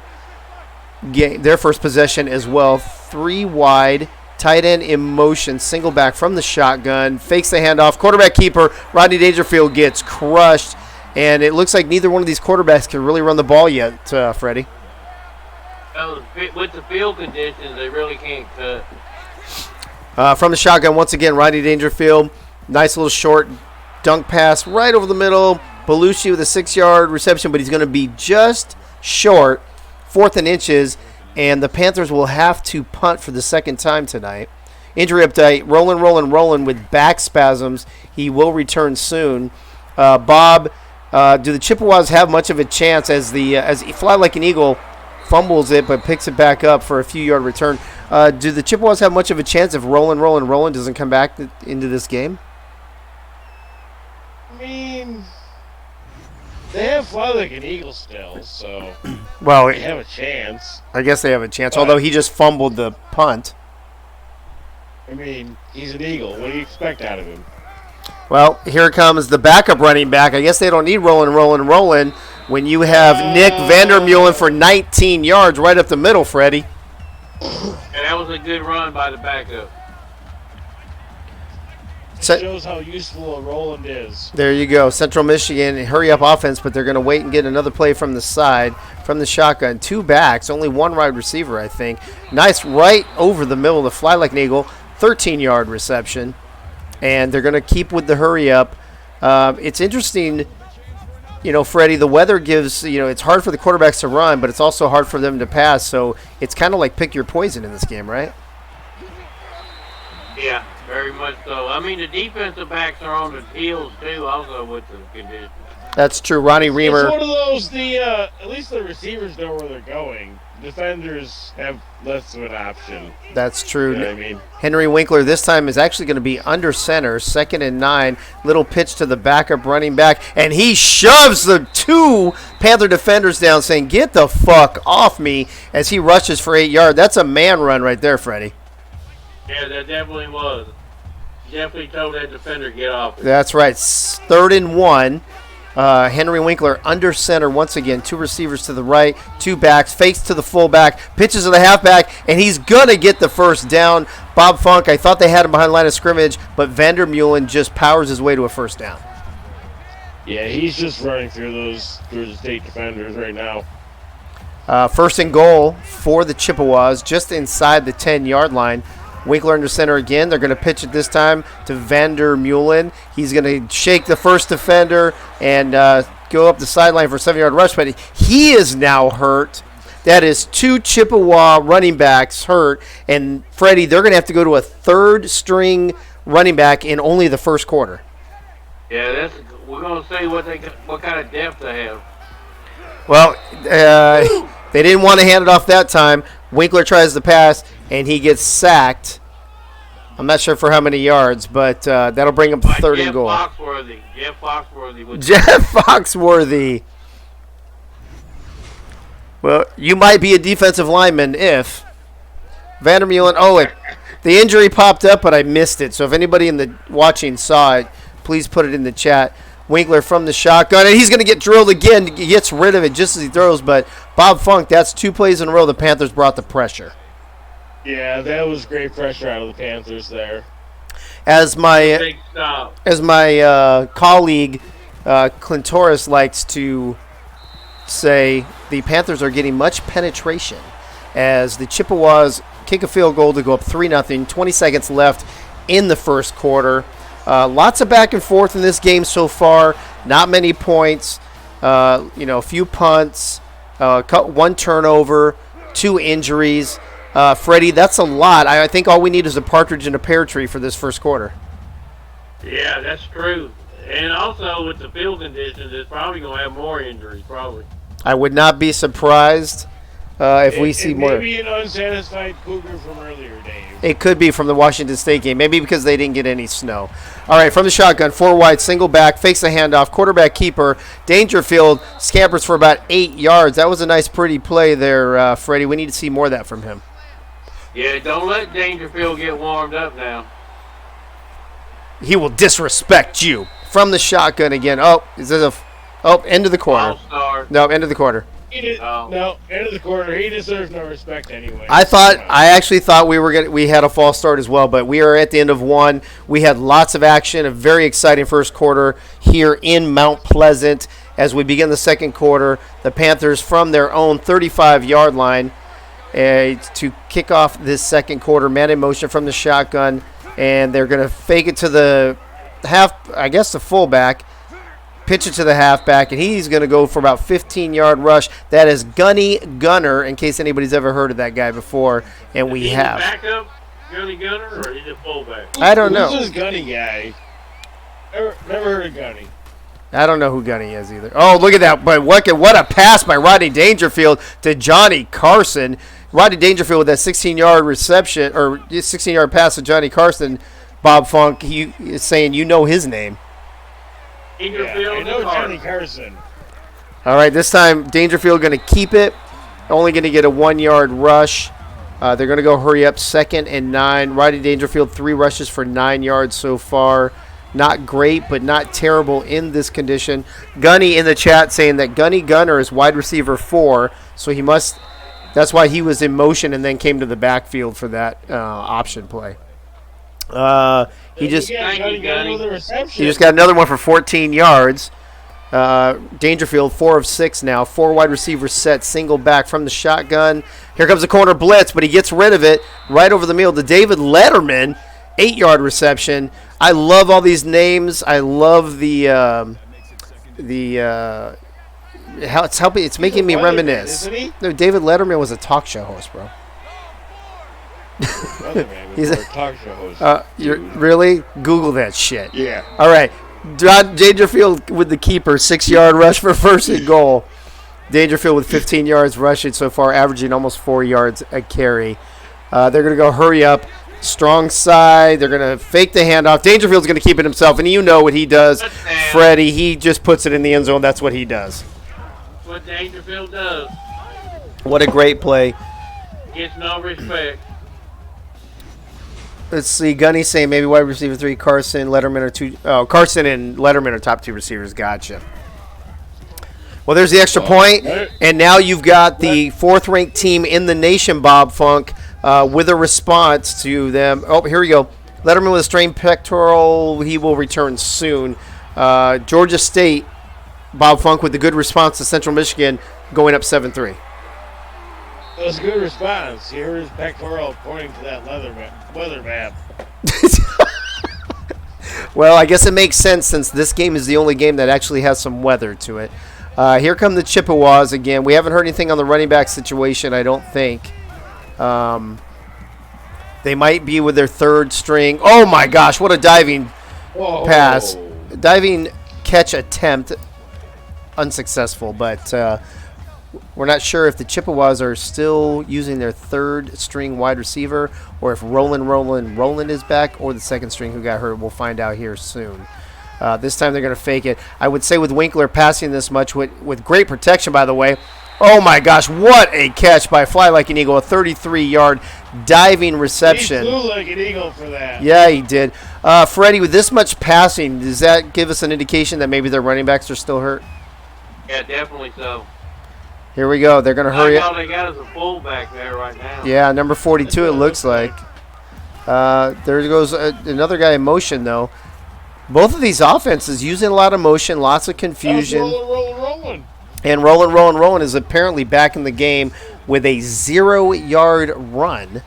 first possession as well. 3 wide, tight end in motion, single back from the shotgun. Fakes the handoff. Quarterback keeper, Rodney Dangerfield gets crushed. And it looks like neither one of these quarterbacks can really run the ball yet, Freddie. Well, with the field conditions, they really can't cut. From the shotgun, once again, Rodney Dangerfield. Nice little short dunk pass right over the middle. Belushi with a 6-yard reception, but he's going to be just short. 4th and inches, and the Panthers will have to punt for the second time tonight. Injury update, rolling with back spasms. He will return soon. Bob, do the Chippewas have much of a chance as he fly like an eagle fumbles it but picks it back up for a few-yard return? Do the Chippewas have much of a chance if rolling doesn't come back into this game? I mean, they have fly like an eagle still, so they have a chance. I guess they have a chance, although he just fumbled the punt. I mean, he's an eagle. What do you expect out of him? Well, here comes the backup running back. I guess they don't need rolling when you have Nick Vandermeulen for 19 yards right up the middle, Freddie. And that was a good run by the backup. It shows how useful a Roland is. There you go. Central Michigan, hurry-up offense, but they're going to wait and get another play from the side, from the shotgun. 2 backs, only 1 wide receiver, I think. Nice right over the middle to fly like an eagle. 13-yard reception. And they're going to keep with the hurry-up. It's interesting, Freddie, the weather gives, it's hard for the quarterbacks to run, but it's also hard for them to pass. So it's kind of like pick your poison in this game, right? Yeah. Very much so. I mean, the defensive backs are on the heels, too, also with the conditions. That's true. Ronnie Reamer. It's one of those, at least the receivers know where they're going. Defenders have less of an option. That's true. You know what I mean? Henry Winkler this time is actually going to be under center, 2nd and 9. Little pitch to the backup running back, and he shoves the 2 Panther defenders down, saying, "Get the fuck off me," as he rushes for 8 yards. That's a man run right there, Freddie. Yeah, that definitely was. definitely told that defender to get off it. That's right. 3rd and 1. Henry Winkler under center once again. 2 receivers to the right, 2 backs, fakes to the fullback, pitches to the halfback, and he's going to get the first down. Bob Funk, I thought they had him behind the line of scrimmage, but Vandermeulen just powers his way to a first down. Yeah, he's just running through those Georgia State defenders right now. 1st and goal for the Chippewas, just inside the 10-yard line. Winkler under center again. They're going to pitch it this time to Vandermeulen. He's going to shake the first defender and go up the sideline for a 7-yard rush, but he is now hurt. That is 2 Chippewa running backs hurt, and Freddie, they're going to have to go to a 3rd-string running back in only the first quarter. Yeah, we're gonna see what kind of depth they have. Well, they didn't want to hand it off that time. Winkler tries the pass, and he gets sacked. I'm not sure for how many yards, but that'll bring him to 3rd and goal. Jeff Foxworthy. Jeff Foxworthy. Well, you might be a defensive lineman if Vandermeulen. Oh, the injury popped up, but I missed it. So if anybody in the watching saw it, please put it in the chat. Winkler from the shotgun, and he's going to get drilled again. He gets rid of it just as he throws, but Bob Funk, that's 2 plays in a row the Panthers brought the pressure. Yeah, that was great pressure out of the Panthers there. As my colleague Clintoris likes to say, the Panthers are getting much penetration as the Chippewas kick a field goal to go up 3-0, 20 seconds left in the first quarter. Lots of back and forth in this game so far. Not many points. A few punts, 1 turnover, 2 injuries. Freddie, that's a lot. I think all we need is a partridge in a pear tree for this first quarter. Yeah, that's true. And also with the field conditions, it's probably going to have more injuries, probably. I would not be surprised if we see more. Maybe an unsatisfied Cougar from earlier days. It could be from the Washington State game. Maybe because they didn't get any snow. All right, from the shotgun, 4 wide, single back, fakes the handoff, quarterback keeper. Dangerfield scampers for about 8 yards. That was a nice, pretty play there, Freddie. We need to see more of that from him. Yeah, don't let Dangerfield get warmed up now. He will disrespect you. From the shotgun again. End of the quarter. All-star. No, end of the quarter. No, end of the quarter. He deserves no respect anyway. I actually thought we had a false start as well, but we are at the end of 1. We had lots of action, a very exciting first quarter here in Mount Pleasant. As we begin the second quarter, the Panthers from their own 35-yard line to kick off this second quarter, man in motion from the shotgun, and they're going to fake it to the the fullback. Pitch it to the halfback, and he's going to go for about 15-yard rush. That is Gunny Gunner, in case anybody's ever heard of that guy before, and we have. Is he backup, Gunny Gunner, or is he a fullback? I don't know. Who's this Gunny guy? Never heard of Gunny. I don't know who Gunny is either. Oh, look at that. But what a pass by Rodney Dangerfield to Johnny Carson. Rodney Dangerfield with that 16-yard reception, or 16-yard pass to Johnny Carson. Bob Funk, he is saying you know his name. Yeah, I know Johnny Carson. All right, this time Dangerfield going to keep it. Only going to get a 1-yard rush. They're going to go hurry up, 2nd and 9. Rodney Dangerfield, 3 rushes for 9 yards so far. Not great, but not terrible in this condition. Gunny in the chat saying that Gunny Gunner is wide receiver 4, so he must. That's why he was in motion and then came to the backfield for that option play. He just got another one for 14 yards. Dangerfield, 4 of 6 now. 4 wide receivers set, single back from the shotgun. Here comes the corner blitz, but he gets rid of it right over the middle to David Letterman, 8-yard reception. I love all these names. I love how it's helping. It's making me reminisce. No, David Letterman was a talk show host, bro. He's a talk show host. Really? Google that shit. Yeah. All right. Dangerfield with the keeper, 6-yard rush for 1st and goal. Dangerfield with 15 yards rushing so far, averaging almost 4 yards a carry. They're going to go hurry up. Strong side. They're going to fake the handoff. Dangerfield's going to keep it himself, and you know what he does. Freddie, he just puts it in the end zone. That's what he does. That's what Dangerfield does. What a great play. Gets no respect. Let's see. Gunny saying maybe wide receiver 3, Carson, Letterman are 2. Oh, Carson and Letterman are top 2 receivers. Gotcha. Well, there's the extra point, and now you've got the 4th-ranked team in the nation, Bob Funk, with a response to them. Oh, here we go. Letterman with a strained pectoral. He will return soon. Georgia State, Bob Funk with the good response to Central Michigan, going up 7-3. That was a good response. He heard his pectoral pointing to that weather map. Well, I guess it makes sense since this game is the only game that actually has some weather to it. Here come the Chippewas again. We haven't heard anything on the running back situation, I don't think. They might be with their 3rd string. Oh, my gosh, what a diving pass. Diving catch attempt. Unsuccessful, but we're not sure if the Chippewas are still using their 3rd string wide receiver or if Roland is back or the 2nd string who got hurt. We'll find out here soon. This time they're going to fake it. I would say with Winkler passing this much with great protection, by the way. Oh, my gosh, what a catch by Fly Like an Eagle, a 33-yard diving reception. He flew like an eagle for that. Yeah, he did. Freddie, with this much passing, does that give us an indication that maybe their running backs are still hurt? Yeah, definitely so. Here we go. They're going to hurry All up. they got is a fullback there right now. Yeah, number 42 it looks like. There goes another guy in motion, though. Both of these offenses using a lot of motion, lots of confusion. Rolling. And Roland is apparently back in the game with a 0-yard run.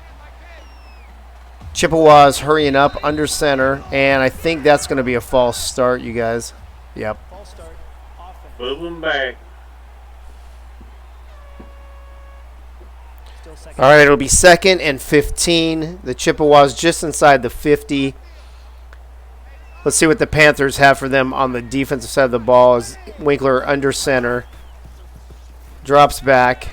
Chippewas hurrying up under center, and I think that's going to be a false start, you guys. Yep. Move them back. All right, it'll be 2nd and 15. The Chippewas just inside the 50. Let's see what the Panthers have for them on the defensive side of the ball. As Winkler under center. Drops back.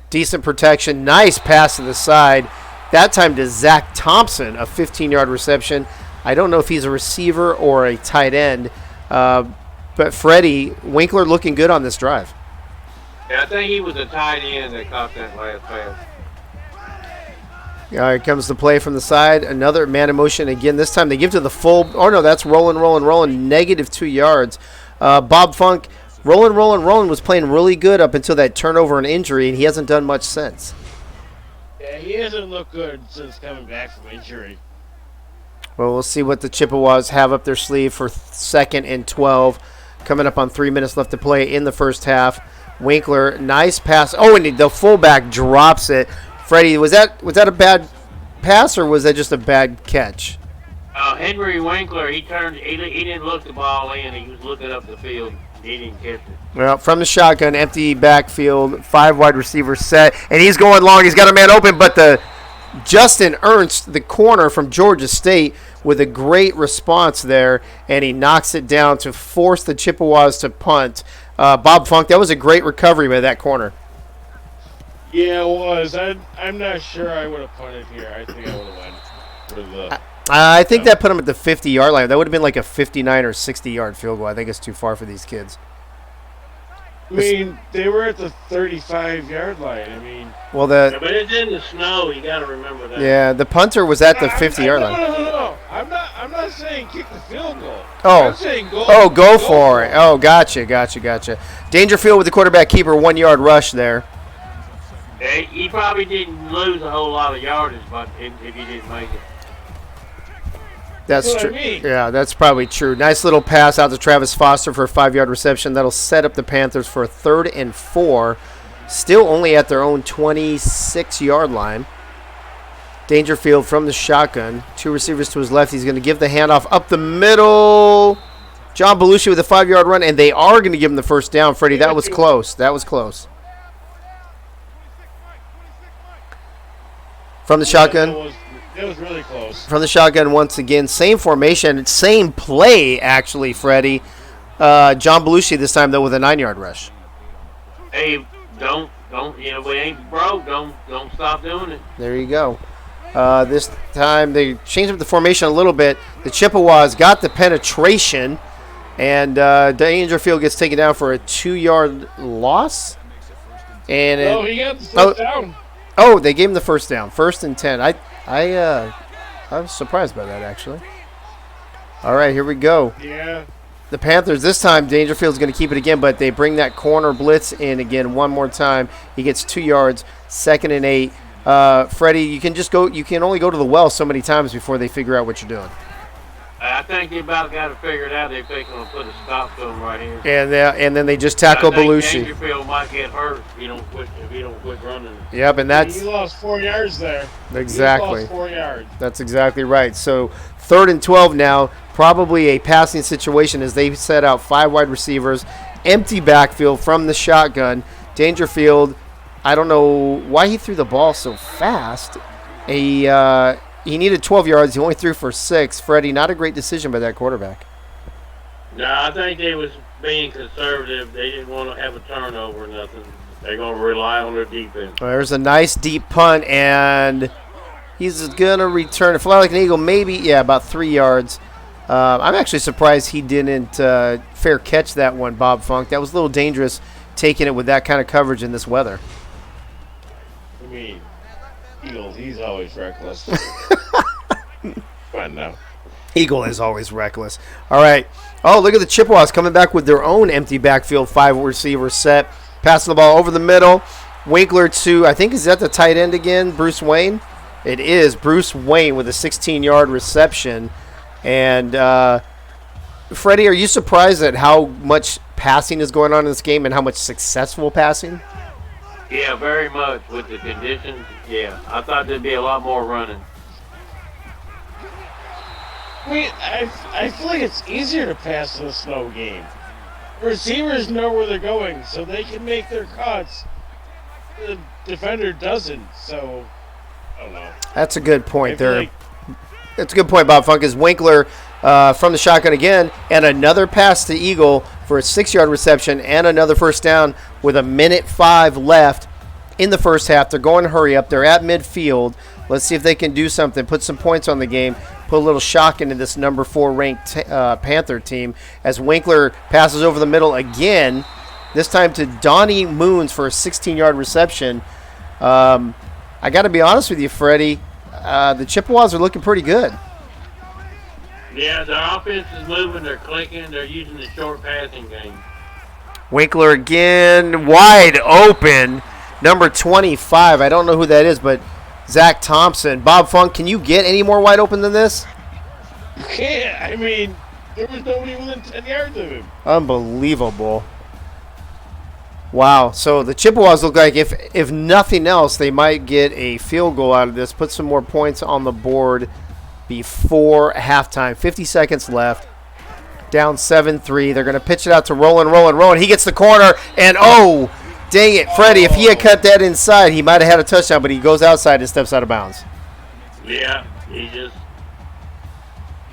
Decent protection. Nice pass to the side. That time to Zach Thompson, a 15-yard reception. I don't know if he's a receiver or a tight end. But Freddie, Winkler looking good on this drive. Yeah, I think he was a tight end that caught that last pass. Here comes the play from the side. Another man in motion again. This time they give to the full. Oh, no, that's rolling. Negative 2 yards. Bob Funk, rolling was playing really good up until that turnover and injury, and he hasn't done much since. Yeah, he hasn't looked good since coming back from injury. Well, we'll see what the Chippewas have up their sleeve for 2nd and 12. Coming up on 3 minutes left to play in the first half. Winkler, nice pass. Oh, and the fullback drops it. Freddie, was that a bad pass or was that just a bad catch? Henry Winkler, he didn't look the ball in. He was looking up the field. He didn't catch it. Well, from the shotgun, empty backfield, 5 wide receivers set, and he's going long. He's got a man open, but the Justin Ernst, the corner from Georgia State, with a great response there, and he knocks it down to force the Chippewas to punt. Bob Funk, that was a great recovery by that corner. Yeah, it was. I'm not sure I would have punted here. I think I would have went for the... I think that put him at the 50-yard line. That would have been like a 59 or 60-yard field goal. I think it's too far for these kids. I mean, they were at the 35-yard line. I mean... Well, but it's in the snow. You got to remember that. Yeah, the punter was at the 50-yard line. No. I'm not saying kick the field goal. Oh. I'm saying go. Oh, go for it. Oh, gotcha. Dangerfield with the quarterback keeper, 1-yard rush there. He probably didn't lose a whole lot of yardage, but if he didn't make it. That's true. I mean. Yeah, that's probably true. Nice little pass out to Travis Foster for a 5-yard reception. That'll set up the Panthers for a 3rd and 4. Still only at their own 26-yard line. Dangerfield from the shotgun. 2 receivers to his left. He's going to give the handoff up the middle. John Belushi with a 5-yard run, and they are going to give him the first down. Freddie, that was close. From the shotgun. It was really close. From the shotgun once again. Same formation, same play, actually, Freddie. John Belushi this time, though, with a 9-yard rush. Hey, don't, we ain't broke. Don't stop doing it. There you go. This time they changed up the formation a little bit. The Chippewas got the penetration, and Dangerfield gets taken down for a 2-yard loss. And he got the first down. Oh, they gave him the first down. 1st and 10. I was surprised by that, actually. All right, here we go. Yeah. The Panthers, this time, Dangerfield's going to keep it again, but they bring that corner blitz in again one more time. He gets 2 yards, 2nd and 8. Freddie, you can only go to the well so many times before they figure out what you're doing. I think they about got to figure it out if they're going to put a stop to him right here. And then they just tackle Belushi. Dangerfield might get hurt if you don't quit running. Yep, and that's... He lost 4 yards there. Exactly. He lost 4 yards. That's exactly right. So 3rd and 12 now, probably a passing situation as they set out 5 wide receivers, empty backfield from the shotgun. Dangerfield, I don't know why he threw the ball so fast. He needed 12 yards. He only threw for 6. Freddie, not a great decision by that quarterback. No, I think they was being conservative. They didn't want to have a turnover or nothing. They're going to rely on their defense. There's a nice deep punt, and he's going to return it. Fly like an eagle, maybe, about 3 yards. I'm actually surprised he didn't fair catch that one, Bob Funk. That was a little dangerous taking it with that kind of coverage in this weather. I mean, Eagles, he's always reckless. Fine now. Eagle is always reckless. All right. Oh, look at the Chippewas coming back with their own empty backfield 5-receiver set. Passing the ball over the middle. Winkler to, I think, is that the tight end again, Bruce Wayne? It is Bruce Wayne with a 16-yard reception. And, Freddie, are you surprised at how much passing is going on in this game and how much successful passing? Yeah, very much with the conditions. Yeah, I thought there'd be a lot more running. I mean, I feel like it's easier to pass in a snow game. Receivers know where they're going, so they can make their cuts. The defender doesn't, so I don't know. That's a good point there. That's a good point, Bob Funk. Is Winkler from the shotgun again, and another pass to Eagle for a 6-yard reception and another first down with 1:05 left in the first half. They're going to hurry up. They're at midfield. Let's see if they can do something, put some points on the game, put a little shock into this number 4 ranked Panther team as Winkler passes over the middle again, this time to Donnie Moons for a 16-yard reception. I got to be honest with you, Freddie. The Chippewas are looking pretty good. Yeah, their offense is moving. They're clicking. They're using the short passing game. Winkler again, wide open. Number 25. I don't know who that is, but Zach Thompson. Bob Funk, can you get any more wide open than this? You can't. I mean, there was nobody within 10 yards of him. Unbelievable. Wow. So the Chippewas look like if nothing else, they might get a field goal out of this, put some more points on the board before halftime. 50 seconds left. Down 7-3. They're going to pitch it out to Roland. He gets the corner, and oh, dang it, Freddie, if he had cut that inside, he might have had a touchdown, but he goes outside and steps out of bounds. Yeah, he just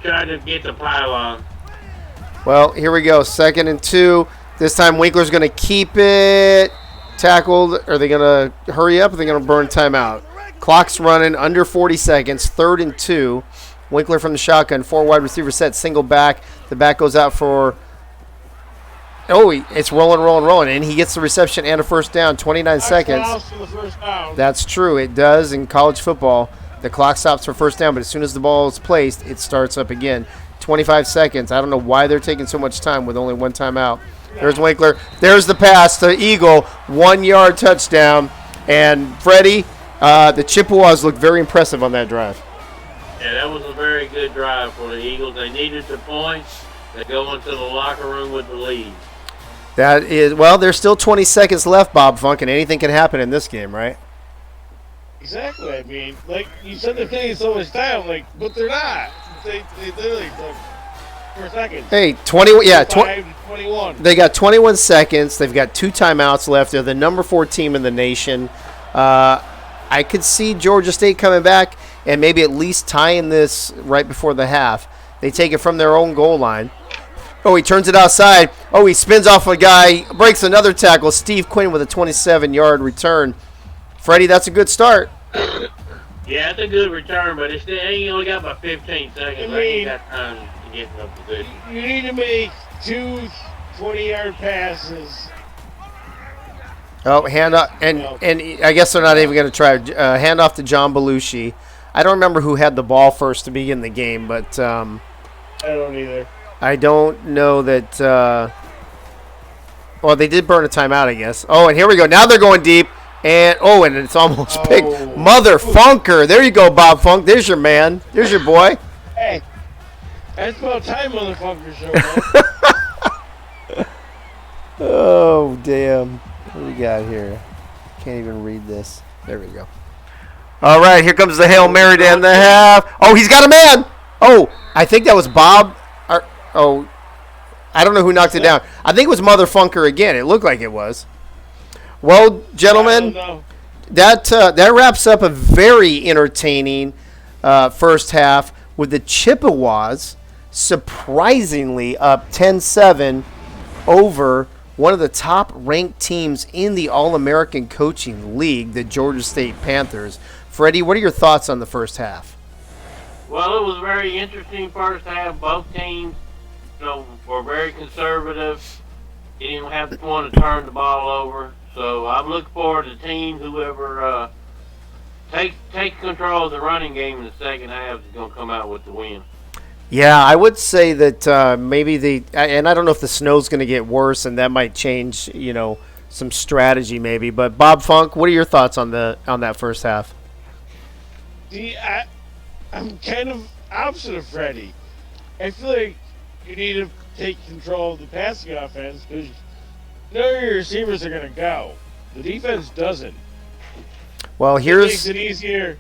tried to get the pylon. Well, here we go. 2nd and 2. This time Winkler's going to keep it tackled. Are they going to hurry up or are they going to burn timeout? Clock's running under 40 seconds. 3rd and 2. Winkler from the shotgun. 4 wide receiver set. Single back. The back goes out for... Oh, it's rolling. And he gets the reception and a first down. 29 seconds. For the first down. That's true. It does in college football. The clock stops for first down, but as soon as the ball is placed, it starts up again. 25 seconds. I don't know why they're taking so much time with only one timeout. There's Winkler. There's the pass to Eagle. 1-yard touchdown. And Freddie, the Chippewas looked very impressive on that drive. Yeah, that was a very good drive for the Eagles. They needed the points. They go into the locker room with the lead. That is, well, there's still 20 seconds left, Bob Funk, and anything can happen in this game, right? Exactly. I mean, like you said, they're taking so much time, but they're not. They literally took 4 seconds. Hey, 20. Yeah, 21. They got 21 seconds. They've got 2 timeouts left. They're the number 4 team in the nation. I could see Georgia State coming back and maybe at least tying this right before the half. They take it from their own goal line. Oh, he turns it outside. Oh, he spins off a guy, breaks another tackle. Steve Quinn with a 27-yard return. Freddie, that's a good start. Yeah, it's a good return, but he only got about 15 seconds. I mean, ain't got time to get in a position. You need to make 2 20-yard passes. Oh, hand off, and I guess they're not even going to try. Hand off to John Belushi. I don't remember who had the ball first to begin the game, but I don't either. I don't know that. Well, they did burn a timeout, I guess. Oh, and here we go. Now they're going deep. And it's almost picked. Mother Funker. There you go, Bob Funk. There's your man. There's your boy. Hey, that's about time, motherfucker, showed up. Oh, damn. What do we got here? Can't even read this. There we go. All right, here comes the Hail Mary to end the half. Oh, he's got a man. Oh, I think that was Bob. I don't know who knocked it down. I think it was Mother Funker again. It looked like it was. Well, gentlemen, that wraps up a very entertaining first half with the Chippewas surprisingly up 10-7 over one of the top-ranked teams in the All-American Coaching League, the Georgia State Panthers. Freddie, what are your thoughts on the first half? Well, it was a very interesting first half. Both teams, were very conservative. You didn't have to want to turn the ball over. So I'm looking forward to the team, whoever takes control of the running game in the second half is going to come out with the win. Yeah, I would say that maybe and I don't know if the snow's going to get worse, and that might change, some strategy maybe. But Bob Funk, what are your thoughts on that first half? See, I'm kind of opposite of Freddie. I feel like you need to take control of the passing offense because your receivers are going to go. The defense doesn't. Well, It makes it easier.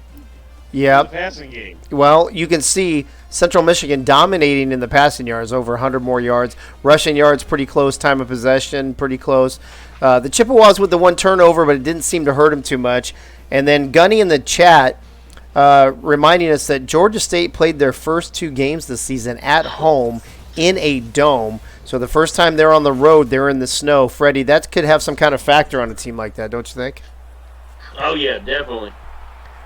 Yeah. In the passing game. Well, you can see Central Michigan dominating in the passing yards, over 100 more yards. Rushing yards pretty close. Time of possession pretty close. The Chippewas with the one turnover, but it didn't seem to hurt him too much. And then Gunny in the chat reminding us that Georgia State played their first two games this season at home in a dome. So the first time they're on the road, they're in the snow. Freddie, that could have some kind of factor on a team like that, don't you think? Oh, yeah, definitely.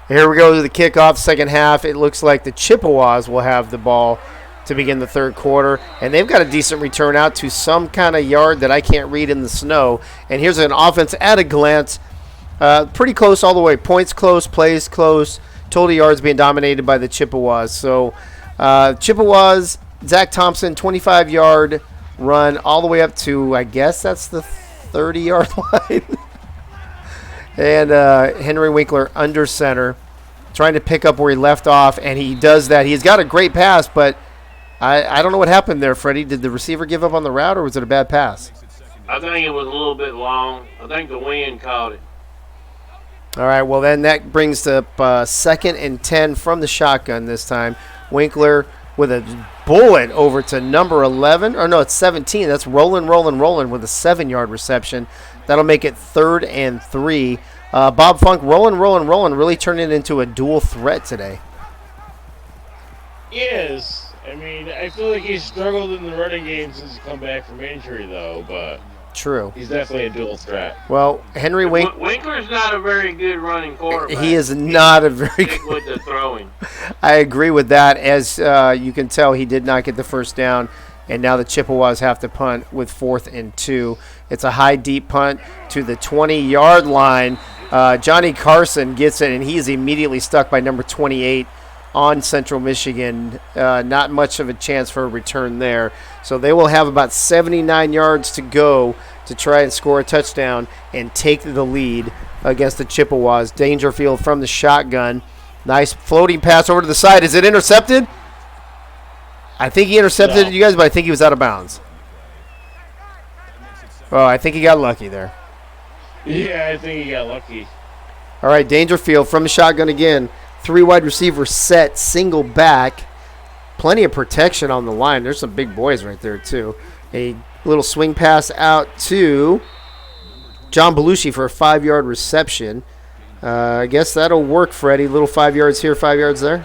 Here we go to the kickoff, second half. It looks like the Chippewas will have the ball to begin the third quarter, and they've got a decent return out to some kind of yard that I can't read in the snow. And here's an offense at a glance. Pretty close all the way. Points close, plays close, total yards being dominated by the Chippewas. So Chippewas, Zach Thompson, 25-yard run all the way up to, I guess that's the 30-yard line. And Henry Winkler under center, trying to pick up where he left off, and he does that. He's got a great pass, but I don't know what happened there, Freddie. Did the receiver give up on the route, or was it a bad pass? I think it was a little bit long. I think the wind caught it. All right, well, then that brings up second and 10 from the shotgun this time. Winkler with a bullet over to number 11. Or no, it's 17. That's rolling with a 7-yard reception. That'll make it 3rd and 3. Bob Funk rolling, really turning it into a dual threat today. He is. I mean, I feel like he's struggled in the running game since he come back from injury, though, but true. He's definitely a dual threat. Well, Henry Winkler's not a very good running quarterback. He is not a very good with the throwing. I agree with that. As you can tell, he did not get the first down, and now the Chippewas have to punt with 4th and 2. It's a high, deep punt to the 20-yard line. Johnny Carson gets it, and he is immediately stuck by number 28 on Central Michigan. Not much of a chance for a return there. So they will have about 79 yards to go to try and score a touchdown and take the lead against the Chippewas. Dangerfield from the shotgun. Nice floating pass over to the side. Is it intercepted? I think he intercepted it, you guys, but I think he was out of bounds. Oh, I think he got lucky there. Yeah, I think he got lucky. All right, Dangerfield from the shotgun again. 3 wide receivers set, single back. Plenty of protection on the line. There's some big boys right there, too. A little swing pass out to John Belushi for a 5-yard reception. I guess that'll work, Freddie. Little 5 yards here, 5 yards there.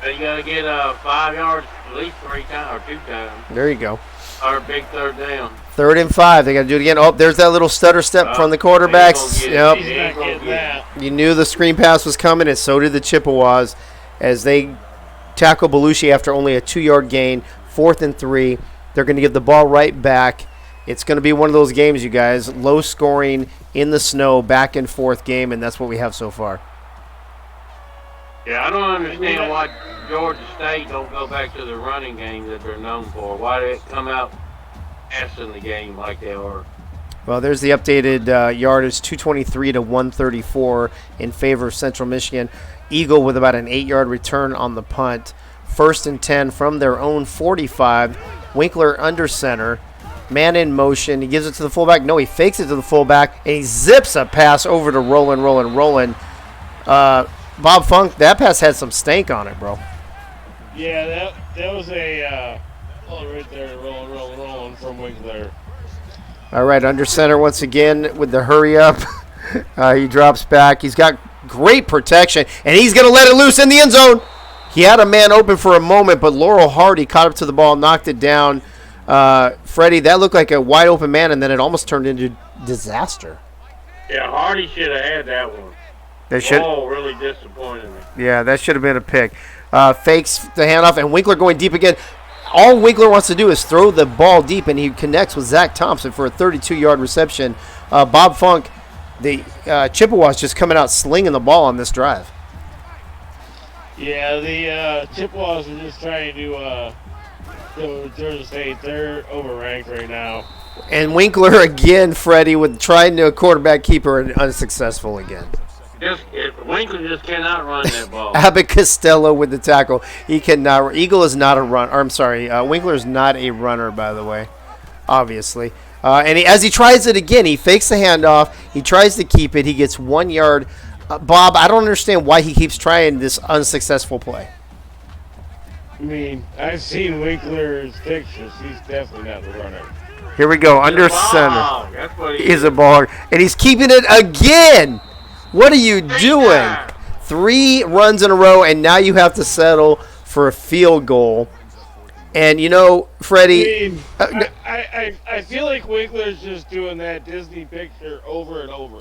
You got to get 5 yards at least 3 times or 2 times. There you go. Or a big 3rd down. 3rd and 5. They got to do it again. Oh, there's that little stutter step from the quarterbacks. Yep. You knew the screen pass was coming, and so did the Chippewas as they tackle Belushi after only a 2-yard gain. 4th and 3. They're going to give the ball right back. It's going to be one of those games, you guys. Low scoring in the snow, back and forth game, and that's what we have so far. Yeah, I don't understand why Georgia State don't go back to the running game that they're known for. Why they come out passing the game like they are? Well, there's the updated yardage, 223 to 134 in favor of Central Michigan. Eagle with about an 8-yard return on the punt. 1st and 10 from their own 45. Winkler under center. Man in motion. He gives it to the fullback. No, he fakes it to the fullback, and he zips a pass over to Roland. Bob Funk, that pass had some stank on it, bro. Yeah, that was a right there, rolling from Winkler. All right, under center once again with the hurry up. He drops back. He's got great protection, and he's going to let it loose in the end zone. He had a man open for a moment, but Laurel Hardy caught up to the ball, knocked it down. Freddie, that looked like a wide open man, and then it almost turned into disaster. Yeah, Hardy should have had that one. Really disappointed me. Yeah, that should have been a pick. Fakes the handoff, and Winkler going deep again. All Winkler wants to do is throw the ball deep, and he connects with Zach Thompson for a 32-yard reception. Bob Funk, the Chippewas just coming out slinging the ball on this drive. Yeah, the Chippewas are just trying to Georgia State. They're overranked right now. And Winkler again, Freddie, with trying to quarterback keeper and unsuccessful again. Winkler just cannot run that ball. Abbott Costello with the tackle. He cannot. Eagle is not a run. Or I'm sorry. Winkler is not a runner, by the way. Obviously. And as he tries it again, he fakes the handoff. He tries to keep it. He gets 1 yard. Bob, I don't understand why he keeps trying this unsuccessful play. I mean, I've seen Winkler's pictures. He's definitely not the runner. Here we go. Under center. That's what He's a ball hog. And he's keeping it again. What are you doing? 3 runs in a row, and now you have to settle for a field goal. And, you know, Freddie. I feel like Winkler's just doing that Disney picture over and over.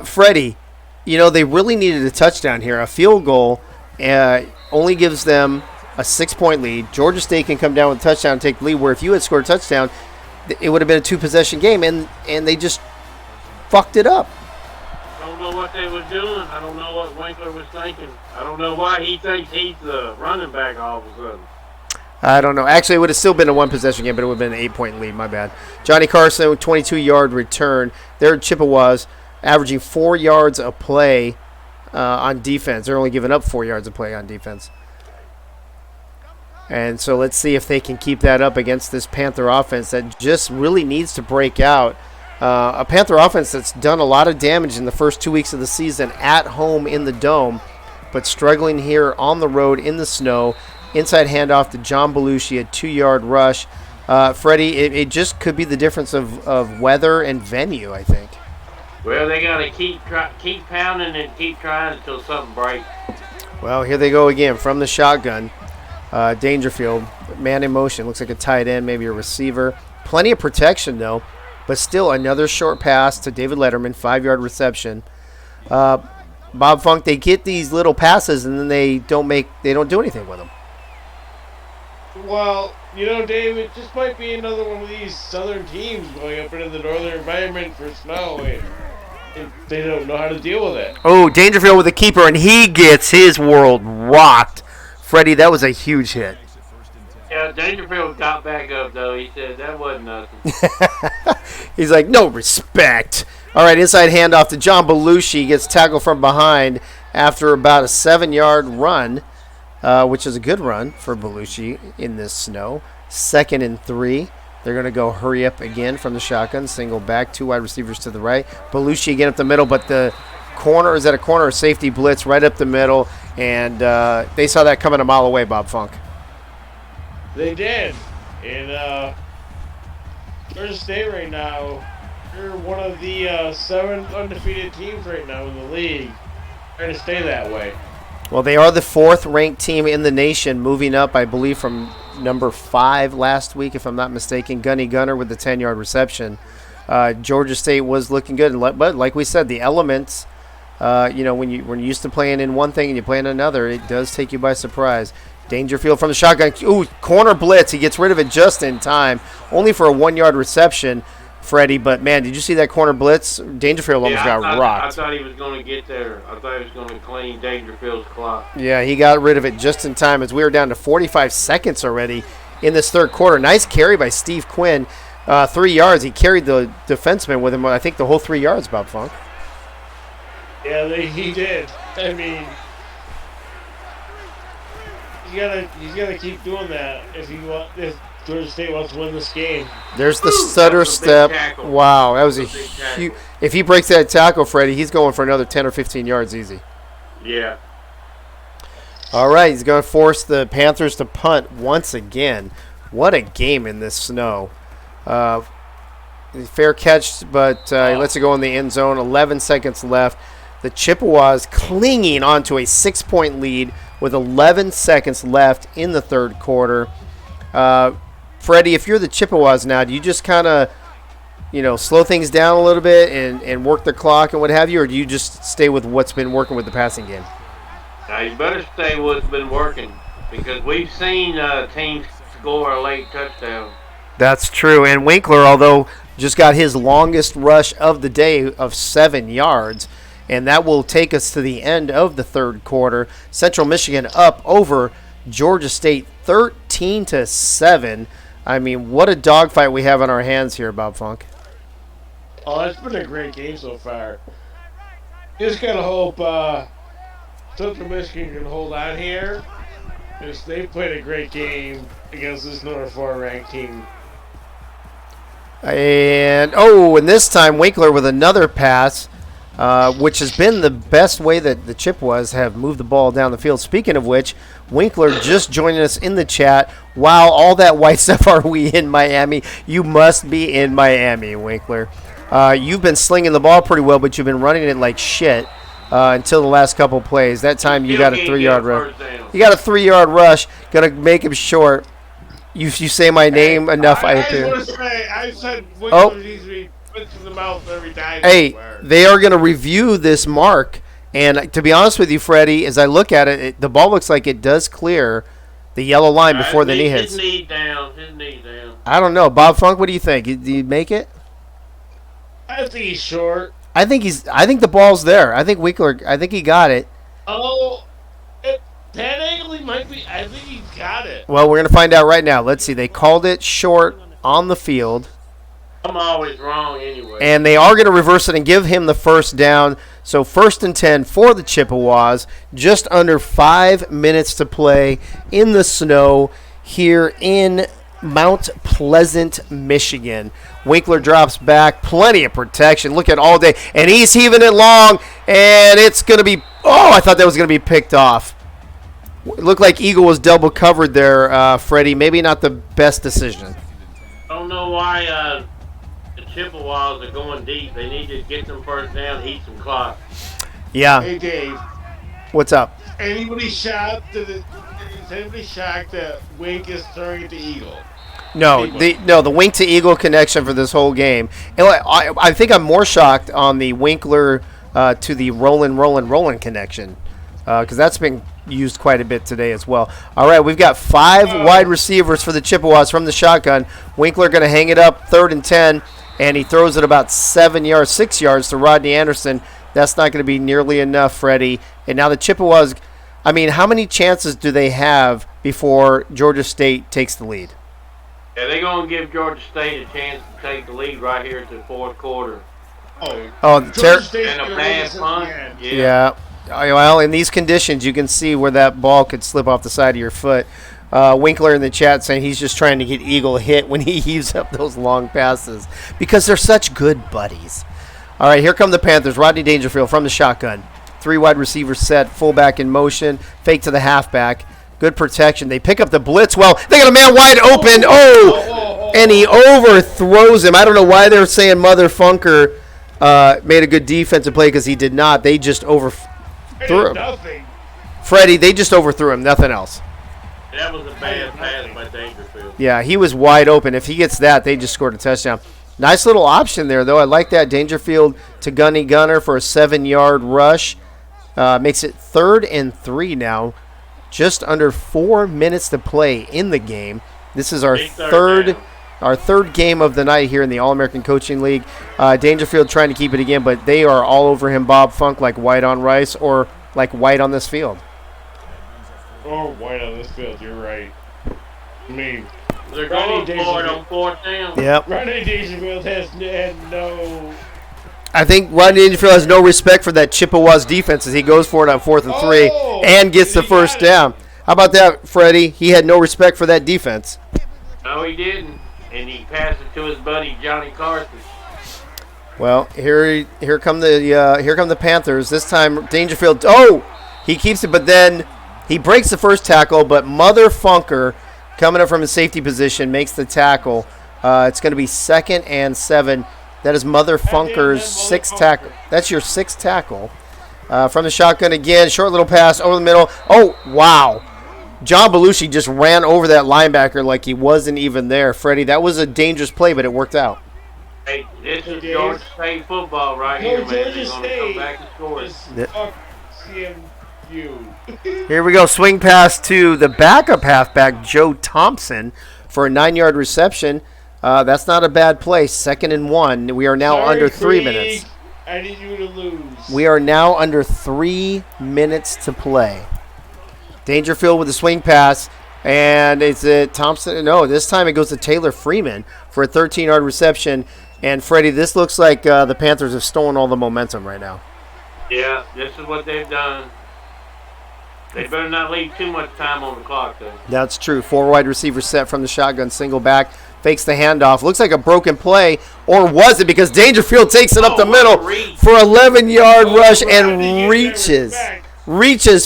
Freddie, you know, they really needed a touchdown here. A field goal only gives them a 6-point lead. Georgia State can come down with a touchdown and take the lead, where if you had scored a touchdown, it would have been a 2-possession game, and they just fucked it up. I don't know what they were doing. I don't know what Winkler was thinking. I don't know why he thinks he's the running back all of a sudden. I don't know. Actually, it would have still been a 1-possession game, but it would have been an 8-point lead. My bad. Johnny Carson, 22-yard return. Their Chippewas averaging 4 yards a play on defense. They're only giving up 4 yards a play on defense. And so let's see if they can keep that up against this Panther offense that just really needs to break out. A Panther offense that's done a lot of damage in the first 2 weeks of the season at home in the Dome, but struggling here on the road in the snow. Inside handoff to John Belushi, a 2-yard rush. Freddie, it just could be the difference of weather and venue, I think. Well, they got to keep pounding and keep trying until something breaks. Well, here they go again from the shotgun. Dangerfield, man in motion, looks like a tight end, maybe a receiver. Plenty of protection, though. But still, another short pass to David Letterman, 5-yard reception. Bob Funk, they get these little passes and then they don't do anything with them. Well, you know, Dave, it just might be another one of these southern teams going up into the northern environment for snow, and they don't know how to deal with it. Oh, Dangerfield with a keeper, and he gets his world rocked. Freddie, that was a huge hit. Yeah, Dangerfield got back up, though. He said that wasn't nothing. He's like, no respect. All right, inside handoff to John Belushi. Gets tackled from behind after about a 7-yard run, which is a good run for Belushi in this snow. 2nd and 3. They're going to go hurry up again from the shotgun. Single back, 2 wide receivers to the right. Belushi again up the middle, but the corner is at a corner of safety blitz right up the middle, and they saw that coming a mile away, Bob Funk. They did. And Georgia State right now, they're one of the 7 undefeated teams right now in the league. Trying to stay that way. Well, they are the 4th-ranked team in the nation, moving up, I believe, from number 5 last week, if I'm not mistaken. Gunny Gunner with the 10-yard reception. Georgia State was looking good, but like we said, the elements, when you're used to playing in one thing and you play in another, it does take you by surprise. Dangerfield from the shotgun. Ooh, corner blitz. He gets rid of it just in time, only for a 1-yard reception. Freddie. But, man, did you see that corner blitz? Dangerfield almost got rocked. I thought he was going to get there. I thought he was going to clean Dangerfield's clock. Yeah, he got rid of it just in time as we were down to 45 seconds already in this third quarter. Nice carry by Steve Quinn. 3 yards. He carried the defenseman with him, I think, the whole 3 yards, Bob Funk. Yeah, he did. I mean, he's gotta keep doing that if Georgia State wants to win this game. There's the stutter step. Wow, that was a huge. If he breaks that tackle, Freddie, he's going for another 10 or 15 yards easy. Yeah. All right, he's going to force the Panthers to punt once again. What a game in this snow. Fair catch, but he lets it go in the end zone. 11 seconds left. The Chippewas clinging onto a 6-point lead with 11 seconds left in the third quarter. Freddie, if you're the Chippewas now, do you just kind of, slow things down a little bit and work the clock and what have you, or do you just stay with what's been working with the passing game? Now, you better stay with what's been working because we've seen teams score a late touchdown. That's true. And Winkler, although just got his longest rush of the day of 7 yards, and that will take us to the end of the third quarter. Central Michigan up over Georgia State 13-7. I mean, what a dogfight we have on our hands here, Bob Funk. Oh, it's been a great game so far. Just gotta hope Central Michigan can hold on here, because they played a great game against this number 4 ranked team. And this time Winkler with another pass, which has been the best way that the Chippewas have moved the ball down the field. Speaking of which, Winkler just joining us in the chat. Wow, all that white stuff, are we in Miami? You must be in Miami, Winkler. You've been slinging the ball pretty well, but you've been running it like shit until the last couple plays. That time you got a 3-yard rush. You got a 3-yard rush. Going to make him short. You say my name enough, I appear. I said Winkler needs to be put to the mouth every time. Hey, they are going to review this mark. And to be honest with you, Freddie, as I look at it, the ball looks like it does clear the yellow line before the knee hits. His knee down. I don't know. Bob Funk, what do you think? Did he make it? I think he's short. I think the ball's there. I think Winkler, he got it. Oh, that angle he might be. I think he got it. Well, we're going to find out right now. Let's see. They called it short on the field. I'm always wrong anyway. And they are going to reverse it and give him the first down. So 1st and 10 for the Chippewas. Just under 5 minutes to play in the snow here in Mount Pleasant, Michigan. Winkler drops back. Plenty of protection. Look at all day. And he's heaving it long. And it's going to be... Oh, I thought that was going to be picked off. It looked like Eagle was double covered there, Freddie. Maybe not the best decision. I don't know why the Chippewas are going deep. They need to get them first down, eat some clock. Yeah. Hey, Dave. What's up? Is anybody shocked that Wink is throwing it to Eagle? No, the Wink to Eagle connection for this whole game. And I think I'm more shocked on the Winkler to the Roland connection because that's been used quite a bit today as well. All right, we've got 5 wide receivers for the Chippewas from the shotgun. Winkler going to hang it up 3rd and 10, and he throws it about 6 yards to Rodney Anderson. That's not going to be nearly enough, Freddie. And now the Chippewas, I mean, how many chances do they have before Georgia State takes the lead? Yeah, they're going to give Georgia State a chance to take the lead right here to the fourth quarter. Oh, and a bad punt. Yeah. Well, in these conditions, you can see where that ball could slip off the side of your foot. Winkler in the chat saying he's just trying to get Eagle hit when he heaves up those long passes because they're such good buddies. All right, here come the Panthers. Rodney Dangerfield from the shotgun. 3 wide receivers set, fullback in motion, fake to the halfback. Good protection. They pick up the blitz. Well, they got a man wide open. And he overthrows him. I don't know why they're saying Mother Funker made a good defensive play because he did not. They just overthrew him. Nothing. Freddie, they just overthrew him. Nothing else. That was a bad pass by Dangerfield. Yeah, he was wide open. If he gets that, they just scored a touchdown. Nice little option there, though. I like that. Dangerfield to Gunner for a 7-yard rush. Makes it 3rd and 3 now. Just under 4 minutes to play in the game. This is our third our third game of the night here in the All-American Coaching League. Dangerfield trying to keep it again, but they are all over him, Bob Funk, like white on rice or like white on this field. Or white on this field, you're right. I mean, They're going for it on 4th down. Yep. Rodney Dangerfield had no... I think Rodney Dangerfield has no respect for that Chippewa's defense as he goes for it on 4th and 3 and gets the first down. How about that, Freddie? He had no respect for that defense. No, he didn't. And he passed it to his buddy Johnny Carson. Well, here come the Panthers. This time Dangerfield. Oh, he keeps it, but then he breaks the first tackle. But Mother Funker, coming up from his safety position, makes the tackle. It's going to be 2nd and 7. That is Mother Funker's 6th tackle. That's your 6th tackle. From the shotgun again, short little pass over the middle. Oh, wow. John Belushi just ran over that linebacker like he wasn't even there. Freddie, that was a dangerous play, but it worked out. Hey, this is Georgia State football right here, man. They're going to come back and score it. Fuck CMU. Here we go. Swing pass to the backup halfback, Joe Thompson, for a 9-yard reception. That's not a bad play. 2nd and 1. We are now under 3 minutes. I need you to lose. We are now under 3 minutes to play. Dangerfield with the swing pass. And it's Thompson. No, this time it goes to Taylor Freeman for a 13-yard reception. And, Freddie, this looks like the Panthers have stolen all the momentum right now. Yeah, this is what they've done. They better not leave too much time on the clock, though. That's true. 4 wide receiver set from the shotgun, single back. Fakes the handoff. Looks like a broken play. Or was it? Because Dangerfield takes it up the middle for 11-yard rush and reaches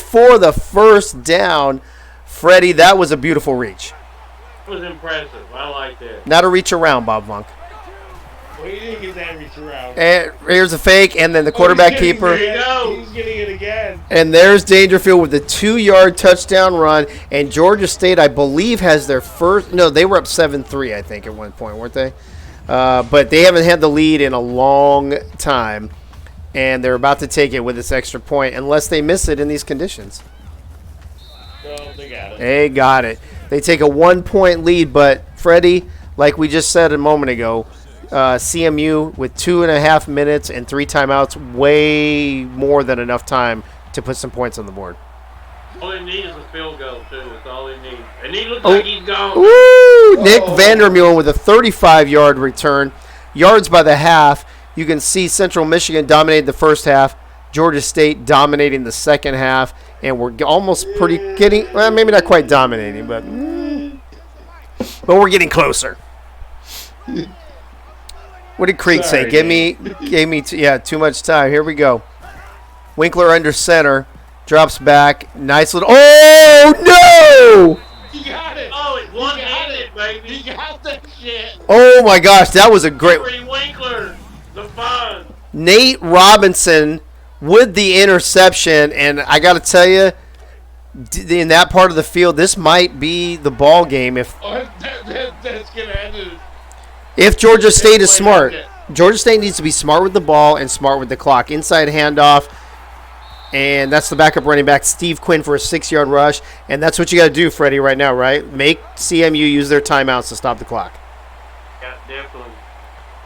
for the first down. Freddie, that was a beautiful reach. It was impressive. I like that. Not a reach around, Bob Funk. Well, he didn't get that reach around. And here's a fake, and then the quarterback keeper. He's getting it again. And there's Dangerfield with the 2-yard touchdown run. And Georgia State, I believe, has their first. No, they were up 7-3, I think, at one point, weren't they? But they haven't had the lead in a long time. And they're about to take it with this extra point, unless they miss it in these conditions. Well, they got it. They got it. They take a 1-point lead, but Freddie, like we just said a moment ago, CMU with 2.5 minutes and 3 timeouts, way more than enough time to put some points on the board. All they need is a field goal, too. That's all they need. And he looks like he's gone. Woo! Nick Vandermeulen with a 35-yard return. Yards by the half. You can see Central Michigan dominated the first half. Georgia State dominating the second half. And we're almost getting, well, maybe not quite dominating, but we're getting closer. What did Creek say? Gave me too much time. Here we go. Winkler under center, drops back. Nice little. Oh no! He got it. Oh, it one-handed, baby. He got that shit. Oh my gosh, that was a great. Winkler, the fun. Nate Robinson with the interception, and I got to tell you, in that part of the field, this might be the ball game if that's gonna end it. If Georgia State is smart. Georgia State needs to be smart with the ball and smart with the clock. Inside handoff, and that's the backup running back, Steve Quinn, for a 6-yard rush. And that's what you got to do, Freddie, right now, right? Make CMU use their timeouts to stop the clock. Yeah, definitely.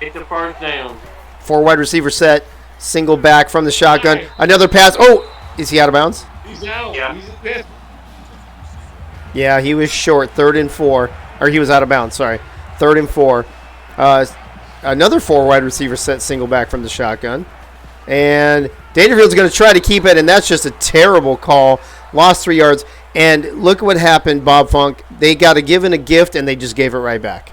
Get the first down. 4 wide receiver set, single back from the shotgun. Another pass. Oh, is he out of bounds? He's out. Yeah. Yeah, he was short. 3rd and 4. Or he was out of bounds, sorry. 3rd and 4. Another 4 wide receiver set, single back from the shotgun. And Dangerfield's going to try to keep it, and that's just a terrible call. Lost 3 yards. And look what happened, Bob Funk. They got given a gift, and they just gave it right back.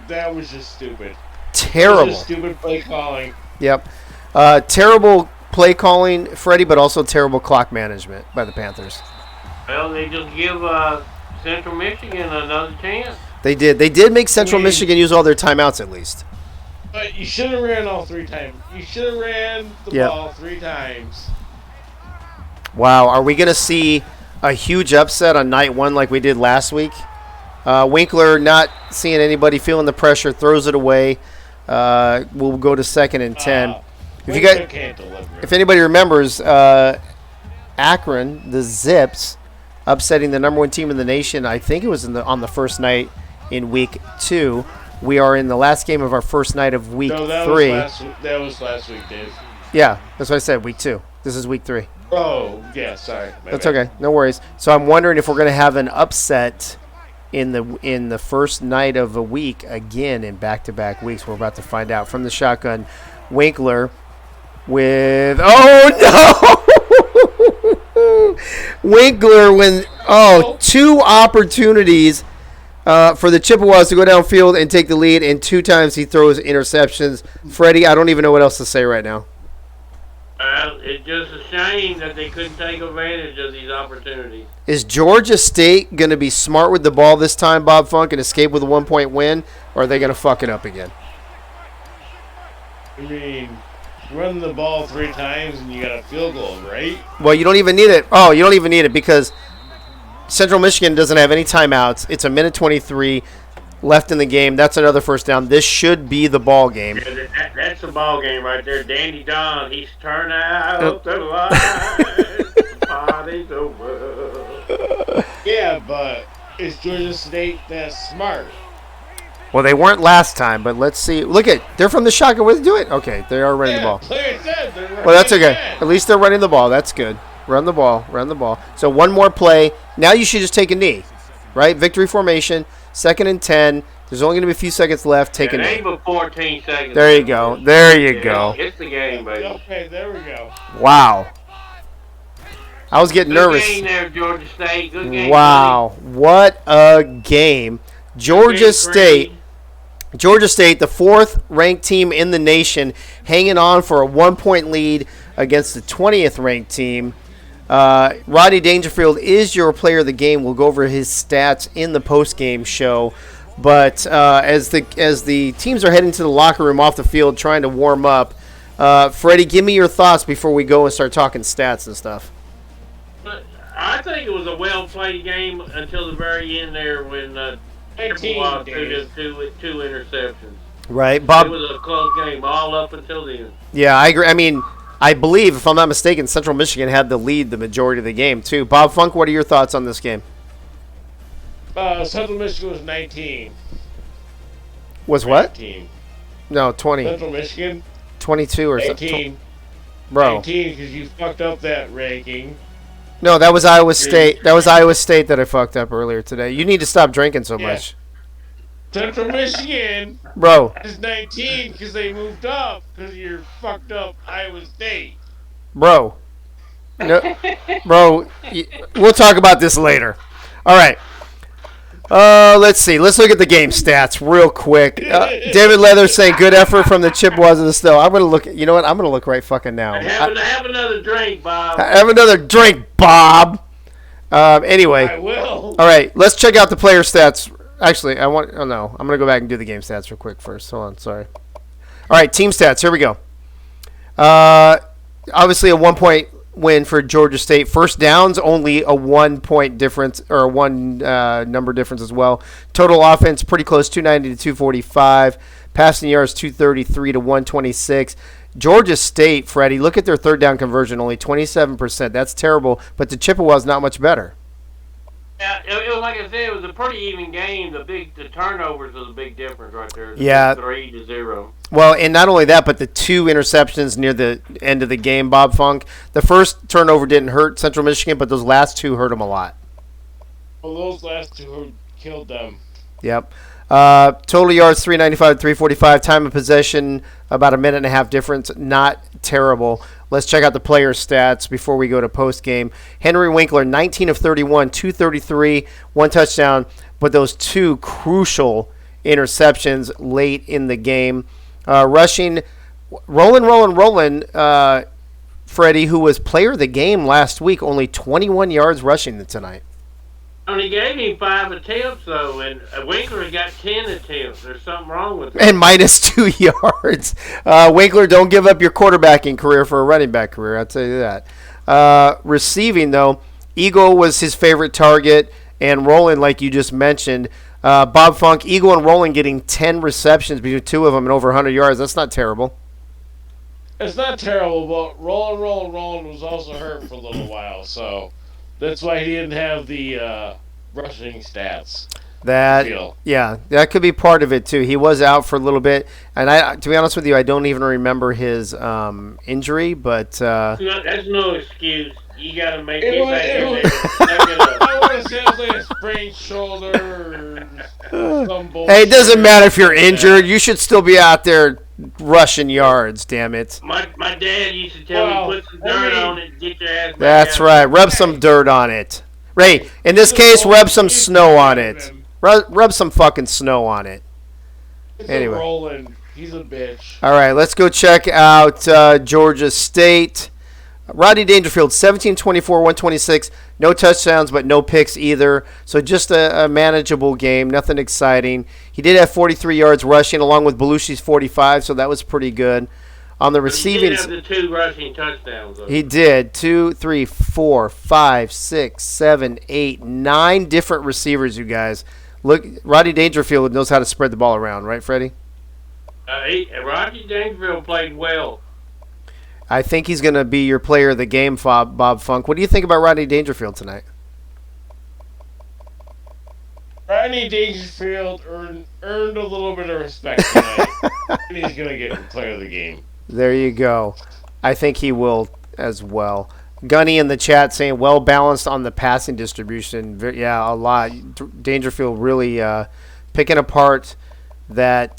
That was just stupid. Terrible. That was just stupid play calling. Yep. Terrible play calling, Freddie, but also terrible clock management by the Panthers. Well, they just give Central Michigan another chance. They did. They did make Central Michigan use all their timeouts at least. But you should have ran all 3 times. You should have ran the ball 3 times. Wow. Are we going to see a huge upset on night 1 like we did last week? Winkler not seeing anybody, feeling the pressure, throws it away. We'll go to 2nd and 10. If anybody remembers, Akron, the Zips, upsetting the number 1 team in the nation. I think it was on the first night in week 2. We are in the last game of our first night of week 3. That was last week, Dave. Yeah, that's what I said, week 2. This is week 3. Oh, yeah, sorry. That's okay, no worries. So I'm wondering if we're going to have an upset in the first night of a week again in back-to-back weeks. We're about to find out. From the shotgun, Winkler with Winkler 2 opportunities for the Chippewas to go downfield and take the lead, and 2 times he throws interceptions. Freddie, I don't even know what else to say right now. It's just a shame that they couldn't take advantage of these opportunities. Is Georgia State going to be smart with the ball this time, Bob Funk, and escape with a 1-point win, or are they going to fuck it up again? I mean, run the ball 3 times and you got a field goal, right? Well, you don't even need it. Oh, you don't even need it because Central Michigan doesn't have any timeouts. It's a minute 23 left in the game. That's another first down. This should be the ball game. Yeah, that's the ball game right there. Danny Don, he's turned out the light. The party's over. Yeah, but is Georgia State that smart? Well, they weren't last time, but let's see. Look they're from the shotgun. What are they doing? Okay, they are running the ball. Well, that's okay. At least they're running the ball. That's good. Run the ball. So one more play. Now you should just take a knee, right? Victory formation. 2nd and 10. There's only going to be a few seconds left. Take a knee. Ain't but 14 seconds. There you go. It's the game, baby. Okay, there we go. Wow. I was getting nervous. Good game there, Georgia State. Good game. Wow. What a game. Georgia State, the 4th ranked team in the nation, hanging on for a 1-point lead against the 20th ranked team. Rodney Dangerfield is your player of the game. We'll go over his stats in the post-game show. But as the teams are heading to the locker room off the field trying to warm up, Freddie, give me your thoughts before we go and start talking stats and stuff. I think it was a well-played game until the very end there when Chippewa threw two interceptions. Right, Bob. It was a close game all up until the end. Yeah, I agree. I mean, I believe, if I'm not mistaken, Central Michigan had the lead the majority of the game, too. Bob Funk, what are your thoughts on this game? Central Michigan was 19. Was what? 19. No, 20. Central Michigan? 22 or 19. something. Bro. 19 because you fucked up that ranking. No, that was Iowa State. That was Iowa State that I fucked up earlier today. You need to stop drinking so much. Central Michigan Bro. is 19 because they moved up because you're fucked up Iowa State. Bro. No, bro, we'll talk about this later. All right. Let's see. Let's look at the game stats real quick. David Leather saying good effort from the Chippewas of the Snow. I'm going to look. You know what? I'm going to look right fucking now. Have another drink, Bob. Have another drink, Bob. Anyway. I will. All right. Let's check out the player stats. Actually, I'm going to go back and do the game stats real quick first. Hold on. Sorry. All right. Team stats. Here we go. Obviously, a 1-point win for Georgia State. First downs, only a 1-point difference, or a one number difference as well. Total offense, pretty close, 290 to 245. Passing yards, 233 to 126. Georgia State, Freddie, look at their third down conversion, only 27%. That's terrible, but the Chippewas not much better. Yeah, it was like I said, it was a pretty even game. The turnovers was a big difference right there. Yeah. 3-0. Well, and not only that, but the 2 interceptions near the end of the game, Bob Funk. The first turnover didn't hurt Central Michigan, but those last 2 hurt them a lot. Well, those last 2 killed them. Yep. Total yards, 395 to 345. Time of possession, about a minute and a half difference. Not terrible. Let's check out the player stats before we go to post-game. Henry Winkler, 19 of 31, 233, 1 touchdown, but those 2 crucial interceptions late in the game. Rushing, rolling, Freddie, who was player of the game last week, only 21 yards rushing tonight. Only gave him 5 attempts, though, and Winkler got 10 attempts. There's something wrong with him. And minus 2 yards. Winkler, don't give up your quarterbacking career for a running back career, I'll tell you that. Receiving, though, Eagle was his favorite target, and Roland, like you just mentioned. Bob Funk, Eagle and Roland getting 10 receptions between 2 of them and over 100 yards. That's not terrible. It's not terrible, but Roland was also hurt for a little while, so that's why he didn't have the rushing stats. That could be part of it too. He was out for a little bit, and to be honest with you, I don't even remember his injury. But that's no excuse. You got to make it I want to say it's like a sprained shoulder or some bullshit. Hey, it doesn't matter if you're injured. You should still be out there rushing yards. Damn it! My dad used to tell me put some dirt on it, get your ass back That's out. right. Rub some dirt on it. Ray, in this case, rub some snow on it. Rub some fucking snow on it. Anyway. Roland. He's a bitch. All right, let's go check out Georgia State. Rodney Dangerfield, 17-24, 126. No touchdowns, but no picks either. So just a manageable game, nothing exciting. He did have 43 yards rushing along with Belushi's 45, so that was pretty good. On the receiving, he did have the 2 rushing touchdowns. Though. He did. 2, 3, 4, 5, 6, 7, 8, 9 different receivers, you guys. Look, Rodney Dangerfield knows how to spread the ball around, right, Freddie? Rodney Dangerfield played well. I think he's going to be your player of the game, Bob Funk. What do you think about Rodney Dangerfield tonight? Rodney Dangerfield earned a little bit of respect tonight. And he's going to get player of the game. There you go. I think he will as well. Gunny in the chat saying well balanced on the passing distribution. Yeah, a lot. Dangerfield really picking apart that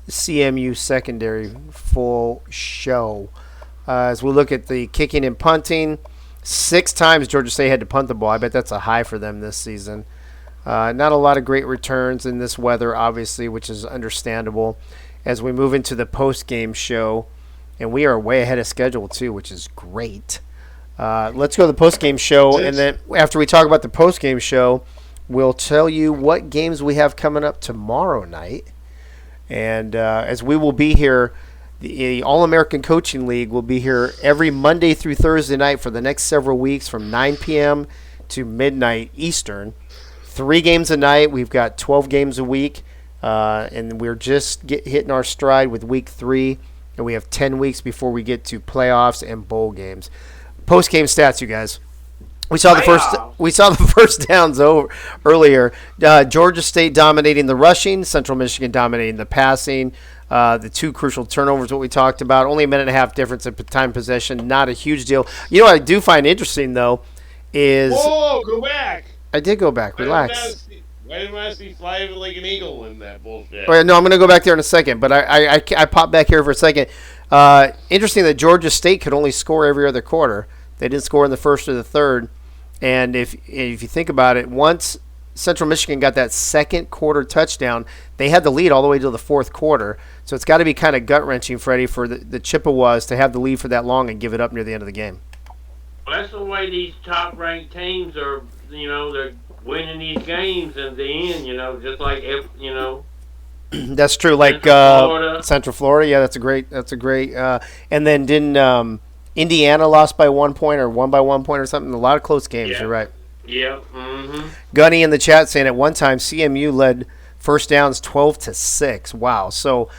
CMU secondary full show. As we look at the kicking and punting, 6 times Georgia State had to punt the ball. I bet that's a high for them this season. Not a lot of great returns in this weather, obviously, which is understandable. As we move into the post-game show, and we are way ahead of schedule too, which is great. Let's go to the post-game show, and then after we talk about the post-game show, we'll tell you what games we have coming up tomorrow night. And as we will be here, the All-American Coaching League will be here every Monday through Thursday night for the next several weeks from 9 p.m. to midnight Eastern. 3 games a night. We've got 12 games a week, and we're just hitting our stride with week 3, and we have 10 weeks before we get to playoffs and bowl games. Post-game stats, you guys. We saw the first downs earlier. Georgia State dominating the rushing, Central Michigan dominating the passing. The 2 crucial turnovers, what we talked about. Only a minute and a half difference in time possession. Not a huge deal. You know what I do find interesting, though, is... Whoa, go back. I did go back. Relax. Why didn't I see fly like an eagle in that bullshit? No, I'm going to go back there in a second, but I popped back here for a second. Interesting that Georgia State could only score every other quarter. They didn't score in the first or the third. And if you think about it, once Central Michigan got that second quarter touchdown, they had the lead all the way to the fourth quarter. So it's got to be kind of gut-wrenching, Freddie, for the Chippewas to have the lead for that long and give it up near the end of the game. Well, that's the way these top-ranked teams are, they're winning these games in the end, just like, That's true. Like Central Florida. Yeah, that's a great. And then didn't Indiana lost by 1 point or won by 1 point or something? A lot of close games. Yeah. You're right. Yeah. Mm-hmm. Gunny in the chat saying at one time CMU led first downs 12-6. Wow. So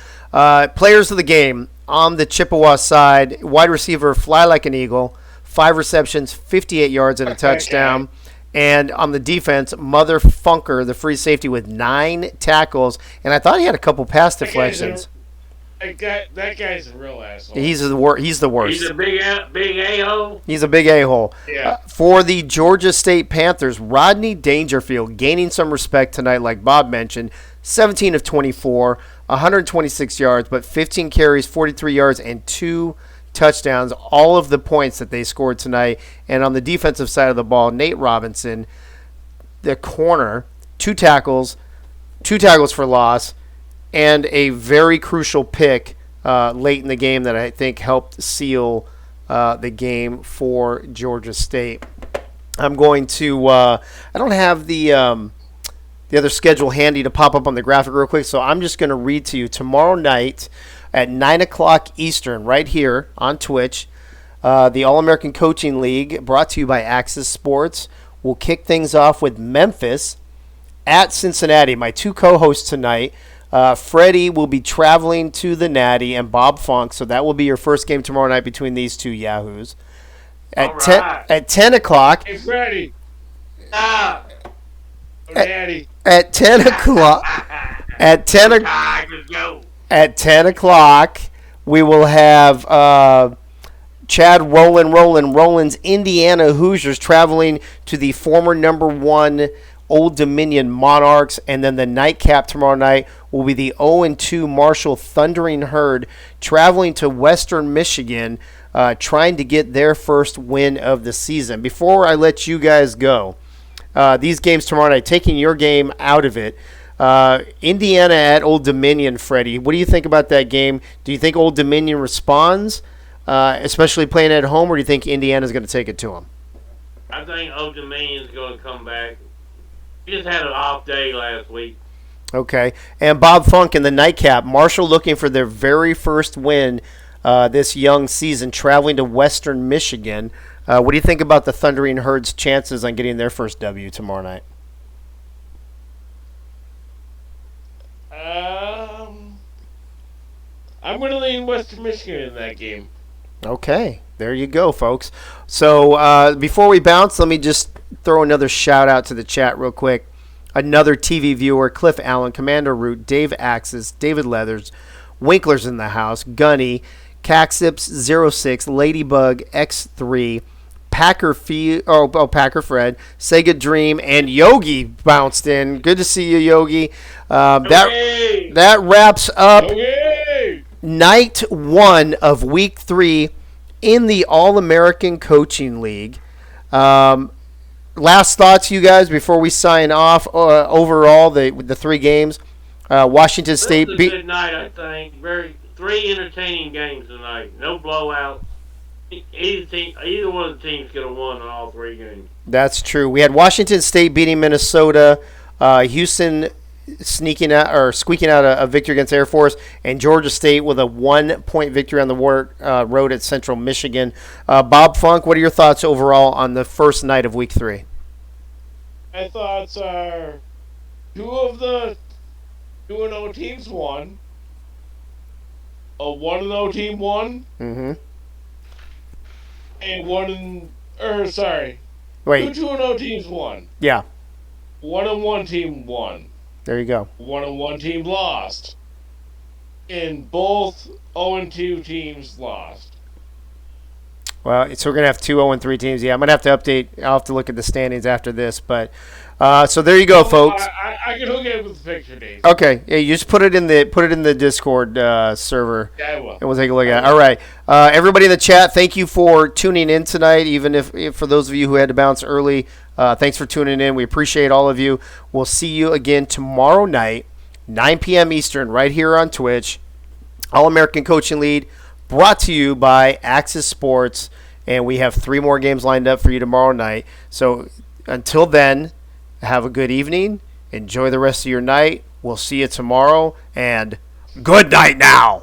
players of the game on the Chippewa side: wide receiver Fly Like an Eagle, 5 receptions, 58 yards and a touchdown. And on the defense, Mother Funker, the free safety, with 9 tackles. And I thought he had a couple pass deflections. That guy's a real asshole. He's the worst. He's a big a-hole. He's a big a-hole. Yeah. For the Georgia State Panthers, Rodney Dangerfield gaining some respect tonight, like Bob mentioned. 17 of 24, 126 yards, but 15 carries, 43 yards, and 2 touchdowns. All of the points that they scored tonight. And on the defensive side of the ball, Nate Robinson, the corner, 2 tackles for loss, and a very crucial pick late in the game that I think helped seal the game for Georgia State. I'm going to I don't have the other schedule handy to pop up on the graphic real quick, so I'm just going to read to you. Tomorrow night at 9 o'clock Eastern, right here on Twitch, the All-American Coaching League, brought to you by Axis Sports, will kick things off with Memphis at Cincinnati. My 2 co-hosts tonight, Freddie will be traveling to the Natty, and Bob Funk, so that will be your first game tomorrow night between these 2 yahoos. At 10 o'clock. Hey, Freddie. Stop. Natty. At 10 o'clock. At 10 o'clock. Tigers go. At 10 o'clock, we will have Chad Roland's Indiana Hoosiers traveling to the former number 1 Old Dominion Monarchs. And then the nightcap tomorrow night will be the 0-2 Marshall Thundering Herd traveling to Western Michigan, trying to get their first win of the season. Before I let you guys go, these games tomorrow night, taking your game out of it, Indiana at Old Dominion, Freddie. What do you think about that game? Do you think Old Dominion responds, especially playing at home, or do you think Indiana's going to take it to them? I think Old Dominion's going to come back. He just had an off day last week. Okay. And Bob Funk in the nightcap, Marshall looking for their very first win this young season, traveling to Western Michigan. What do you think about the Thundering Herd's chances on getting their first W tomorrow night? I'm going to lean Western Michigan in that game. Okay, there you go, folks. So before we bounce, let me just throw another shout out to the chat real quick. Another TV viewer, Cliff Allen, Commander Root, Dave Axis, David Leathers, Winkler's in the house, Gunny, Caxips06, Ladybug X3, Packer Fred, Sega Dream, and Yogi bounced in. Good to see you, Yogi. That wraps up night 1 of week 3 in the All-American Coaching League. Last thoughts, you guys, before we sign off. Overall, the 3 games. Washington State beat. Good night, I think. 3 entertaining games tonight. No blowout. Either one of the teams could have won all 3 games. That's true. We had Washington State beating Minnesota, Houston squeaking out a victory against Air Force, and Georgia State with a 1-point victory on the road at Central Michigan. Bob Funk, what are your thoughts overall on the first night of Week 3? My thoughts are 2 of the 2-0 teams won. A 1-0 team won. Mm-hmm. And 2 2-0 teams won. Yeah. 1-1 team won. There you go. 1-1 team lost. And both 0-2 teams lost. Well, so we're going to have 2 0-3 teams. Yeah, I'm going to have to update. I'll have to look at the standings after this. But so there you go, folks. I can hook it with the picture, Dave. Okay. Yeah, you just put it in the Discord server. Yeah, I will. And we'll take a look at it. All right. Everybody in the chat, thank you for tuning in tonight, even if for those of you who had to bounce early. Thanks for tuning in. We appreciate all of you. We'll see you again tomorrow night, 9 p.m. Eastern, right here on Twitch. All-American Coaching Lead, brought to you by Axis Sports. And we have 3 more games lined up for you tomorrow night. So until then, have a good evening. Enjoy the rest of your night. We'll see you tomorrow. And good night now.